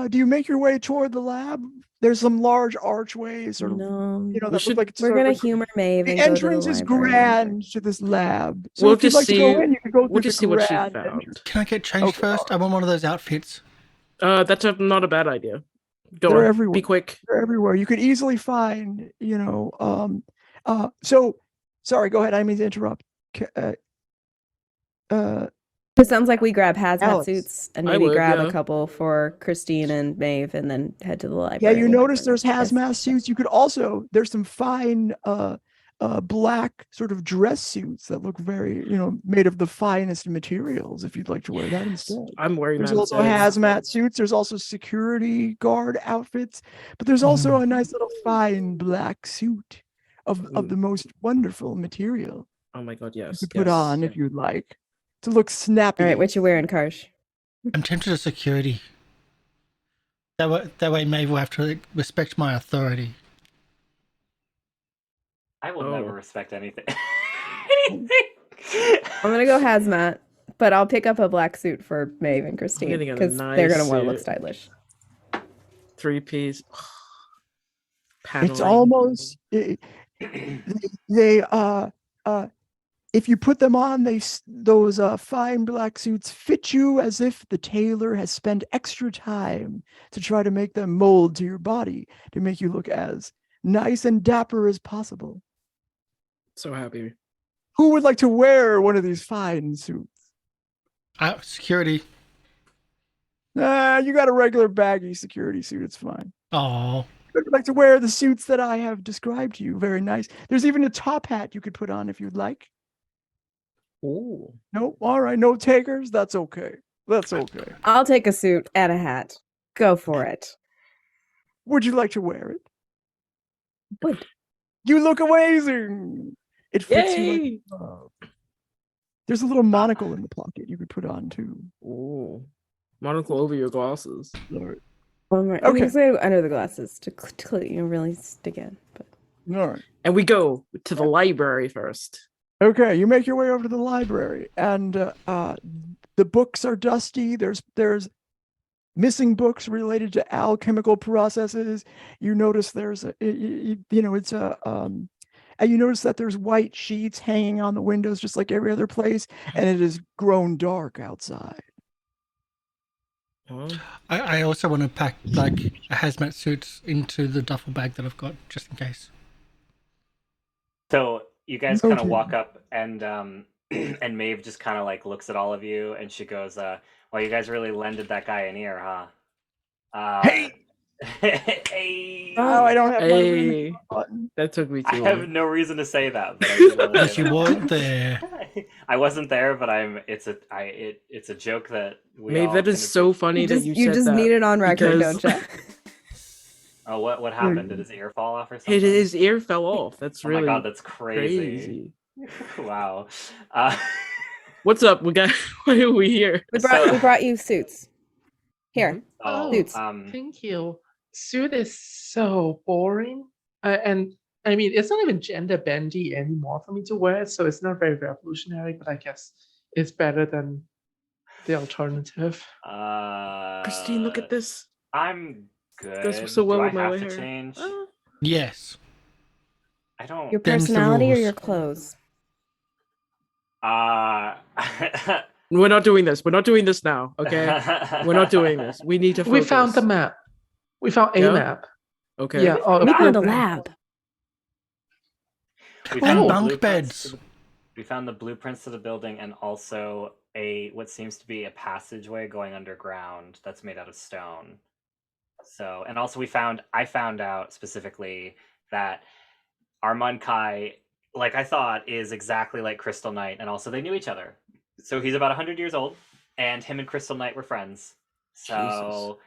do you make your way toward the lab? There's some large archways or No, that look like it's we're sort of gonna a- humor Maeve. the And go to entrance is library. grand to this lab. So We'll if you'd just like to go see- in, you can go through We'll the just see what she grand found. entrance. Can I get changed Okay, first? I want one of those outfits. That's not a bad idea. Go They're on. everywhere. Be quick. They're everywhere. You could easily find, so sorry, go ahead. I mean to interrupt. It sounds like we grab hazmat Alex. suits and I maybe would, grab yeah. a couple for Christine and Maeve, and then head to the library. Yeah, you notice there's Yes. hazmat suits. You could also, there's some fine black sort of dress suits that look very, made of the finest materials if you'd like to wear that instead. I'm wearing There's that also instead. hazmat suits. There's also security guard outfits, but there's also a nice little fine black suit of the most wonderful material Oh my god, yes. you could put yes. on if you'd like to look snappy. All right, what you wearing, Karsh? I'm tempted to security. That way Maeve will have to respect my authority. I will Oh. never respect anything. I'm gonna go hazmat, but I'll pick up a black suit for Maeve and Christine getting a because they're nice gonna want to look suit. stylish. 3-piece. It's almost they if you put them on, those fine black suits fit you as if the tailor has spent extra time to try to make them mold to your body to make you look as nice and dapper as possible. So happy. Who would like to wear one of these fine suits? Security. You got a regular baggy security suit. It's fine. Oh, I'd like to wear the suits that I have described to you. Very nice. There's even a top hat you could put on if you'd like. Ooh. No, all right. No takers. That's okay. I'll take a suit and a hat. Go for it. Would you like to wear it? Would. You look amazing. It fits you like Yay! a glove. There's a little monocle in the pocket you could put on too. Ooh. Monocle over your glasses. Lord. One more. Okay. Okay. So under the glasses to really stick in. But All right. And we go to the library first. Okay, you make your way over to the library, and the books are dusty. There's missing books related to alchemical processes. You notice you notice that there's white sheets hanging on the windows just like every other place, and it has grown dark outside. Oh. I also want to pack like a hazmat suit into the duffel bag that I've got just in case. So you guys kind of Noted. walk up, and and Maeve just kind of like looks at all of you, and she goes, "Well, you guys really lended that guy an ear, huh?" Hey! Hey! Oh, I don't have my ring Hey, button. that took me I too have long. no reason to say that, but I did want to Because say you that. weren't there. I wasn't there, but it's a joke that we Maeve, all that can is so appreciate. funny that you You said just that. need it on record, because- don't you? Oh, what happened? Did his ear fall off or something? His ear fell off. That's Oh really my god, that's crazy. Wow. What's up? Why are we here? We So- brought you suits. Here. Oh, Suits. Thank you. Suit is so boring, and I mean it's not even gender bendy anymore for me to wear it, so it's not very revolutionary. But I guess it's better than the alternative. Christine, look at this. I'm good. Goes so well Do I with my have white to hair. change? Yes. I don't. Your Them's the personality or rules. your clothes? We're not doing this. We're not doing this now. Okay, we're not doing this. We need to focus. We found the map. We found a Yeah? map. Okay. Yeah. We found a blueprint. lab. We And the bunk blueprints beds. we found the blueprints to the building, and also what seems to be a passageway going underground that's made out of stone. So, and also I found out specifically that Armand Kai, like I thought, is exactly like Crystal Knight, and also they knew each other. So he's about 100 years old, and him and Crystal Knight were friends. So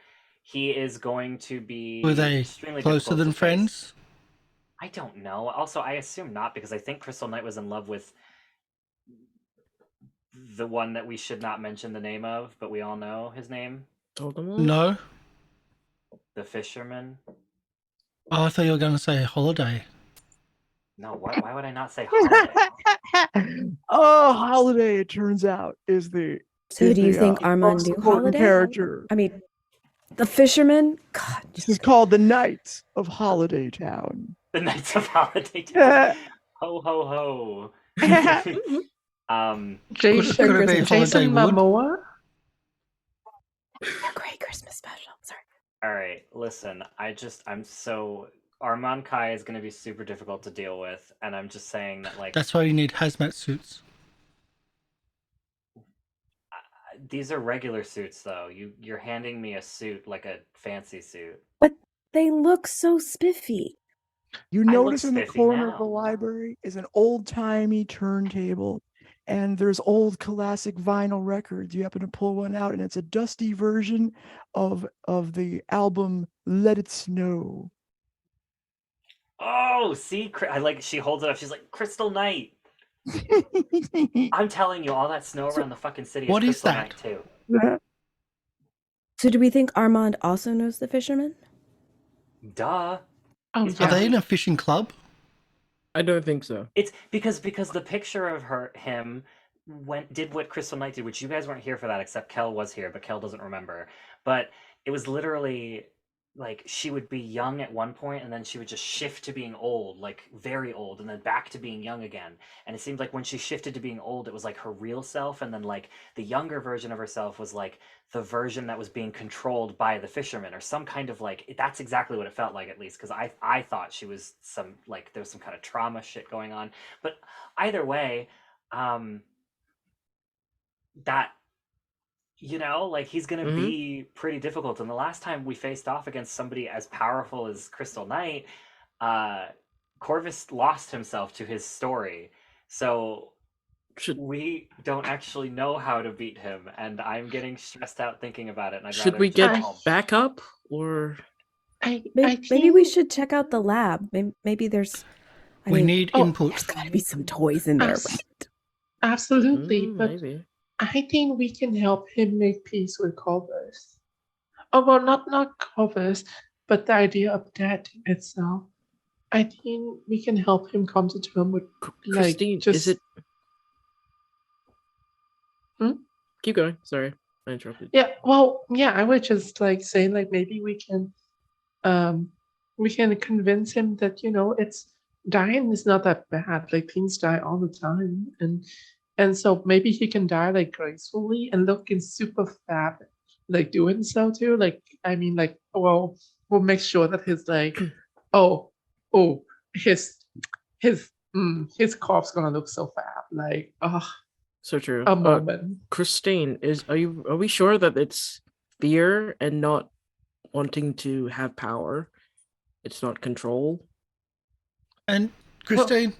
he is going to be Were they extremely closer difficult than to face. friends? I don't know. Also, I assume not, because I think Crystal Knight was in love with the one that we should not mention the name of, but we all know his name, Told them all? No. the fisherman. Oh, I thought you were going to say holiday. No, why would I not say holiday? Oh, Holiday, it turns out, is the So is do you the, think Armand most knew important Holiday? character. I mean, the fisherman? God. This is called the Knights of Holiday Town. The Knights of Holiday Town. Ho ho ho. Jason, Could it be Jason Holiday Wood? Momoa. A great Christmas special. Sorry. All right, listen. I'm so Armand Kai is going to be super difficult to deal with, and I'm just saying that like That's why you need hazmat suits. these are regular suits though. You're handing me a suit like a fancy suit. They look so spiffy. You I look notice in the spiffy corner now. of the library is an old-timey turntable, and there's old classic vinyl records. You happen to pull one out, and it's a dusty version of the album Let It Snow. Oh, see, I like she holds it up. She's like Crystal Knight. I'm telling you, all that snow around the fucking city what is is Crystal that? Knight too. So do we think Armand also knows the fisherman? Duh. Oh, He's Are yeah. they in a fishing club? I don't think so. It's because the picture of him did what Crystal Knight did, which you guys weren't here for that, except Kel was here, but Kel doesn't remember. But it was literally like she would be young at one point, and then she would just shift to being old, like very old, and then back to being young again. And it seemed like when she shifted to being old, it was like her real self, and then like the younger version of herself was like the version that was being controlled by the fisherman, or some kind of like that's exactly what it felt like, at least, because I thought she was some like there was some kind of trauma shit going on. But either way, that like he's gonna Mhm. be pretty difficult. And the last time we faced off against somebody as powerful as Crystal Knight, Corvus lost himself to his story. So we don't actually know how to beat him, and I'm getting stressed out thinking about it. And I'd Should rather we just get go home. backup or? Maybe we should check out the lab. Maybe there's. We need oh, input. There's got to be some toys in there, right? Absolutely, but Maybe. I think we can help him make peace with Corvus. Oh well, not Corvus, but the idea of death itself. I think we can help him come to terms with Christine, just. is it? Hmm? Keep going. Sorry, I interrupted. Yeah, well, yeah, I would just like say like maybe we can convince him that it's dying is not that bad. Like things die all the time, and so maybe he can die like gracefully and looking super fab like doing so too. Like, I mean, like, well, we'll make sure that his like, oh, oh, his corpse gonna look so fab. Like, So true. a moment. Christine, are we sure that it's fear and not wanting to have power? It's not control? And Christine,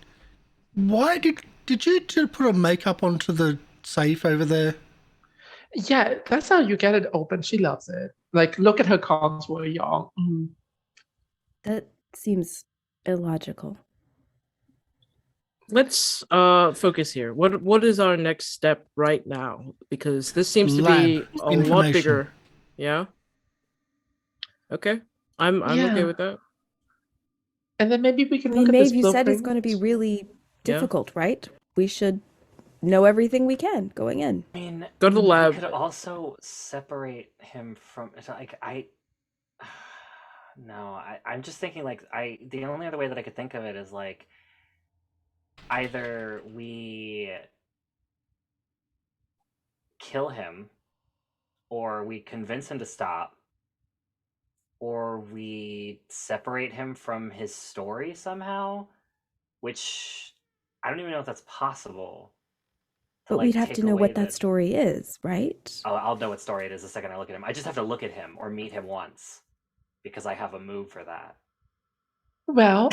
why did you put a makeup onto the safe over there? Yeah, that's how you get it open. She loves it. Like, look at her contour, y'all. That seems illogical. Let's focus here. What is our next step right now? Because this seems to be a lot bigger. Yeah. Okay. I'm okay with that. And then maybe we can I mean, look at Maeve, this you said it's blueprint. going to be really difficult, right? We should know everything we can going in. I mean, Go to the lab. We could also separate him from like No, I'm just thinking like the only other way that I could think of it is like either we kill him or we convince him to stop or we separate him from his story somehow, which I don't even know if that's possible. But we'd have to know what that story is, right? I'll know what story it is the second I look at him. I just have to look at him or meet him once because I have a move for that. Well,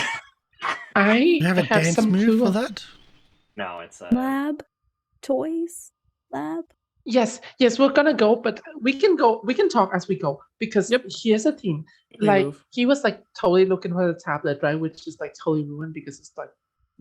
I You have a dance some move for that? No, it's a lab, toys, lab. Yes, we're gonna go, but we can talk as we go because here's the thing. Like he was like totally looking for the tablet, right? Which is like totally ruined because it's like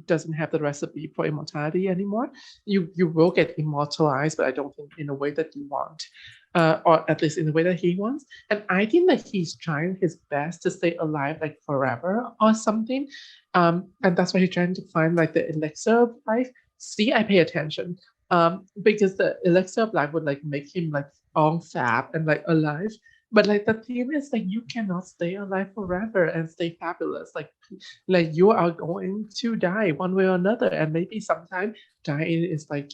doesn't have the recipe for immortality anymore. You will get immortalized, but I don't think in a way that you want. Or at least in the way that he wants. And I think that he's trying his best to stay alive like forever or something. And that's why he's trying to find like the elixir of life. See, I pay attention. Because the elixir of life would like make him like all fab and like alive. But like the thing is like you cannot stay alive forever and stay fabulous. Like you are going to die one way or another, and maybe sometime dying is like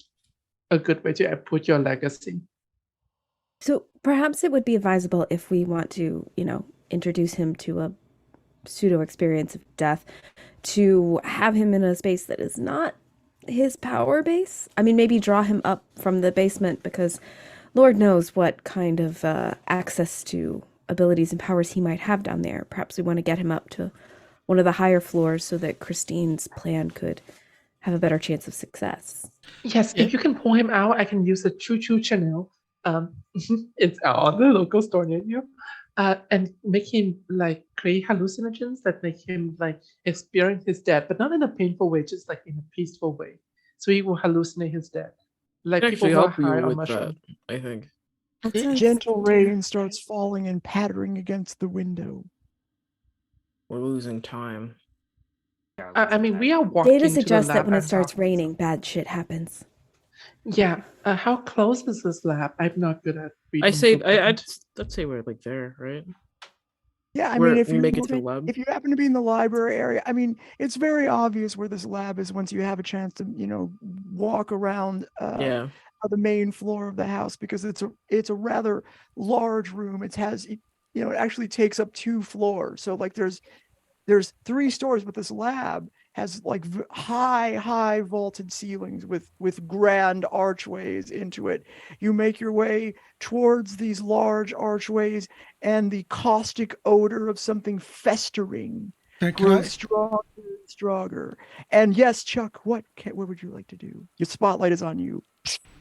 a good way to put your legacy. So perhaps it would be advisable if we want to, introduce him to a pseudo experience of death, to have him in a space that is not his power base. I mean, maybe draw him up from the basement because Lord knows what kind of access to abilities and powers he might have down there. Perhaps we want to get him up to one of the higher floors so that Christine's plan could have a better chance of success. Yes, if you can pull him out, I can use the Choo channel. It's on the local store near you. And make him like create hallucinogens that make him like experience his death, but not in a painful way, just like in a peaceful way. So he will hallucinate his death. Like people who are high on mushrooms. I think. Gentle rain starts falling and pattering against the window. We're losing time. I mean, we are walking. Data suggests that when it starts raining, bad shit happens. Yeah. How close is this lab? I'm not good at reading. I'd say we're like there, right? Yeah, I mean, if you happen to be in the library area, I mean, it's very obvious where this lab is once you have a chance to, walk around the main floor of the house, because it's a rather large room. It has, it actually takes up 2 floors. So like there's 3 stories, but this lab has like high vaulted ceilings with grand archways into it. You make your way towards these large archways, and the caustic odor of something festering grows stronger and stronger. And yes, Chuck, what would you like to do? Your spotlight is on you.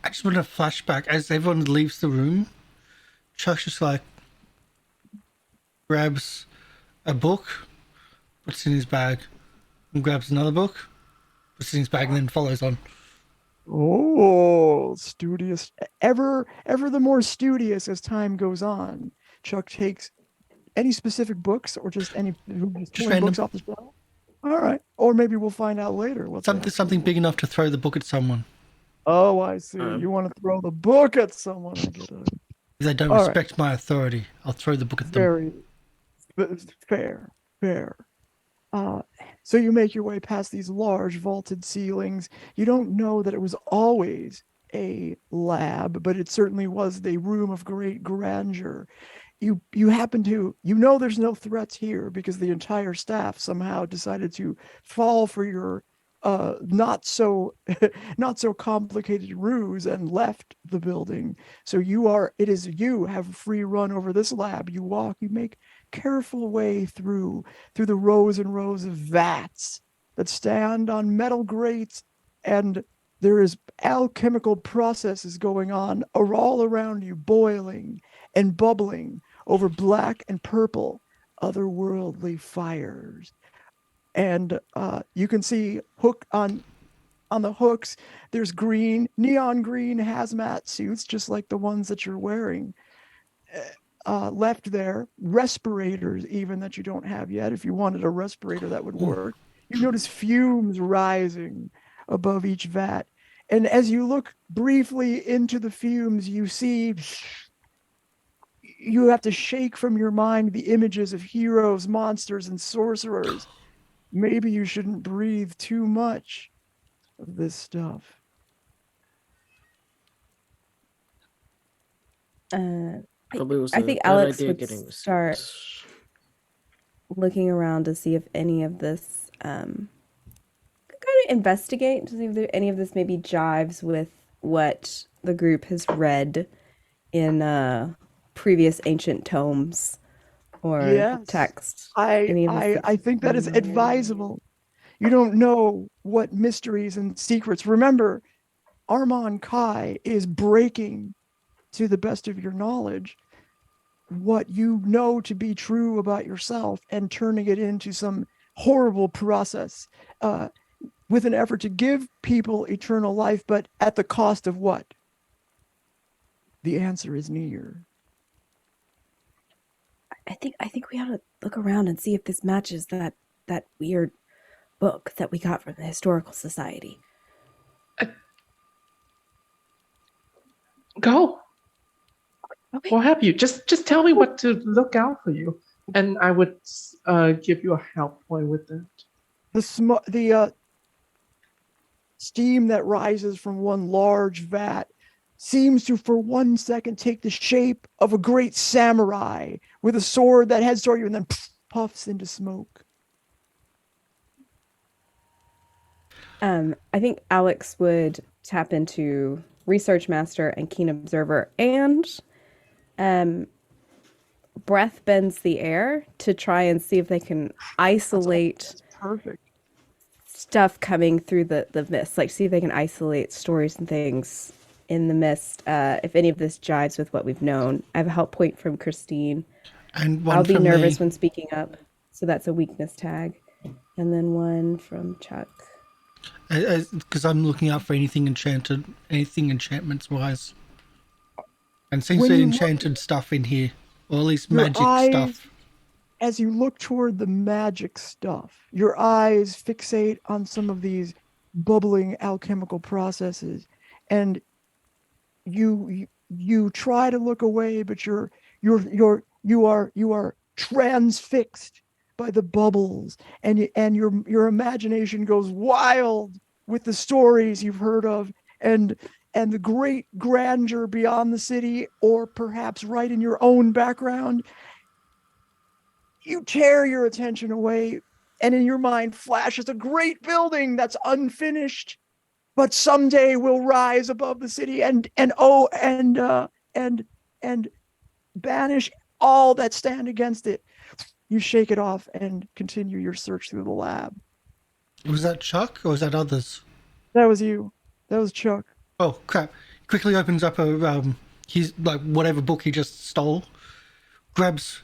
I just want a flashback as everyone leaves the room. Chuck's just like grabs a book, puts it in his bag, and grabs another book, puts it in his bag, and then follows on. Oh, studious. Ever the more studious as time goes on. Chuck takes any specific books or just any books off the shelf? All right. Or maybe we'll find out later. Something big enough to throw the book at someone. Oh, I see. You want to throw the book at someone. I get it. If they don't respect my authority, I'll throw the book at them. Very fair. So you make your way past these large vaulted ceilings. You don't know that it was always a lab, but it certainly was the room of great grandeur. You happen to, there's no threats here because the entire staff somehow decided to fall for your not so not so complicated ruse and left the building. So you have a free run over this lab. You make careful way through the rows and rows of vats that stand on metal grates, and there is alchemical processes going on all around you, boiling and bubbling over black and purple otherworldly fires. And you can see on the hooks, there's neon green hazmat suits, just like the ones that you're wearing. Left there, respirators even that you don't have yet. If you wanted a respirator, that would work. You notice fumes rising above each vat. And as you look briefly into the fumes, you have to shake from your mind the images of heroes, monsters, and sorcerers. Maybe you shouldn't breathe too much of this stuff. I think Alex would start looking around to see if any of this kind of investigate to see if any of this maybe jives with what the group has read in previous ancient tomes or text. I think that is advisable. You don't know what mysteries and secrets. Remember, Armand Kai is breaking, to the best of your knowledge, what you know to be true about yourself and turning it into some horrible process with an effort to give people eternal life, but at the cost of what? The answer is near. I think we ought to look around and see if this matches that weird book that we got from the Historical Society. Go. Okay. What have you? Just tell me what to look out for you, and I would give you a help point with that. The steam that rises from one large vat seems to, for 1 second, take the shape of a great samurai with a sword that heads toward you and then puffs into smoke. I think Alex would tap into Research Master and Keen Observer and Breath Bends the Air to try and see if they can isolate perfect stuff coming through the mist. Like, see if they can isolate stories and things in the mist. If any of this jives with what we've known. I have a help point from Christine. And one I'll be from nervous me. when speaking up, so that's a weakness tag. And then one from Chuck. Because I'm looking out for anything enchantments wise. And seems to be enchanted stuff in here. Or at least magic stuff. As you look toward the magic stuff, your eyes fixate on some of these bubbling alchemical processes, and you try to look away, but you are transfixed by the bubbles, and your imagination goes wild with the stories you've heard of and the great grandeur beyond the city, or perhaps right in your own background. You tear your attention away, and in your mind flashes a great building that's unfinished, but someday will rise above the city and banish all that stand against it. You shake it off and continue your search through the lab. Was that Chuck or was that others? That was you. That was Chuck. Oh crap! He quickly opens up he's like whatever book he just stole, grabs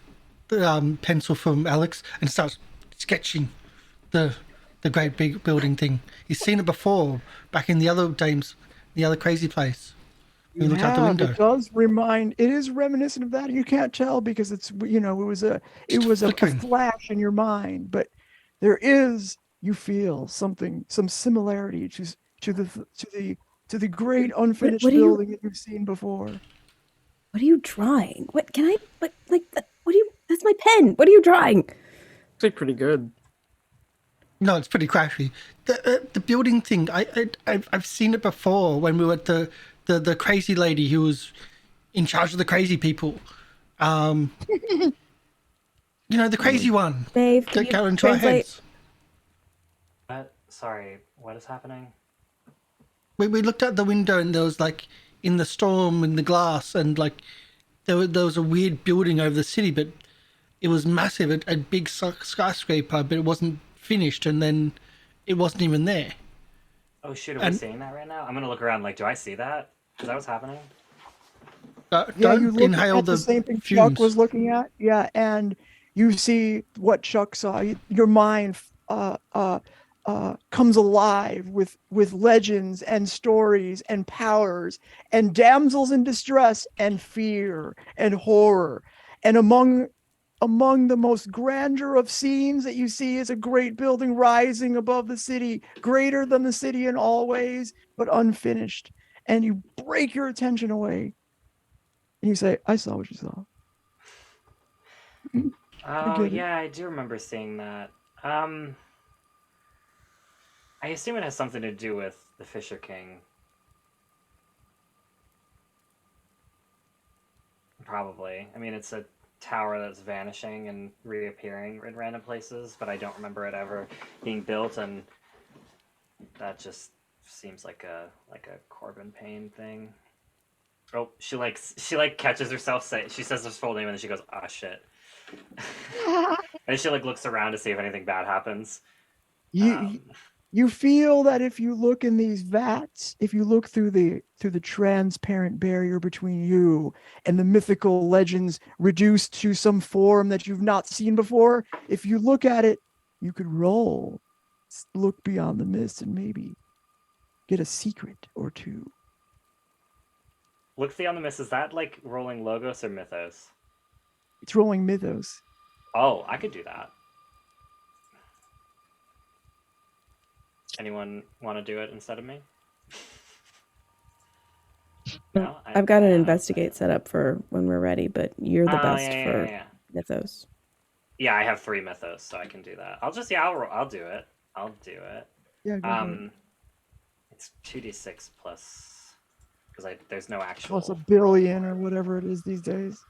the pencil from Alex and starts sketching the great big building thing. He's seen it before back in the other crazy place. We looked out the window. It does it is reminiscent of that. You can't tell because it's, it was a flash in your mind, but you feel some similarity to the great unfinished building that you've seen before. What are you drawing? What can I, that's my pen. What are you drawing? It's like pretty good. No, it's pretty crashy. The building thing, I've seen it before when we were at the the crazy lady who was in charge of the crazy people. You know, the crazy one Maeve, can that you got into our translate? heads. Sorry, what is happening? We looked out the window and there was like in the storm in the glass and like there was a weird building over the city, but it was massive, a big skyscraper, but it wasn't finished, and then it wasn't even there. Oh shoot, are we seeing that right now? I'm gonna look around. Like, do I see that? Is that what's happening? Yeah, Don't you look inhale at the same thing fumes. Chuck was looking at. Yeah, and you see what Chuck saw. Your mind comes alive with legends and stories and powers and damsels in distress and fear and horror. And among the most grandeur of scenes that you see is a great building rising above the city, greater than the city in all ways, but unfinished. And you break your attention away. And you say, I saw what you saw. Oh yeah, I do remember seeing that. I assume it has something to do with the Fisher King. Probably. I mean, it's a tower that's vanishing and reappearing in random places, but I don't remember it ever being built, and that just seems like a Corbin Payne thing. Oh, she catches herself she says her full name and then she goes, "Ah, shit." And she looks around to see if anything bad happens. You feel that if you look in these vats, if you look through the transparent barrier between you and the mythical legends reduced to some form that you've not seen before, if you look at it, you could look beyond the mist and maybe get a secret or two. Look beyond the mist. Is that like rolling Logos or Mythos? It's rolling Mythos. Oh, I could do that. Anyone want to do it instead of me? No, I've got an investigate set up for when we're ready, but you're the best for Mythos. Yeah, I have 3 Mythos, so I can do that. I'll do it. I'll do it. Yeah. It's 2d6 plus because there's no actual plus a billion or whatever it is these days.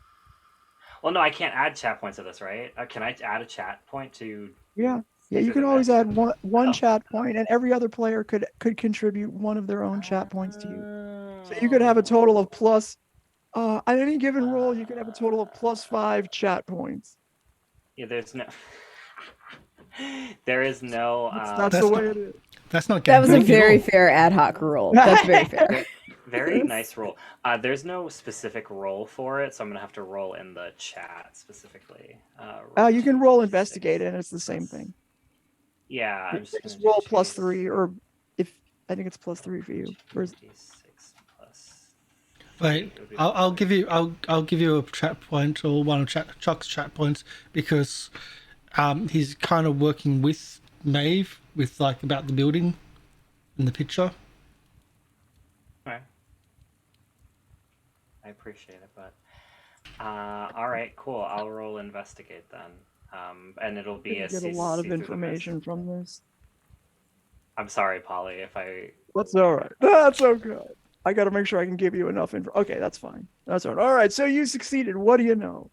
Well, no, I can't add chat points to this, right? Can I add a chat point to? Yeah, you can always add one chat point, and every other player could contribute one of their own chat points to you. So you could have a total of plus. At any given roll, you could have a total of +5 chat points. Yeah, there is no. That's the way it is. That's not. That was a very fair ad hoc rule. That's very fair. Very nice roll. There's no specific roll for it, so I'm gonna have to roll in the chat specifically. You can roll investigate, and it's the same thing. Yeah, I'm just roll +3, or if I think it's +3 for you. Wait, I'll give you a chat point or one of Chuck's chat points because he's kind of working with Maeve with like about the building in the picture. Okay. I appreciate it, but all right, cool. I'll roll investigate then, and it'll be get a lot of information from this. I'm sorry, Polly, if I. That's all right. That's okay. I got to make sure I can give you enough info. Okay, that's fine. That's all right. All right, so you succeeded. What do you know?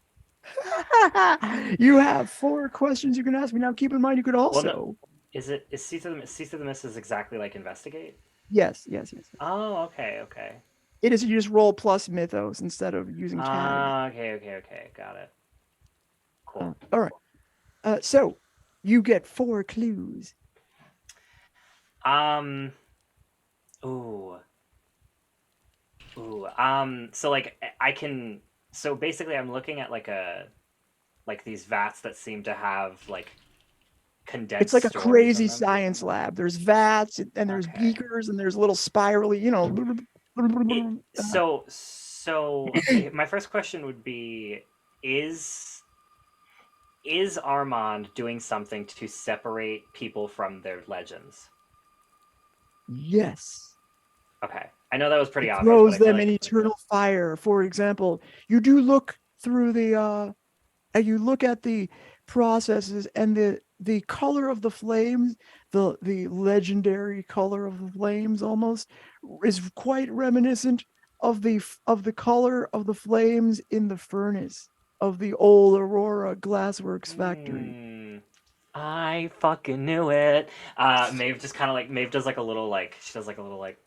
You have 4 questions you can ask me. Now, keep in mind, you could also. Well, no. Is see through the mist is exactly like investigate? Yes. Oh, okay. It is, you just roll plus Mythos instead of using tags. Okay. Got it. Cool. All right. So you get 4 clues. So like I can. So basically, I'm looking at like these vats that seem to have like condensed. It's like a crazy science lab. There's vats and there's beakers and there's little spirally, So my first question would be: Is Armand doing something to separate people from their legends? Yes. Okay, I know that was pretty obvious. Throws them in eternal fire. For example, you do look through you look at the processes and the color of the flames, the legendary color of the flames almost is quite reminiscent of the color of the flames in the furnace of the old Aurora Glassworks factory. I fucking knew it. Maeve just kind of like Maeve does like a little like she does like a little like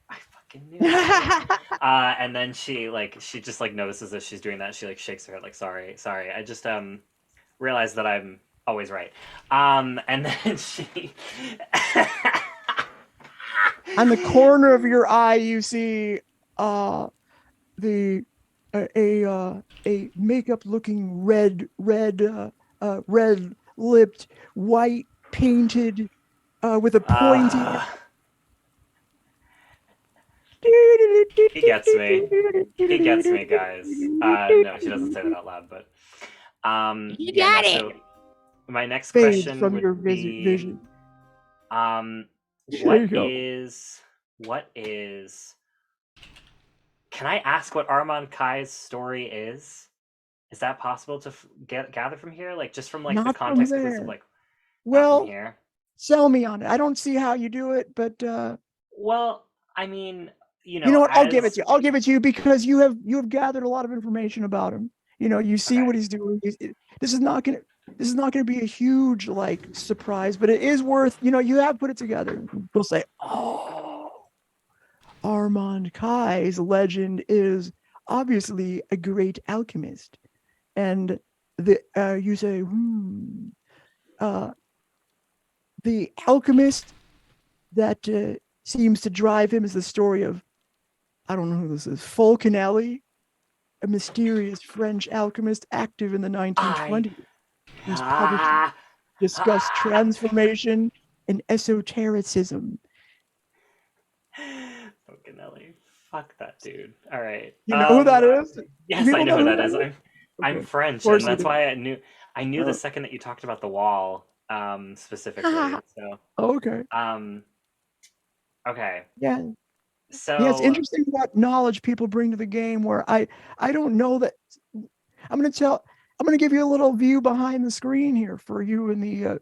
I fucking knew it. And then she just like notices that she's doing that. She like shakes her head like sorry. I just realized that I'm always right. And then she On the corner of your eye, you see the a makeup looking red lipped, white painted with a pointy. He gets me. He gets me, guys. No, she doesn't say that out loud, but You got it. So my next Fades question from would your be, vision. There you go. what is? Can I ask what Armand Kai's story is? Is that possible to gather from here? Like just from like Not the from context of there. this, of like not Well, from here. sell me on it. I don't see how you do it, but Well, I mean, you know what? I'll give it to you. I'll give it to you because you have gathered a lot of information about him. You know, you see what he's doing. This is not gonna be a huge like surprise, but it is worth. You know, you have put it together. We'll say, oh, Armand Kai's legend is obviously a great alchemist, and you say, the alchemist that seems to drive him is the story of, I don't know who this is, Fulcanelli, a mysterious French alchemist active in the 1920s, whose publishing discussed transformation and esotericism. Fulcanelli. Fuck that dude. All right. You know who that is? Yes, I know who that is. I'm French, and that's why I knew the second that you talked about the wall, specifically. So okay. Okay. Yeah. So yeah, it's interesting what knowledge people bring to the game where I don't know that. I'm going to give you a little view behind the screen here for you and the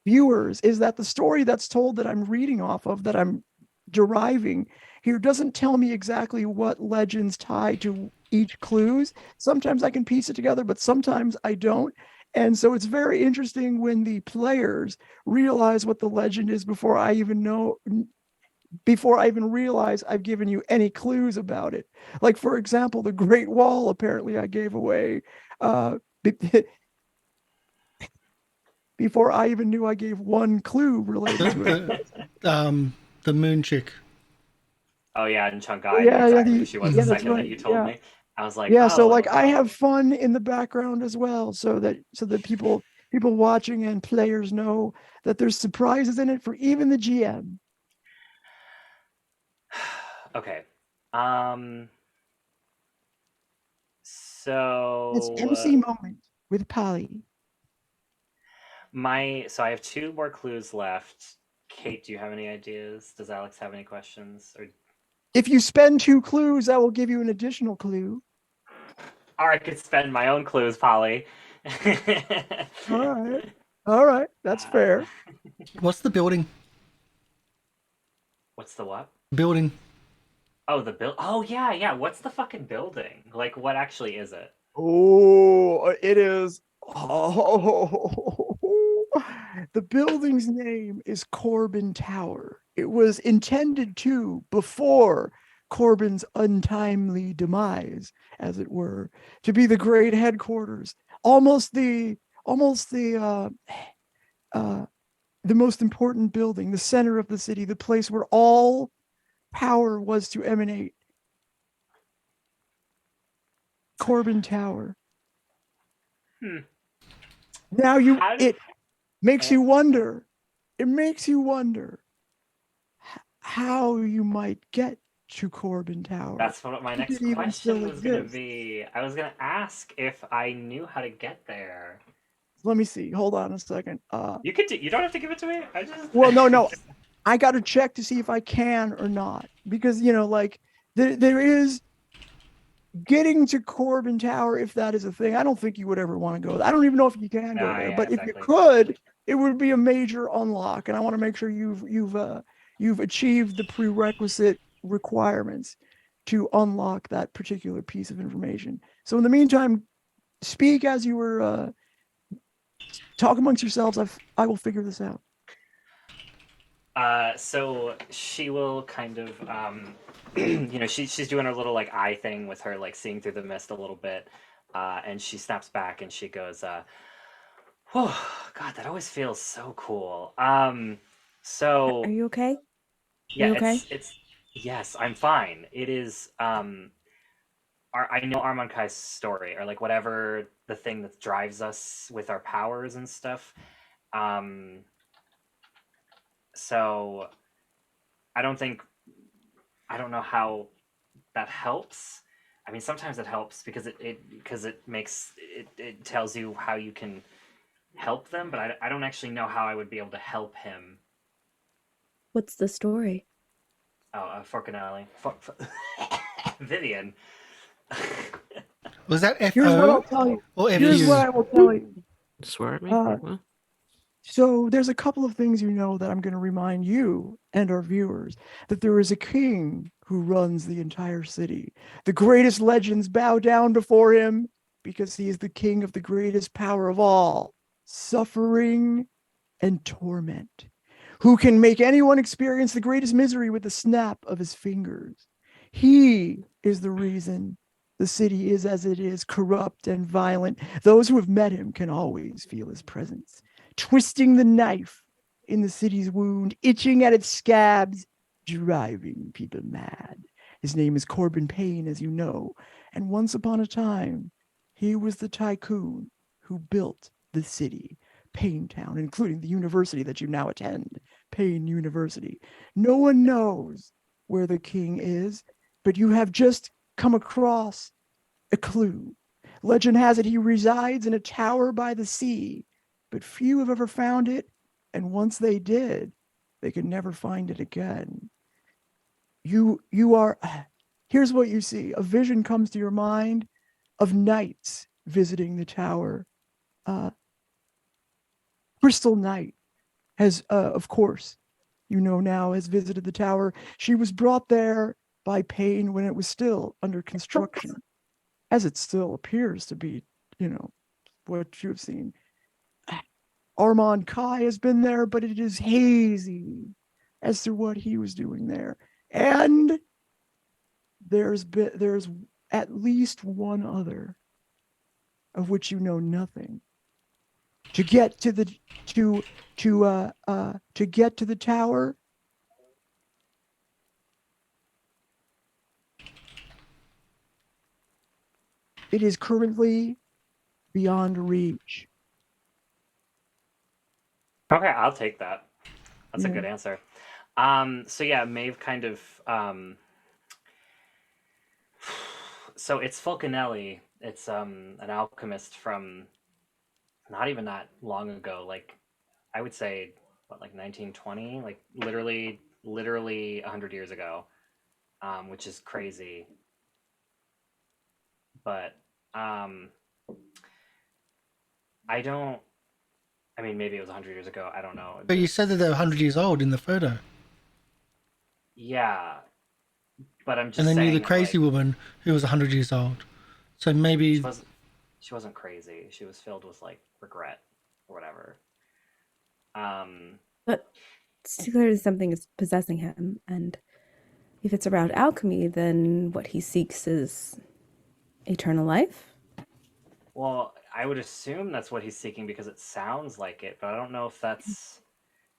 viewers, is that the story that's told that I'm reading off of, that I'm deriving here, doesn't tell me exactly what legends tie to each clues. Sometimes I can piece it together, but sometimes I don't. And so it's very interesting when the players realize what the legend is before I even realize I've given you any clues about it. Like, for example, the Great Wall, apparently I gave away before I even knew I gave one clue related to it. The moon chick. Oh yeah, in Chunkai. Yeah, she was the second that you told me. I was like, yeah. So like, I have fun in the background as well, so that people watching and players know that there's surprises in it for even the GM. Okay. So it's MC moment with Polly. So I have 2 more clues left. Kate, do you have any ideas? Does Alex have any questions? Or if you spend 2 clues, I will give you an additional clue. Or I could spend my own clues, Polly. All right, that's fair. What's the building? What's the what? Building. Oh, the build. Oh yeah. What's the fucking building? Like, what actually is it? Oh, it is. Oh, the building's name is Corbin Tower. It was intended to, before Corbin's untimely demise, as it were, to be the great headquarters, almost the most important building, the center of the city, the place where all power was to emanate. Corbin Tower. Now it makes you wonder. It makes you wonder how you might get to Corbin Tower. That's what my next question was going to be. I was going to ask if I knew how to get there. Let me see. Hold on a second. You don't have to give it to me. Well, no. I got to check to see if I can or not, because like there is getting to Corbin Tower, if that is a thing. I don't think you would ever want to go. I don't even know if you can go there, but if you could, it would be a major unlock. And I want to make sure you've achieved the prerequisite requirements. to unlock that particular piece of information. So in the meantime, speak as you were talk amongst yourselves. I will figure this out. So she will kind of, you know, she's doing her little like eye thing with her like seeing through the mist a little bit, and she snaps back and she goes, "Whew, God, that always feels so cool." So Are you okay? yeah, you okay? it's yes, I'm fine. It is, I know Armand Kai's story, or like whatever the thing that drives us with our powers and stuff. Um, so I don't think I don't know how that helps. I mean, sometimes it helps because it tells you how you can help them, but I don't actually know how I would be able to help him. What's the story? Oh, Forcanelli. Vivian. Was that Here's what I'll FO tell you. or Here's what I FU? will tell you. Swear at me? Uh, What? So there's a couple of things you know that I'm going to remind you and our viewers that there is a king who runs the entire city. The greatest legends bow down before him because he is the king of the greatest power of all, suffering and torment, who can make anyone experience the greatest misery with the snap of his fingers. He is the reason the city is as it is, corrupt and violent. Those who have met him can always feel his presence, twisting the knife in the city's wound, itching at its scabs, driving people mad. His name is Payne, as you know, and once upon a time, he was the tycoon who built the city, Payne Town, including the university that you now attend, Payne University. No one knows where the king is, but you have just come across a clue. Legend has it he resides in a tower by the sea, but few have ever found it, and once they did, they could never find it again. You are, here's what you see. A vision comes to your mind of knights visiting the tower. Crystal Knight has, of course, you know now, has visited the tower. She was brought there by Payne when it was still under construction, as it still appears to be, you know, what you have seen. Armand Kai has been there, but it is hazy as to what he was doing there. And there's at least one other of which you know nothing. To get to the to get to the tower, it is currently beyond reach. Okay, I'll take that. That's a Yeah. good answer. So yeah, Maeve kind of so it's Fulcanelli. It's an alchemist from not even that long ago, like I would say what, like 1920, like literally 100 years ago, which is crazy. But I don't. I mean, maybe it was 100 years ago. I don't know. But you said that they're 100 years old in the photo. Yeah, but I'm just And then saying. you're the crazy like, woman who was 100 years old. So maybe she wasn't crazy. She was filled with like regret or whatever. But clearly something is possessing him, and if it's around alchemy, then what he seeks is eternal life. Well, I would assume that's what he's seeking because it sounds like it, but I don't know if that's.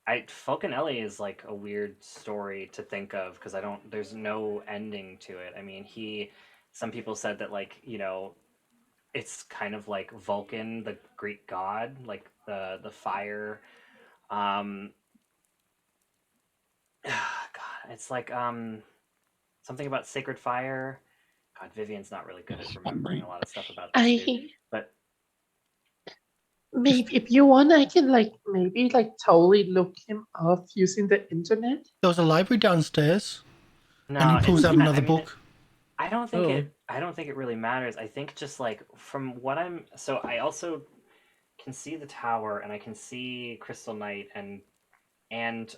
Fulcanelli is like a weird story to think of because there's no ending to it. I mean, some people said that, like, you know, it's kind of like Vulcan, the Greek god, like the fire. God, it's like something about sacred fire. God, Vivian's not really good at remembering a lot of stuff about this dude. But maybe if you want, I can like maybe like totally look him up using the internet. there was a library downstairs, no, and he pulls out another book. I don't think it really matters. I think just like from what so I also can see the tower and I can see Crystal Knight and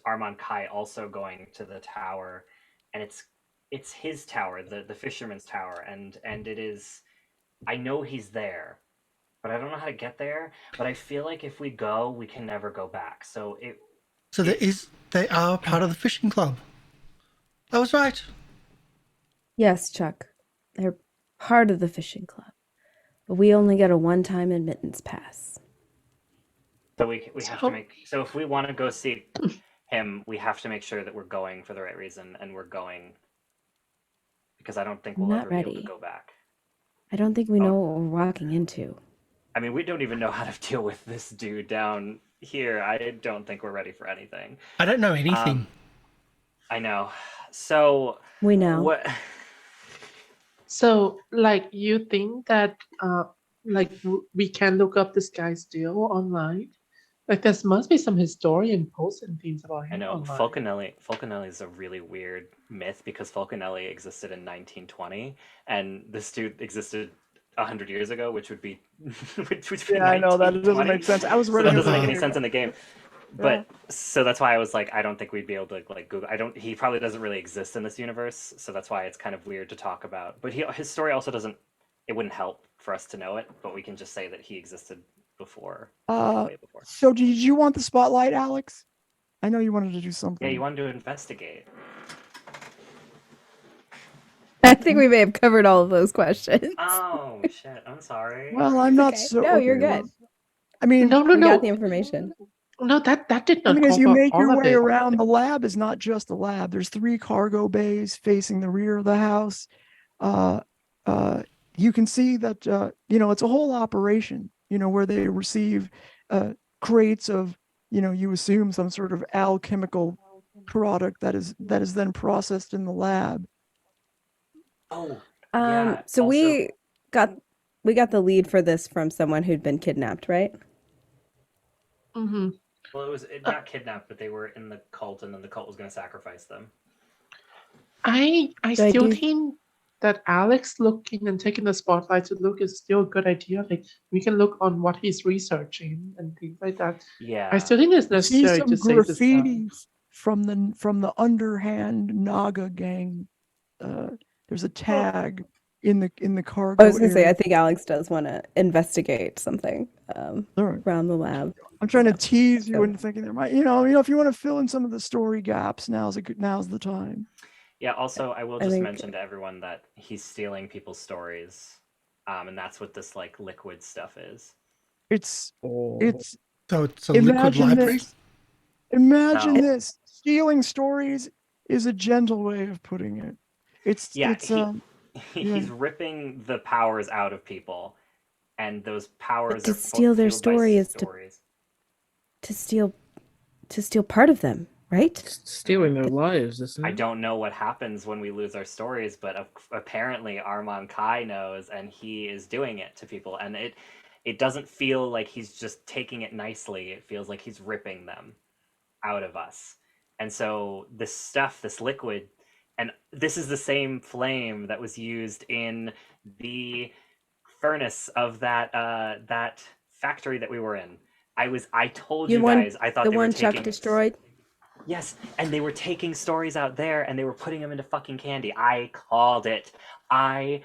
Armand Kai also going to the tower, and it's it's his tower, the fisherman's tower, and it is. I know he's there, but I don't know how to get there. But I feel like if we go, we can never go back. So they are part of the fishing club. I was right. Yes, Chuck. They're part of the fishing club. But we only get a one-time admittance pass. So we have to make. So if we want to go see him, we have to make sure that we're going for the right reason, and we're going because I don't think we'll Not ever be able ready. to go back. I don't think we know what we're walking into. I mean, we don't even know how to deal with this dude down here. I don't think we're ready for anything. I don't know anything. I know. So We know. what? So, like, you think that, we can look up this guy's deal online? Like, there must be some historian posts and things about him I know online. Falconelli is a really weird myth because Falconelli existed in 1920, and this dude existed 100 years ago, which would be Yeah, I know that doesn't 1920. make sense. I was So ready. that doesn't make any sense in the game. But Yeah. so that's why I was like, I don't think we'd be able to like Google. He probably doesn't really exist in this universe, so that's why it's kind of weird to talk about. But his story also doesn't. It wouldn't help for us to know it, but we can just say that he existed before, way before. So did you want the spotlight, Alex? I know you wanted to do something. Yeah, you wanted to investigate. I think we may have covered all of those questions. Oh shit! I'm sorry. Well, I'm not Okay. so. No, you're okay, good. I mean, No, We got the information. No, that did I not mean, as you cover make all your of way it. around, the lab is not just a lab. There's 3 cargo bays facing the rear of the house. You can see that it's a whole operation. Where they receive crates of you assume some sort of alchemical product that is then processed in the lab. Oh, yeah. So also, we got the lead for this from someone who'd been kidnapped, right? Mm-hmm. Well, it was not kidnapped, but they were in the cult, and then the cult was going to sacrifice them. I So I still do- think that Alex looking and taking the spotlight to look is still a good idea. Like, we can look on what he's researching and things like that. Yeah. I still think it's You see necessary some to save this town. graffiti from the underhand Naga gang. There's a tag in the cargo. I was gonna say, I area. think Alex does want to investigate something All right. around the lab. I'm trying to tease you So- into thinking there might, if you want to fill in some of the story gaps, now's the time. Yeah, also, I will I just think- mention to everyone that he's stealing people's stories, and that's what this, like, liquid stuff is. It's Oh. it's So it's a liquid imagine library. this. Imagine No. this. Stealing stories is a gentle way of putting it. It's Yeah, it's he's ripping the powers out of people, and those powers to are steal their fueled by story is to- stories. to steal part of them, right? Stealing their lives, isn't it? I don't know what happens when we lose our stories, but apparently Armand Kai knows, and he is doing it to people. And it doesn't feel like he's just taking it nicely. It feels like he's ripping them out of us. And so this stuff, this liquid, and this is the same flame that was used in the furnace of that factory that we were in. I told you guys I thought the they were one Chuck taking destroyed. Yes, and they were taking stories out there and they were putting them into fucking candy. I called it. I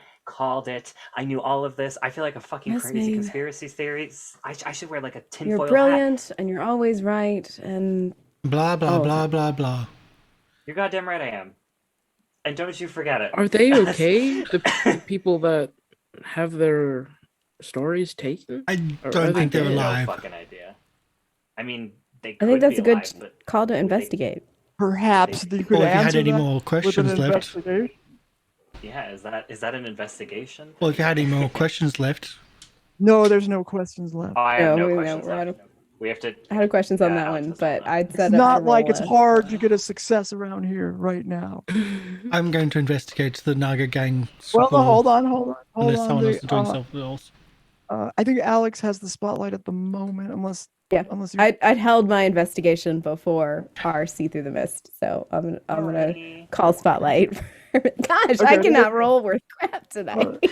knew all of this. I feel like a fucking Yes, crazy Maeve. conspiracy theories. I should wear like a tinfoil You're hat. brilliant, and you're always right, and Blah blah Oh. blah blah blah. You're goddamn right I am. And don't you forget it. Are they okay? The people that have their stories taken? I Or don't are think they they're dead? No alive. fucking idea. I mean, they I could think that's be a good alive, but call to investigate. perhaps you could Or if you had answer any that more with questions an left. investigation. yeah, is that an investigation? Well, if you had any more questions left, No, there's no questions left. Oh, I have No, no we- questions we're out left. We have to. I had questions on Yeah, that Alex one, has but one. I'd It's set up not to like roll it's a- hard to get a success around here right now. I'm going to investigate the Naga gang. Well, no, support, hold on. Unless someone else is The, doing something else. I think Alex has the spotlight at the moment, unless Yeah. you. I'd held my investigation before our see through the mist, so I'm gonna Alrighty. call spotlight. Gosh, I Okay. cannot roll worth crap tonight.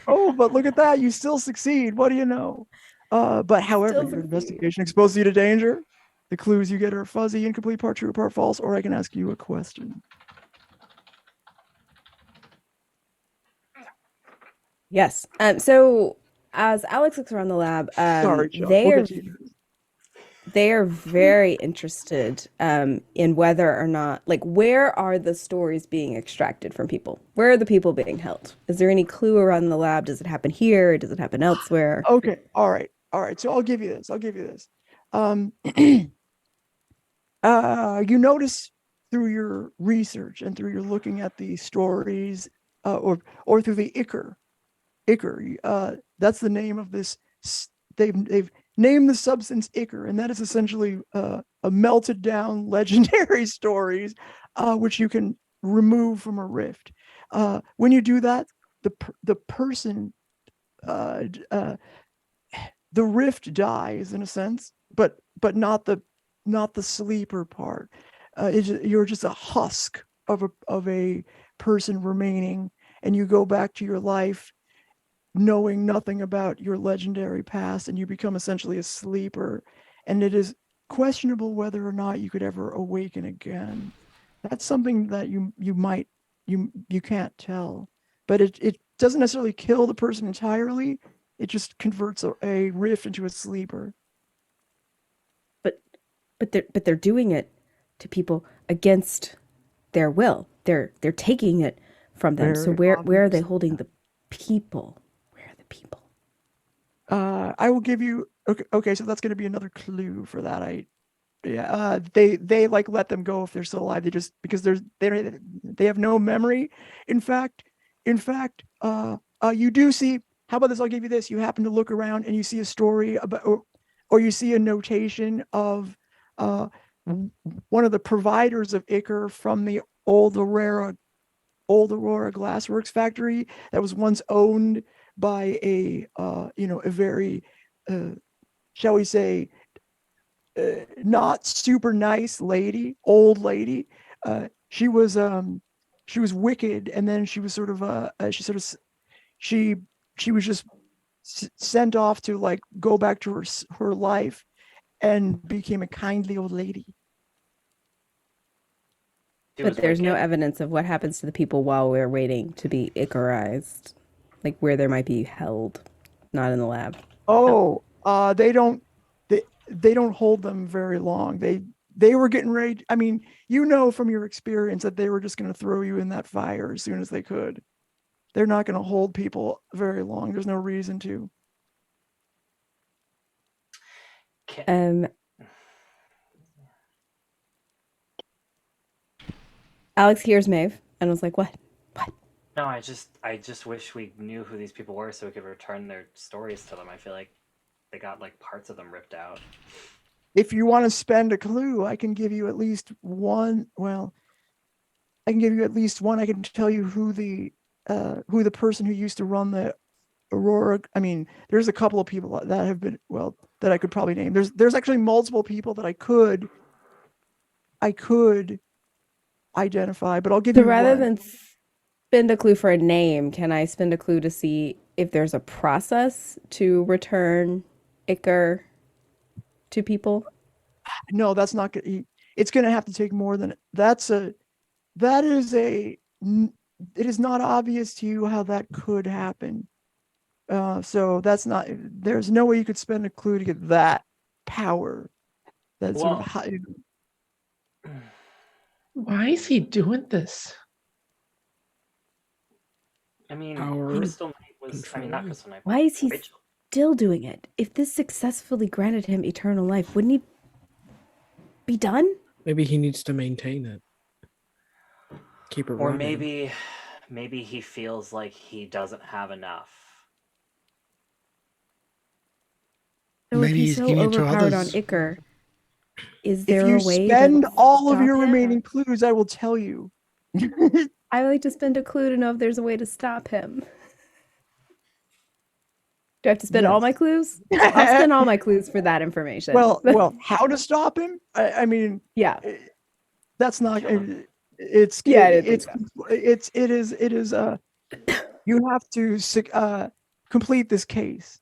Oh, but look at that! You still succeed. What do you know? But however, Still your succeed. investigation exposes you to danger. The clues you get are fuzzy, incomplete, part true, part false, or I can ask you a question. Yes. So as Alex looks around the lab, Sorry, Chuck. they We'll are get to you. they are very interested in whether or not, like, where are the stories being extracted from people? Where are the people being held? Is there any clue around the lab? Does it happen here? Does it happen elsewhere? Okay. All right. So I'll give you this. You notice through your research and through your looking at the stories, or through the Ichor, that's the name of this. They've named the substance Ichor, and that is essentially a melted down legendary stories, which you can remove from a rift. When you do that, the person, the rift dies in a sense, but not the sleeper part. You're just a husk of a person remaining, and you go back to your life knowing nothing about your legendary past, and you become essentially a sleeper, and it is questionable whether or not you could ever awaken again. That's something that you can't tell, but it doesn't necessarily kill the person entirely. It just converts a rift into a sleeper. But they're doing it to people against their will. They're taking it from them. So Very where are they obvious. holding the people? Where are the people? I will give you okay, so that's going to be another clue for that. They like let them go if they're still alive. They just, because they have no memory. In fact, you do see. How about this? I'll give you this. You happen to look around and you see a story about, or you see a notation of one of the providers of Ichor from the old Aurora Glassworks factory that was once owned by a very, shall we say, not super nice old lady. She was wicked, and then she was sort of she was just sent off to like go back to her life, and became a kindly old lady. But there's no evidence of what happens to the people while we're waiting to be Icarized, like where they might be held, not in the lab. Oh, they don't hold them very long. They were getting ready. I mean, from your experience that they were just going to throw you in that fire as soon as they could. They're not going to hold people very long. There's no reason to. Alex hears Maeve and was like, "What? What?" No, I just wish we knew who these people were so we could return their stories to them. I feel like they got like parts of them ripped out. If you want to spend a clue, I can give you at least one. Well, I can give you at least one. I can tell you who the person who used to run the Aurora. I mean, there's a couple of people that have been, well, that I could probably name. There's actually multiple people that I could identify, but I'll give you rather one. than spend a clue for a name, can I spend a clue to see if there's a process to return Ichor to people? No, that's not good. It's going to have to take more than it is not obvious to you how that could happen. So there's no way you could spend a clue to get that power. That's sort of high. Why is he doing this? I mean, Power Crystal Knight was. control. I mean, not Crystal Knight. Why is he Rachel. still doing it? If this successfully granted him eternal life, wouldn't he be done? Maybe he needs to maintain it. Keep it Or running. maybe he feels like he doesn't have enough. So Maybe if he's he's so giving it to overpowered on others. Ichor, is If there you a way spend to all of stop your him? remaining clues, I will tell you. I would like to spend a clue to know if there's a way to stop him. Do I have to spend all Yes. my clues? I'll spend all my clues for that information. Well, how to stop him? I mean, yeah. that's not. Kill him. It's Yeah, I didn't think it is. You have to complete this case.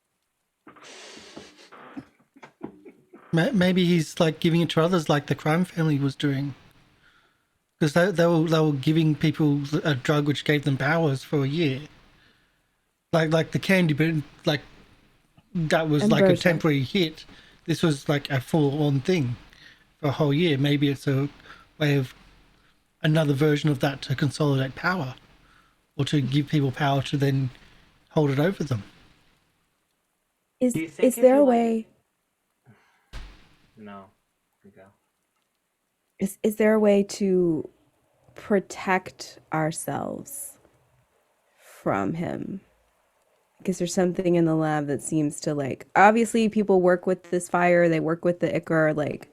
Maybe he's like giving it to others, like the crime family was doing, because they were giving people a drug which gave them powers for a year. like the candy, but like that was And like a version. temporary hit. This was like a full-on thing for a whole year. Maybe it's a way of another version of that to consolidate power, or to give people power to then hold it over them. Is Do you think if there you a like? way? No. Here we go. Is there a way to protect ourselves from him? Because there's something in the lab that seems to like. Obviously, people work with this fire. They work with the ichor. Like,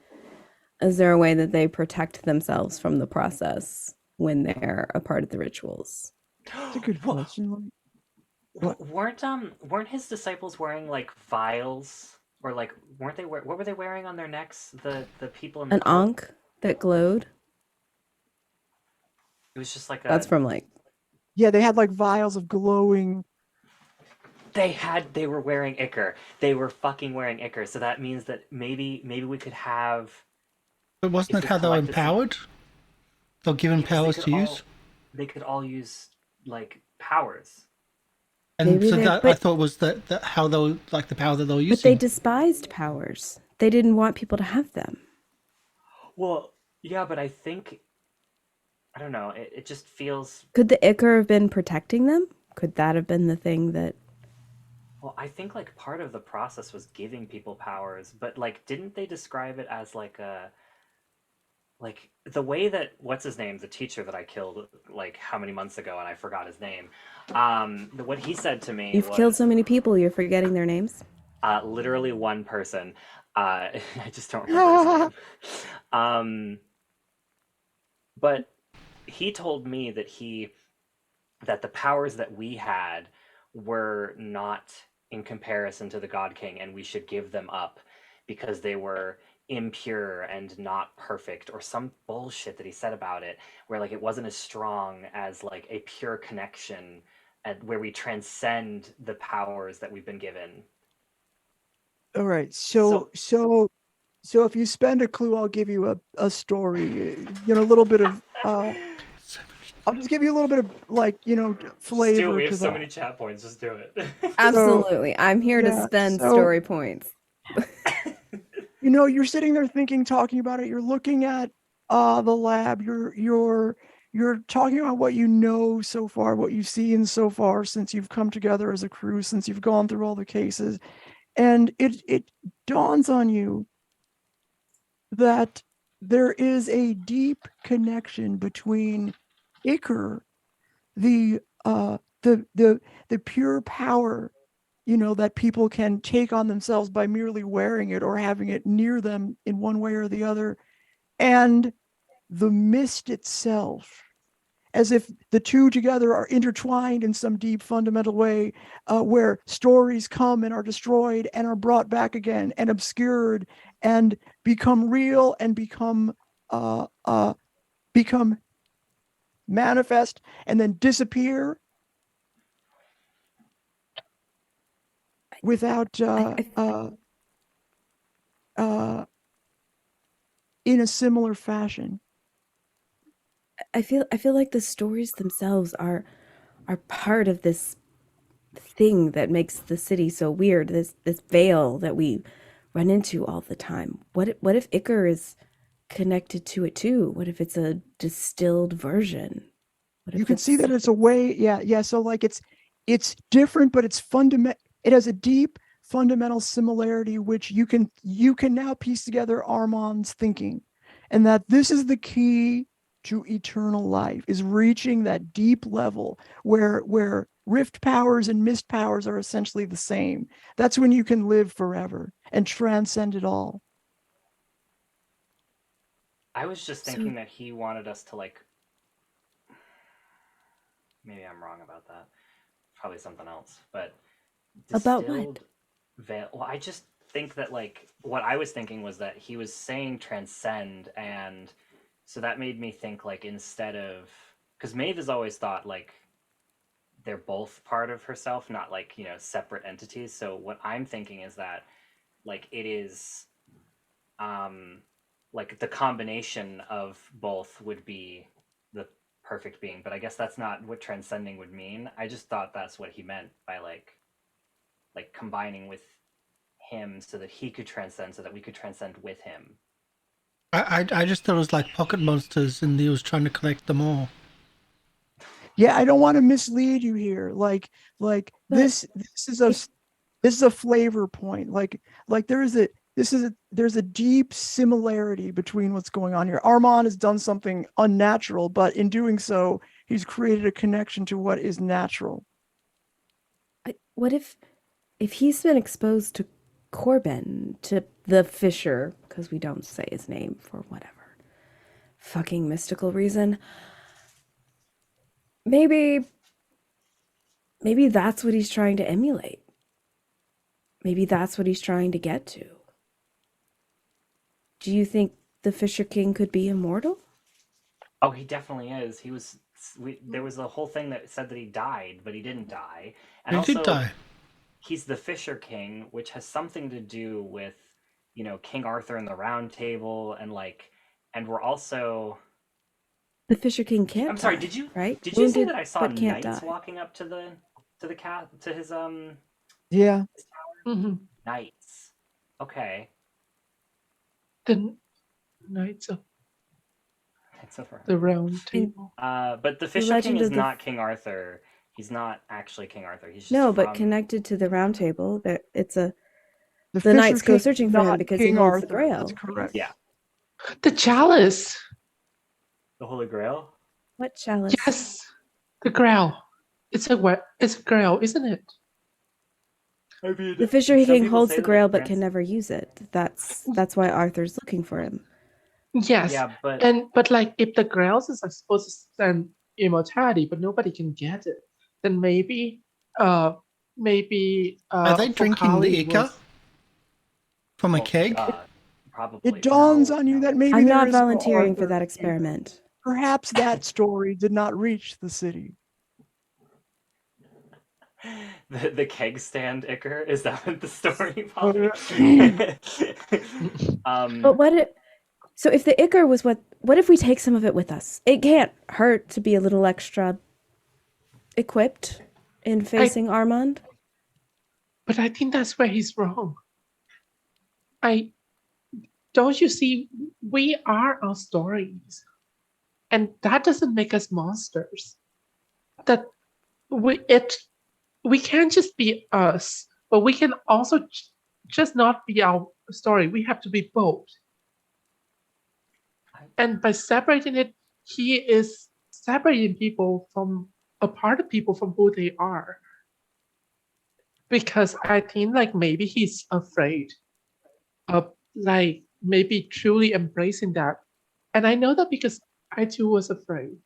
is there a way that they protect themselves from the process when they're a part of the rituals? That's a good Wha- question. What? weren't his disciples wearing like vials, or like weren't they what were they wearing on their necks? The people in the An cult. ankh that glowed. It was just like That's a from like Yeah, they had like vials of glowing. they were wearing ichor. They were fucking wearing ichor. So that means that maybe we could have, But wasn't if that we how they were collected some, empowered? They're given because powers to use, they could all use like powers. and maybe so they, that I thought was that how they were like the power that they were but they using. despised powers. They didn't want people to have them. Well, yeah, but I think I don't know. It just feels. Could the ichor have been protecting them? Could that have been the thing that? Well, I think like part of the process was giving people powers, but like didn't they describe it as like a like the way that what's his name, the teacher that I killed like how many months ago and I forgot his name. What he said to me You've killed was so many people, you're forgetting their names. literally one person. I just don't remember his name. But he told me that the powers that we had were not in comparison to the God King, and we should give them up because they were impure and not perfect, or some bullshit that he said about it, where like it wasn't as strong as like a pure connection, and where we transcend the powers that we've been given. All right. So if you spend a clue, I'll give you a story. A little bit of I'll just give you a little bit of like, Just do it. flavor We have to so that. many chat points. Just do it. Absolutely. I'm here to yeah, spend so- story points. You're sitting there thinking, talking about it. You're looking at the lab. You're talking about what you know so far, what you've seen so far since you've come together as a crew, since you've gone through all the cases, and it dawns on you that there is a deep connection between ichor, the pure power, that people can take on themselves by merely wearing it or having it near them in one way or the other, and the mist itself, as if the two together are intertwined in some deep fundamental way, where stories come and are destroyed and are brought back again and obscured and become real and become manifest and then disappear without in a similar fashion. I feel like the stories themselves are part of this thing that makes the city so weird. This veil that we run into all the time. What if ichor is connected to it too? What if it's a distilled version? What if You can see that it's a way, yeah. So like it's different, but it's fundamental. It has a deep fundamental similarity, which you can now piece together Armand's thinking, and that this is the key to eternal life, is reaching that deep level where rift powers and mist powers are essentially the same. That's when you can live forever and transcend it all. I was just thinking that he wanted us to like. Maybe I'm wrong about that. Probably something else, but About what? distilled veil. Well, I just think that like what I was thinking was that he was saying transcend, and so that made me think like instead of, because Maeve has always thought like they're both part of herself, not like separate entities. So what I'm thinking is that like it is like the combination of both would be the perfect being, but I guess that's not what transcending would mean. I just thought that's what he meant by like combining with him so that he could transcend, so that we could transcend with him. I just thought it was like pocket monsters, and he was trying to collect them all. Yeah, I don't want to mislead you here. Like this is a flavor point. There's a deep similarity between what's going on here. Armand has done something unnatural, but in doing so, he's created a connection to what is natural. What if he's been exposed to Corbin, to the Fisher, because we don't say his name for whatever fucking mystical reason? Maybe that's what he's trying to emulate. Maybe that's what he's trying to get to. Do you think the Fisher King could be immortal? Oh, he definitely is. There was a whole thing that said that he died, but he didn't die. And He did die. He's the Fisher King, which has something to do with, King Arthur and the Round Table, and we're also. The Fisher King can't. I'm sorry. Die, Did you right? Did you Wounded, say that I saw but can't knights die. walking up to his Yeah. his tower? Knights. Okay. The Knights of It's over. the Round Table. But the Fisher King is not King Arthur. He's not actually King Arthur. He's just but connected to the Round Table. It's a. The Fisher knights go King searching is for him not because King he holds Arthur. the Grail. That's correct. Yeah. The Chalice. The Holy Grail. What chalice? Yes, the Grail. It's a Grail, isn't it? I mean, The Fisher some King people holds say the that Grail it but can never use it. That's why Arthur's looking for him. Yes. Yeah, but if the Grail is supposed to send immortality, but nobody can get it, then maybe Are they drinking the Ica from a keg? probably. It dawns on you that maybe I'm there not is no volunteering for Arthur. that experiment. Perhaps that story did not reach the city. The keg stand Icker? Is that what the story Oh, But if the Ichor was what if we take some of it with us? It can't hurt to be a little extra equipped in facing Armand. But I think that's where he's wrong. Don't you see, we are our stories. And that doesn't make us monsters. That we can't just be us, but we can also just not be our story. We have to be both. And by separating it, he is separating people from a part of people from who they are. Because I think maybe he's afraid of maybe truly embracing that. And I know that because I too was afraid.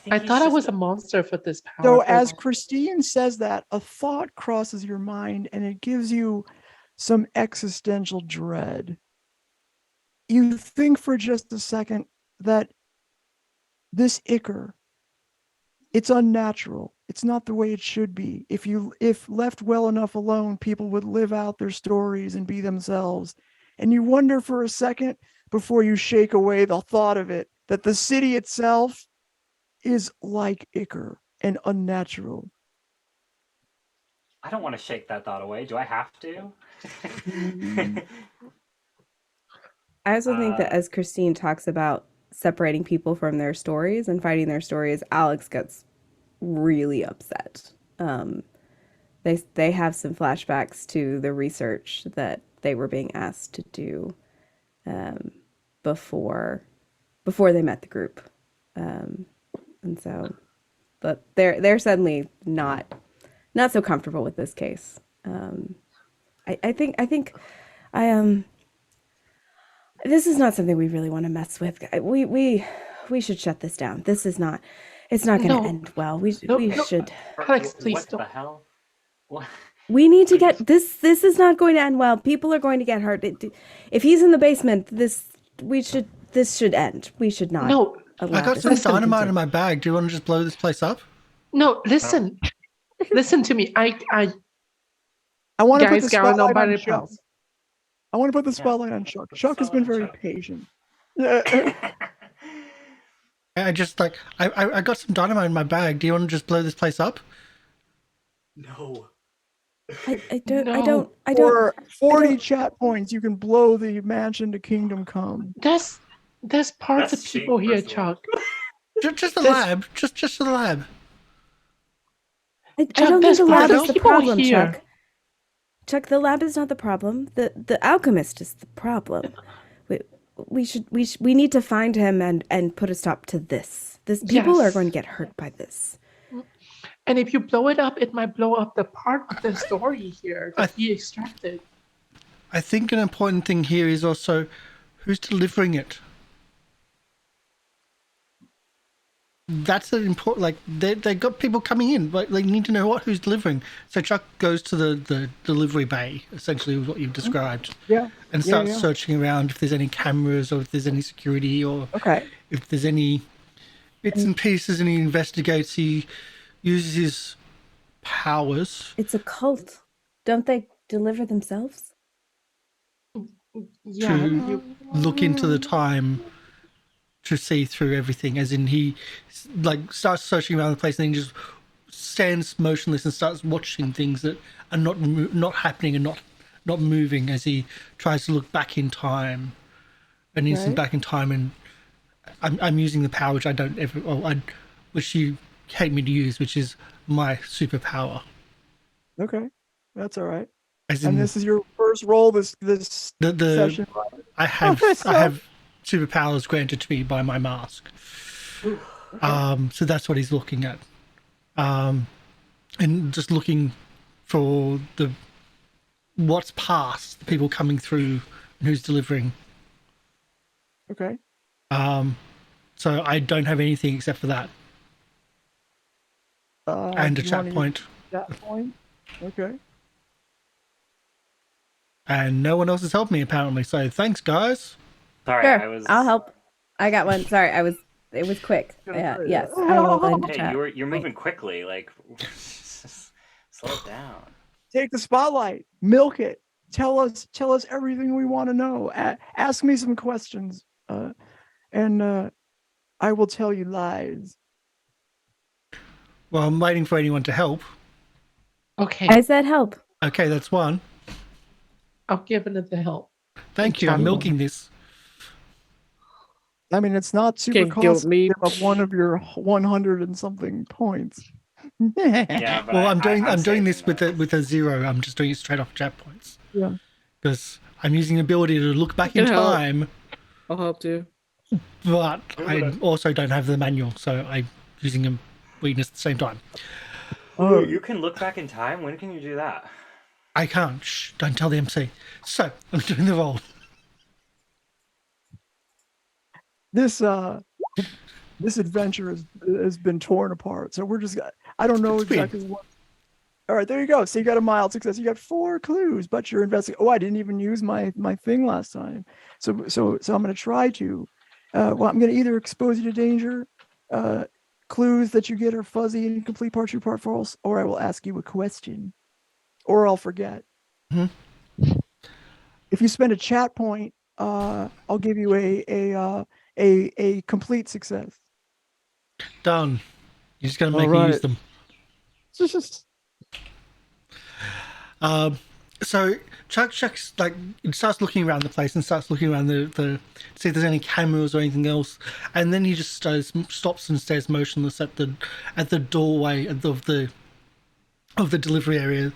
I thought I was a monster for this power. So as Christine says that, a thought crosses your mind and it gives you some existential dread. You think for just a second that this Ichor, it's unnatural. It's not the way it should be. If left well enough alone, people would live out their stories and be themselves. And you wonder for a second before you shake away the thought of it, that the city itself is like Ichor and unnatural. I don't want to shake that thought away. Do I have to? I also think that as Christine talks about separating people from their stories and fighting their stories, Alex gets really upset. They have some flashbacks to the research that they were being asked to do before they met the group, and so, but they're suddenly not so comfortable with this case. I think this is not something we really want to mess with. We should shut this down. This is not. It's not going to end well. We should. Alex, please what don't. the hell? What? We need to get this. This is not going to end well. People are going to get hurt. If he's in the basement, this should end. We should not. No, I got some dynamite in my bag. Do you want to just blow this place up? No, listen. Listen to me. I want to put the guys going on spotlight by on the Chuck. pulse. I want to put the spotlight on Chuck. Chuck has been very patient. I just like I got some dynamite in my bag. Do you want to just blow this place up? No. I No. don't. For 40 don't- chat points, you can blow the mansion to kingdom come. There's parts That's of people cheap, here, first of all. Chuck. Just the This- lab. Just the lab. I Chuck, don't think there's the lab parts is of the people problem, here. Chuck. Chuck, the lab is not the problem. The alchemist is the problem. We need to find him and put a stop to this. This people are Yes. going to get hurt by this. And if you blow it up, it might blow up the part of the story here that he extracted. I think an important thing here is also who's delivering it. That's an important. Like they got people coming in, but they need to know who's delivering. So Chuck goes to the delivery bay, essentially what you've described, Yeah. and starts searching around if there's any cameras or if there's any security or Okay. if there's any bits and pieces, and he investigates. He uses his powers. It's a cult. Don't they deliver themselves? Yeah, to look into the time to see through everything, as in he like starts searching around the place and then just stands motionless and starts watching things that are not happening and not moving as he tries to look back in time, an instant back in time. And I'm using the power which I don't ever which you hate me to use, which is my superpower. Okay. That's all right. As in, And this is your first roll this the session. I have that's I have superpowers granted to me by my mask. So that's what he's looking at. And just looking for what's past, the people coming through and who's delivering. Okay. So I don't have anything except for that. And a do you chat wanna use point. Chat point. Okay. And no one else has helped me apparently. So thanks, guys. Sorry, Sure, I was. I'll help. I got one. Sorry, it was quick. Yes, I will end the Hey, chat. you're moving quickly. Like, slow it down. Take the spotlight. Milk it. Tell us everything we want to know. Ask me some questions. And I will tell you lies. Well, I'm waiting for anyone to help. Okay, I said help. Okay, that's one. I'll give it the help. Thank you. I'm milking this. I mean, it's not super Can't guilt costly me. to give up one of your 100 and something points. Yeah, but Well, I'm doing saving this with those. a 0. I'm just doing it straight off chat points. Yeah. Because I'm using the ability to look back in can help. time, I'll help too. but I also don't have the manual, so I'm using a weakness at the same time. Oh, You can look back in time. When can you do that? I can't. Shh, don't tell the MC. So I'm doing the roll. this adventure has been torn apart. So we're just I don't know It's weird. exactly what. All right, there you go. So you got a mild success. You got 4 clues, but you're investigating. Oh, I didn't even use my thing last time. So I'm going to try to. Well, I'm going to either expose you to danger. Clues that you get are fuzzy and incomplete, part true, part false, or I will ask you a question, or I'll forget. Mhm. If you spend a chat point, I'll give you a complete success. Done. You're just going to make All me right. use them. So Chuck's like starts looking around the place and starts looking around the see if there's any cameras or anything else, and then he just stops and stares motionless at the doorway of the delivery area.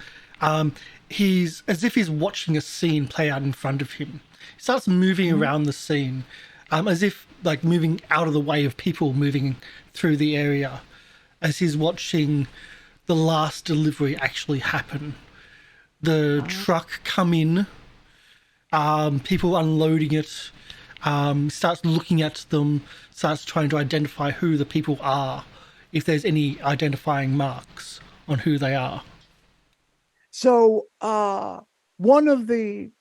He's as if he's watching a scene play out in front of him. He starts moving around the scene, as if like moving out of the way of people moving through the area, as he's watching the last delivery actually happen. The truck come in, people unloading it, starts looking at them, starts trying to identify who the people are, if there's any identifying marks on who they are. So one of the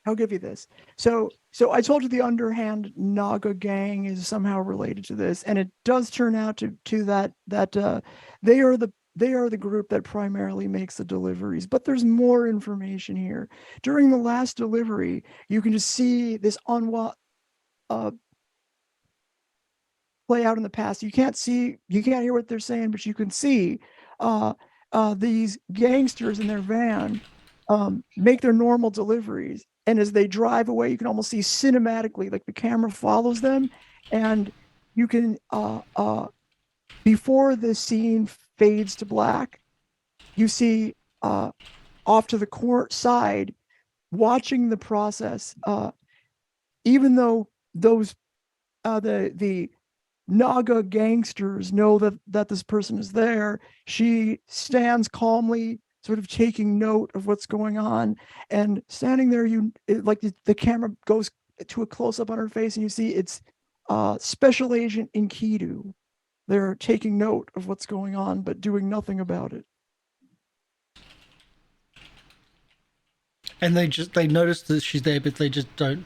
I'll give you this. So I told you the underhand Naga gang is somehow related to this, and it does turn out to that they are the group that primarily makes the deliveries. But there's more information here. During the last delivery, you can just see this play out in the past. You can't hear what they're saying, but you can see these gangsters in their van make their normal deliveries. And as they drive away, you can almost see cinematically, like the camera follows them. And you can, before the scene fades to black, you see off to the side, watching the process, even though those the Naga gangsters know that this person is there, she stands calmly, sort of taking note of what's going on, and standing there, the camera goes to a close up on her face, and you see it's Special Agent Enkidu. They're taking note of what's going on, but doing nothing about it. And they notice that she's there, but they just don't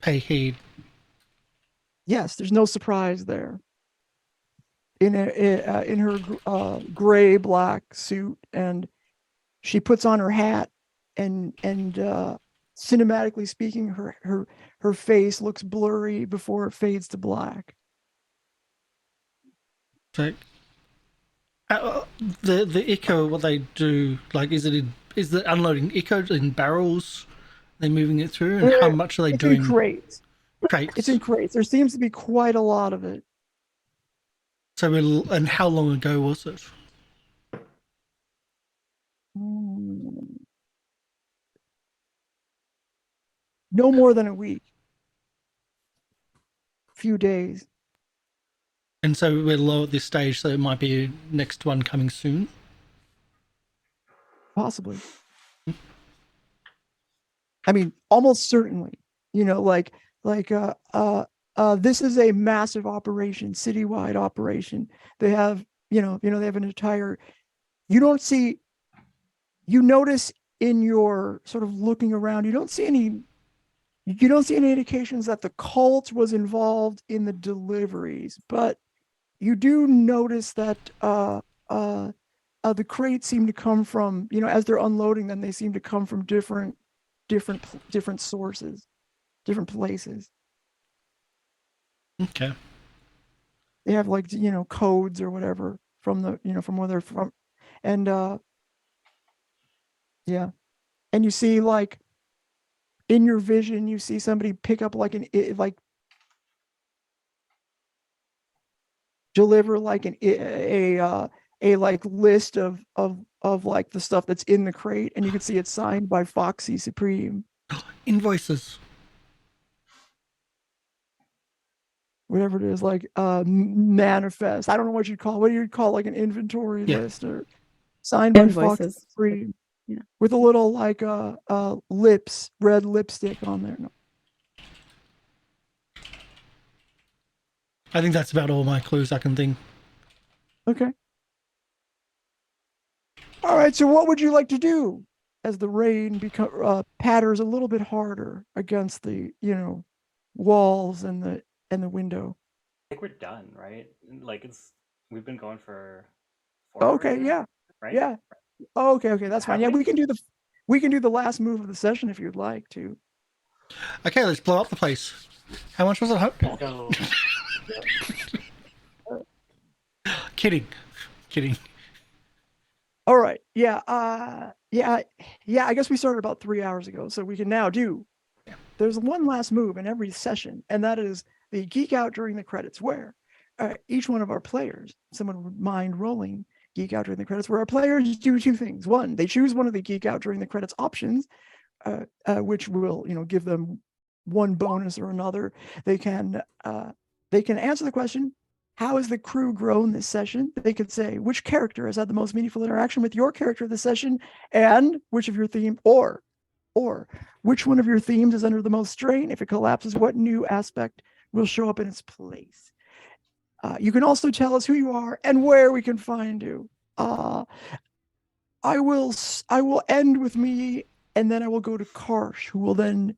pay heed. Yes, there's no surprise there. In her gray black suit, and she puts on her hat, and cinematically speaking, her face looks blurry before it fades to black. So, the echo, what they do, like, is it unloading echo in barrels? They're moving it through, and how much are they doing? In crates. Crates. It's in crates. There seems to be quite a lot of it. So, and how long ago was it? No more than a week. Few days. And so we're low at this stage, so it might be next one coming soon. Possibly. I mean, almost certainly. This is a massive operation, citywide operation. They have, they have an entire. You notice in your sort of looking around, you don't see any indications that the cult was involved in the deliveries, but you do notice that the crates seem to come from, as they're unloading them, they seem to come from different sources, different places. Okay. They have codes or whatever from from where they're from, and yeah, and you see in your vision, you see somebody pick up deliver a list of the stuff that's in the crate, and you can see it's signed by Foxy Supreme. Invoices. Whatever it is, manifest. I don't know what you'd call an inventory list, or signed by Foxy Supreme. Yeah. With a little red lipstick on there. No. I think that's about all my clues I can think. Okay. All right. So, what would you like to do as the rain patters a little bit harder against the walls and the window? I think we're done, right? We've been going for 4 hours. Okay. Yeah. Right. Yeah. Oh, okay. That's fine. Yeah, we can do the last move of the session if you'd like to. Okay, let's blow up the place. How much was it? No. Kidding. All right. Yeah. I guess we started about 3 hours ago, so we can now do. There's one last move in every session, and that is the geek out during the credits, where each one of our players, someone would mind rolling geek out during the credits, where our players do two things. One, they choose one of the geek out during the credits options, which will give them one bonus or another. They can answer the question, how has the crew grown this session? They could say which character has had the most meaningful interaction with your character this session, and which of your theme or which one of your themes is under the most strain. If it collapses, what new aspect will show up in its place? You can also tell us who you are and where we can find you. I will end with me, and then I will go to Karsh, who will then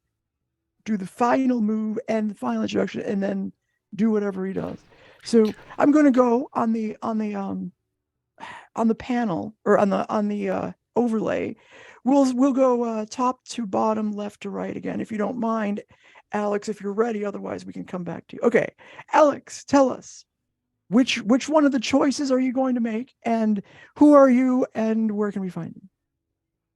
do the final move and the final introduction, and then do whatever he does. So I'm going to go on the panel, or on the overlay. We'll go top to bottom, left to right again, if you don't mind. Alex, if you're ready. Otherwise, we can come back to you. Okay, Alex, tell us which one of the choices are you going to make, and who are you, and where can we find you?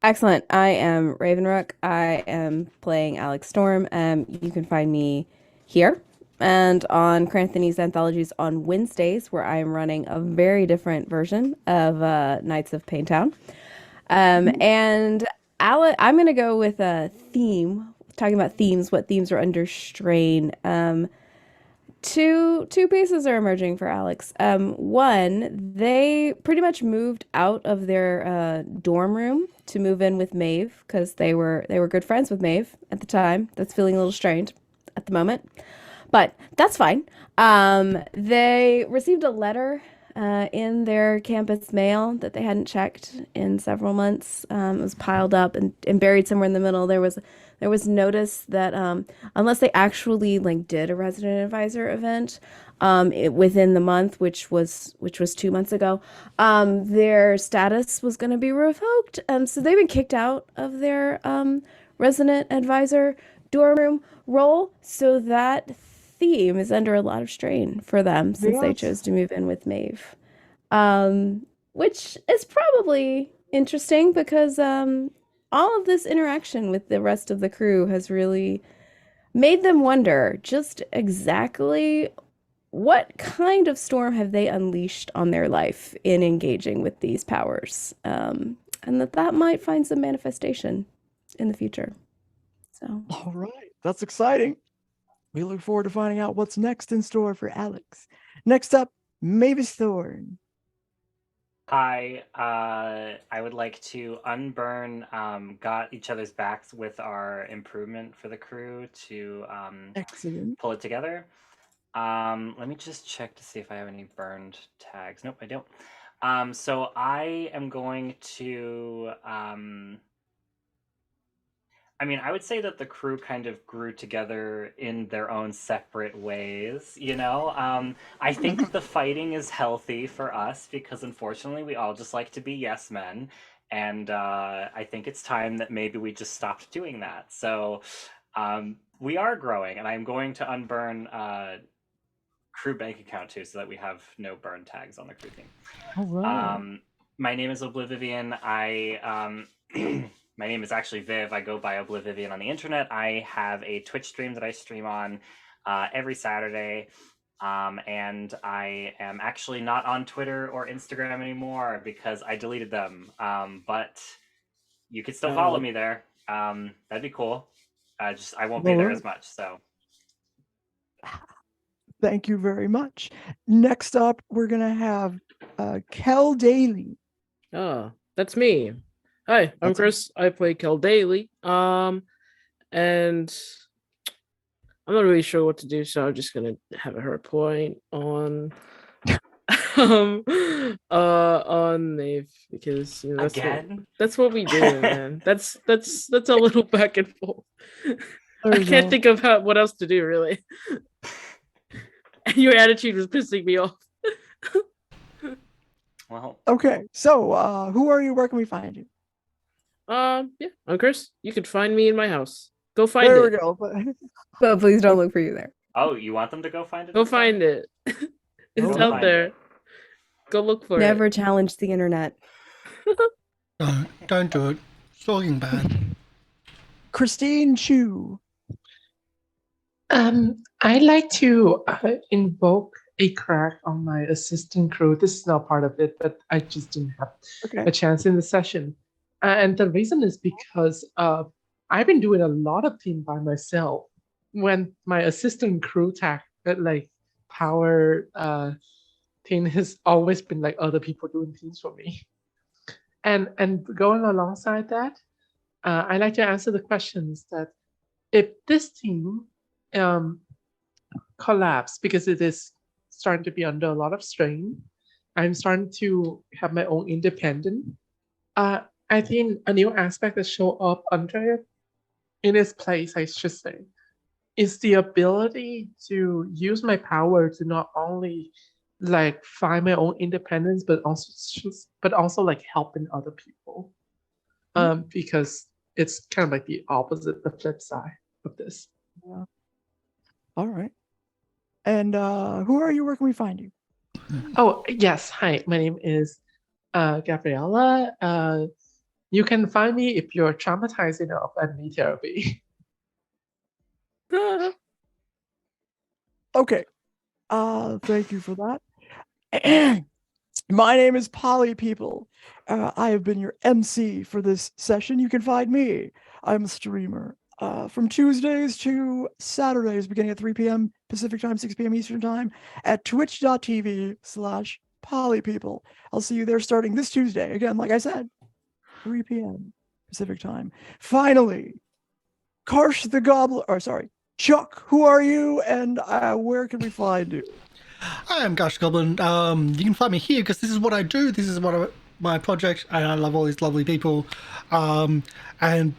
Excellent. I am Ravenrook. I am playing Alex Storm. You can find me here and on Cranthony's Anthologies on Wednesdays, where I am running a very different version of Knights of Paintown. And I'm going to go with a theme, talking about themes, what themes are under strain. Two pieces are emerging for Alex. One, they pretty much moved out of their dorm room to move in with Maeve because they were good friends with Maeve at the time. That's feeling a little strained at the moment, but that's fine. They received a letter in their campus mail that they hadn't checked in several months. It was piled up and buried somewhere in the middle. There was notice that unless they actually did a resident advisor event within the month, which was 2 months ago, their status was going to be revoked. So they've been kicked out of their resident advisor dorm room role. So that theme is under a lot of strain for them since they chose to move in with Maeve, which is probably interesting because all of this interaction with the rest of the crew has really made them wonder just exactly what kind of storm have they unleashed on their life in engaging with these powers, and that might find some manifestation in the future. So, all right, that's exciting. We look forward to finding out what's next in store for Alex. Next up, Mavis Thorn. Hi, I would like to unburn got each other's backs with our improvement for the crew to Excellent. pull it together. Let me just check to see if I have any burned tags. Nope, I don't. So I am going to I would say that the crew kind of grew together in their own separate ways, I think the fighting is healthy for us because unfortunately we all just like to be yes men, and I think it's time that maybe we just stopped doing that. So we are growing, and I'm going to unburn crew bank account too, so that we have no burn tags on the crew team. All right. My name is Oblivivian. My name is actually Viv. I go by Oblivivian on the internet. I have a Twitch stream that I stream on every Saturday. And I am actually not on Twitter or Instagram anymore because I deleted them. But you could still follow me there. That'd be cool. I won't be there as much. So thank you very much. Next up, we're going to have Kel Daily. Oh, that's me. Hi, I'm Chris. I play Kel Daily. And I'm not really sure what to do, so I'm just gonna have a hurt point on on Maeve because that's what we do, man. That's a little back and forth. I can't think of what else to do really. Your attitude was pissing me off. Well, okay. So, who are you? Where can we find you? Yeah, I'm Chris. You could find me in my house. Go find it. There we go. but please don't look for you there. Oh, you want them to go find it? Go find it. It's out there. Go look for it. Never challenge the internet. Don't do it. Stalking bad. Christine Choo. I like to invoke a crack on my assistant crew. This is not part of it, but I just didn't have a chance in the session. And the reason is because I've been doing a lot of team by myself. When my assistant crew power team has always been other people doing things for me. And going alongside that, I like to answer the questions that if this team collapse because it is starting to be under a lot of strain, I'm starting to have my own independent. I think a new aspect that show up under it, in its place, I should say, is the ability to use my power to not only find my own independence, but also helping other people. Because it's kind of the opposite, the flip side of this. Yeah. All right. And who are you? Where can we find you? Oh, yes. Hi, my name is Gabriela. You can find me if you're traumatized enough and need therapy. Okay. Thank you for that. My name is Polly People. I have been your MC for this session. You can find me. I'm a streamer from Tuesdays to Saturdays, beginning at 3 p.m. Pacific time, 6 p.m. Eastern time at twitch.tv/polypeople. I'll see you there starting this Tuesday. Again, like I said, 3 p.m. Pacific time. Finally, Karsh the Goblin, or sorry, Chuck, who are you and where can we find you? I am Gosh Goblin. You can find me here because this is what I do. This is my project, and I love all these lovely people. And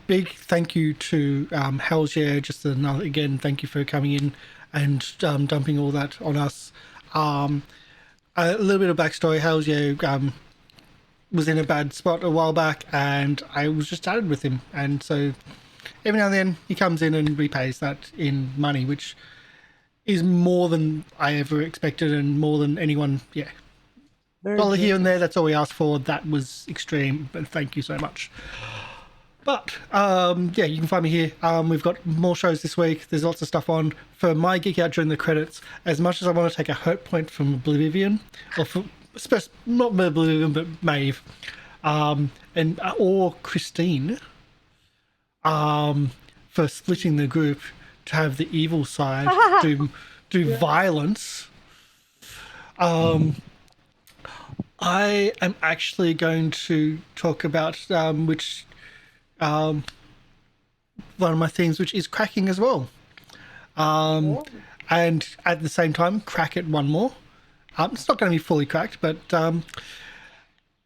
big thank you to Hell's Yeah. Just another again, thank you for coming in and dumping all that on us. A little bit of backstory. Hell's Yeah was in a bad spot a while back, and I was just chatted with him, and so every now and then he comes in and repays that in money, which is more than I ever expected and more than anyone. Yeah, dollar here and there, that's all we asked for. That was extreme, but thank you so much. But yeah, you can find me here. We've got more shows this week. There's lots of stuff on. For my geek out during the credits, as much as I want to take a hurt point from Oblivivian, or not Oblivivian, but Maeve, or Christine, for splitting the group to have the evil side do violence. I am actually going to talk about which one of my themes, which is cracking as well. And at the same time, crack it one more. It's not going to be fully cracked, but I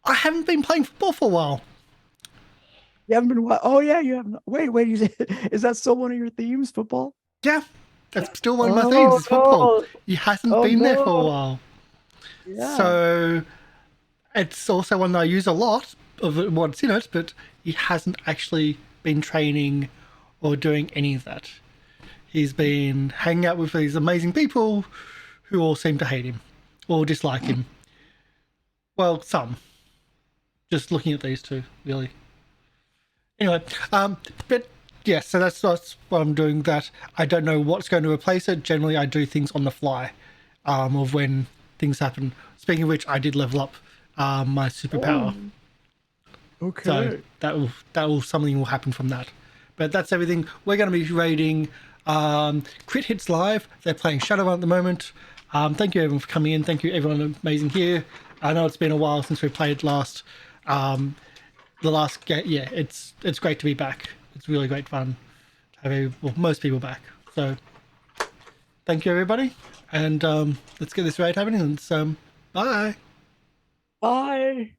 haven't been playing football for a while. You haven't been what? Oh yeah, you haven't. Wait. Is that still one of your themes, football? Yeah, that's still one of my themes. Is football. He hasn't been there for a while. Yeah. So it's also one that I use a lot of what's in it, but he hasn't actually been training or doing any of that. He's been hanging out with these amazing people who all seem to hate him or dislike him. Well, some. Just looking at these two, really. Anyway, but yeah, so that's what I'm doing. That I don't know what's going to replace it. Generally, I do things on the fly, of when things happen. Speaking of which, I did level up my superpower. Okay. So that will something will happen from that. But that's everything. We're going to be raiding Crit Hits Live. They're playing Shadowrun at the moment. Thank you everyone for coming in. Thank you everyone amazing here. I know it's been a while since we played last. The last game, yeah, it's great to be back. It's really great fun to have most people back. So thank you everybody, and let's get this raid happening. And bye. Bye.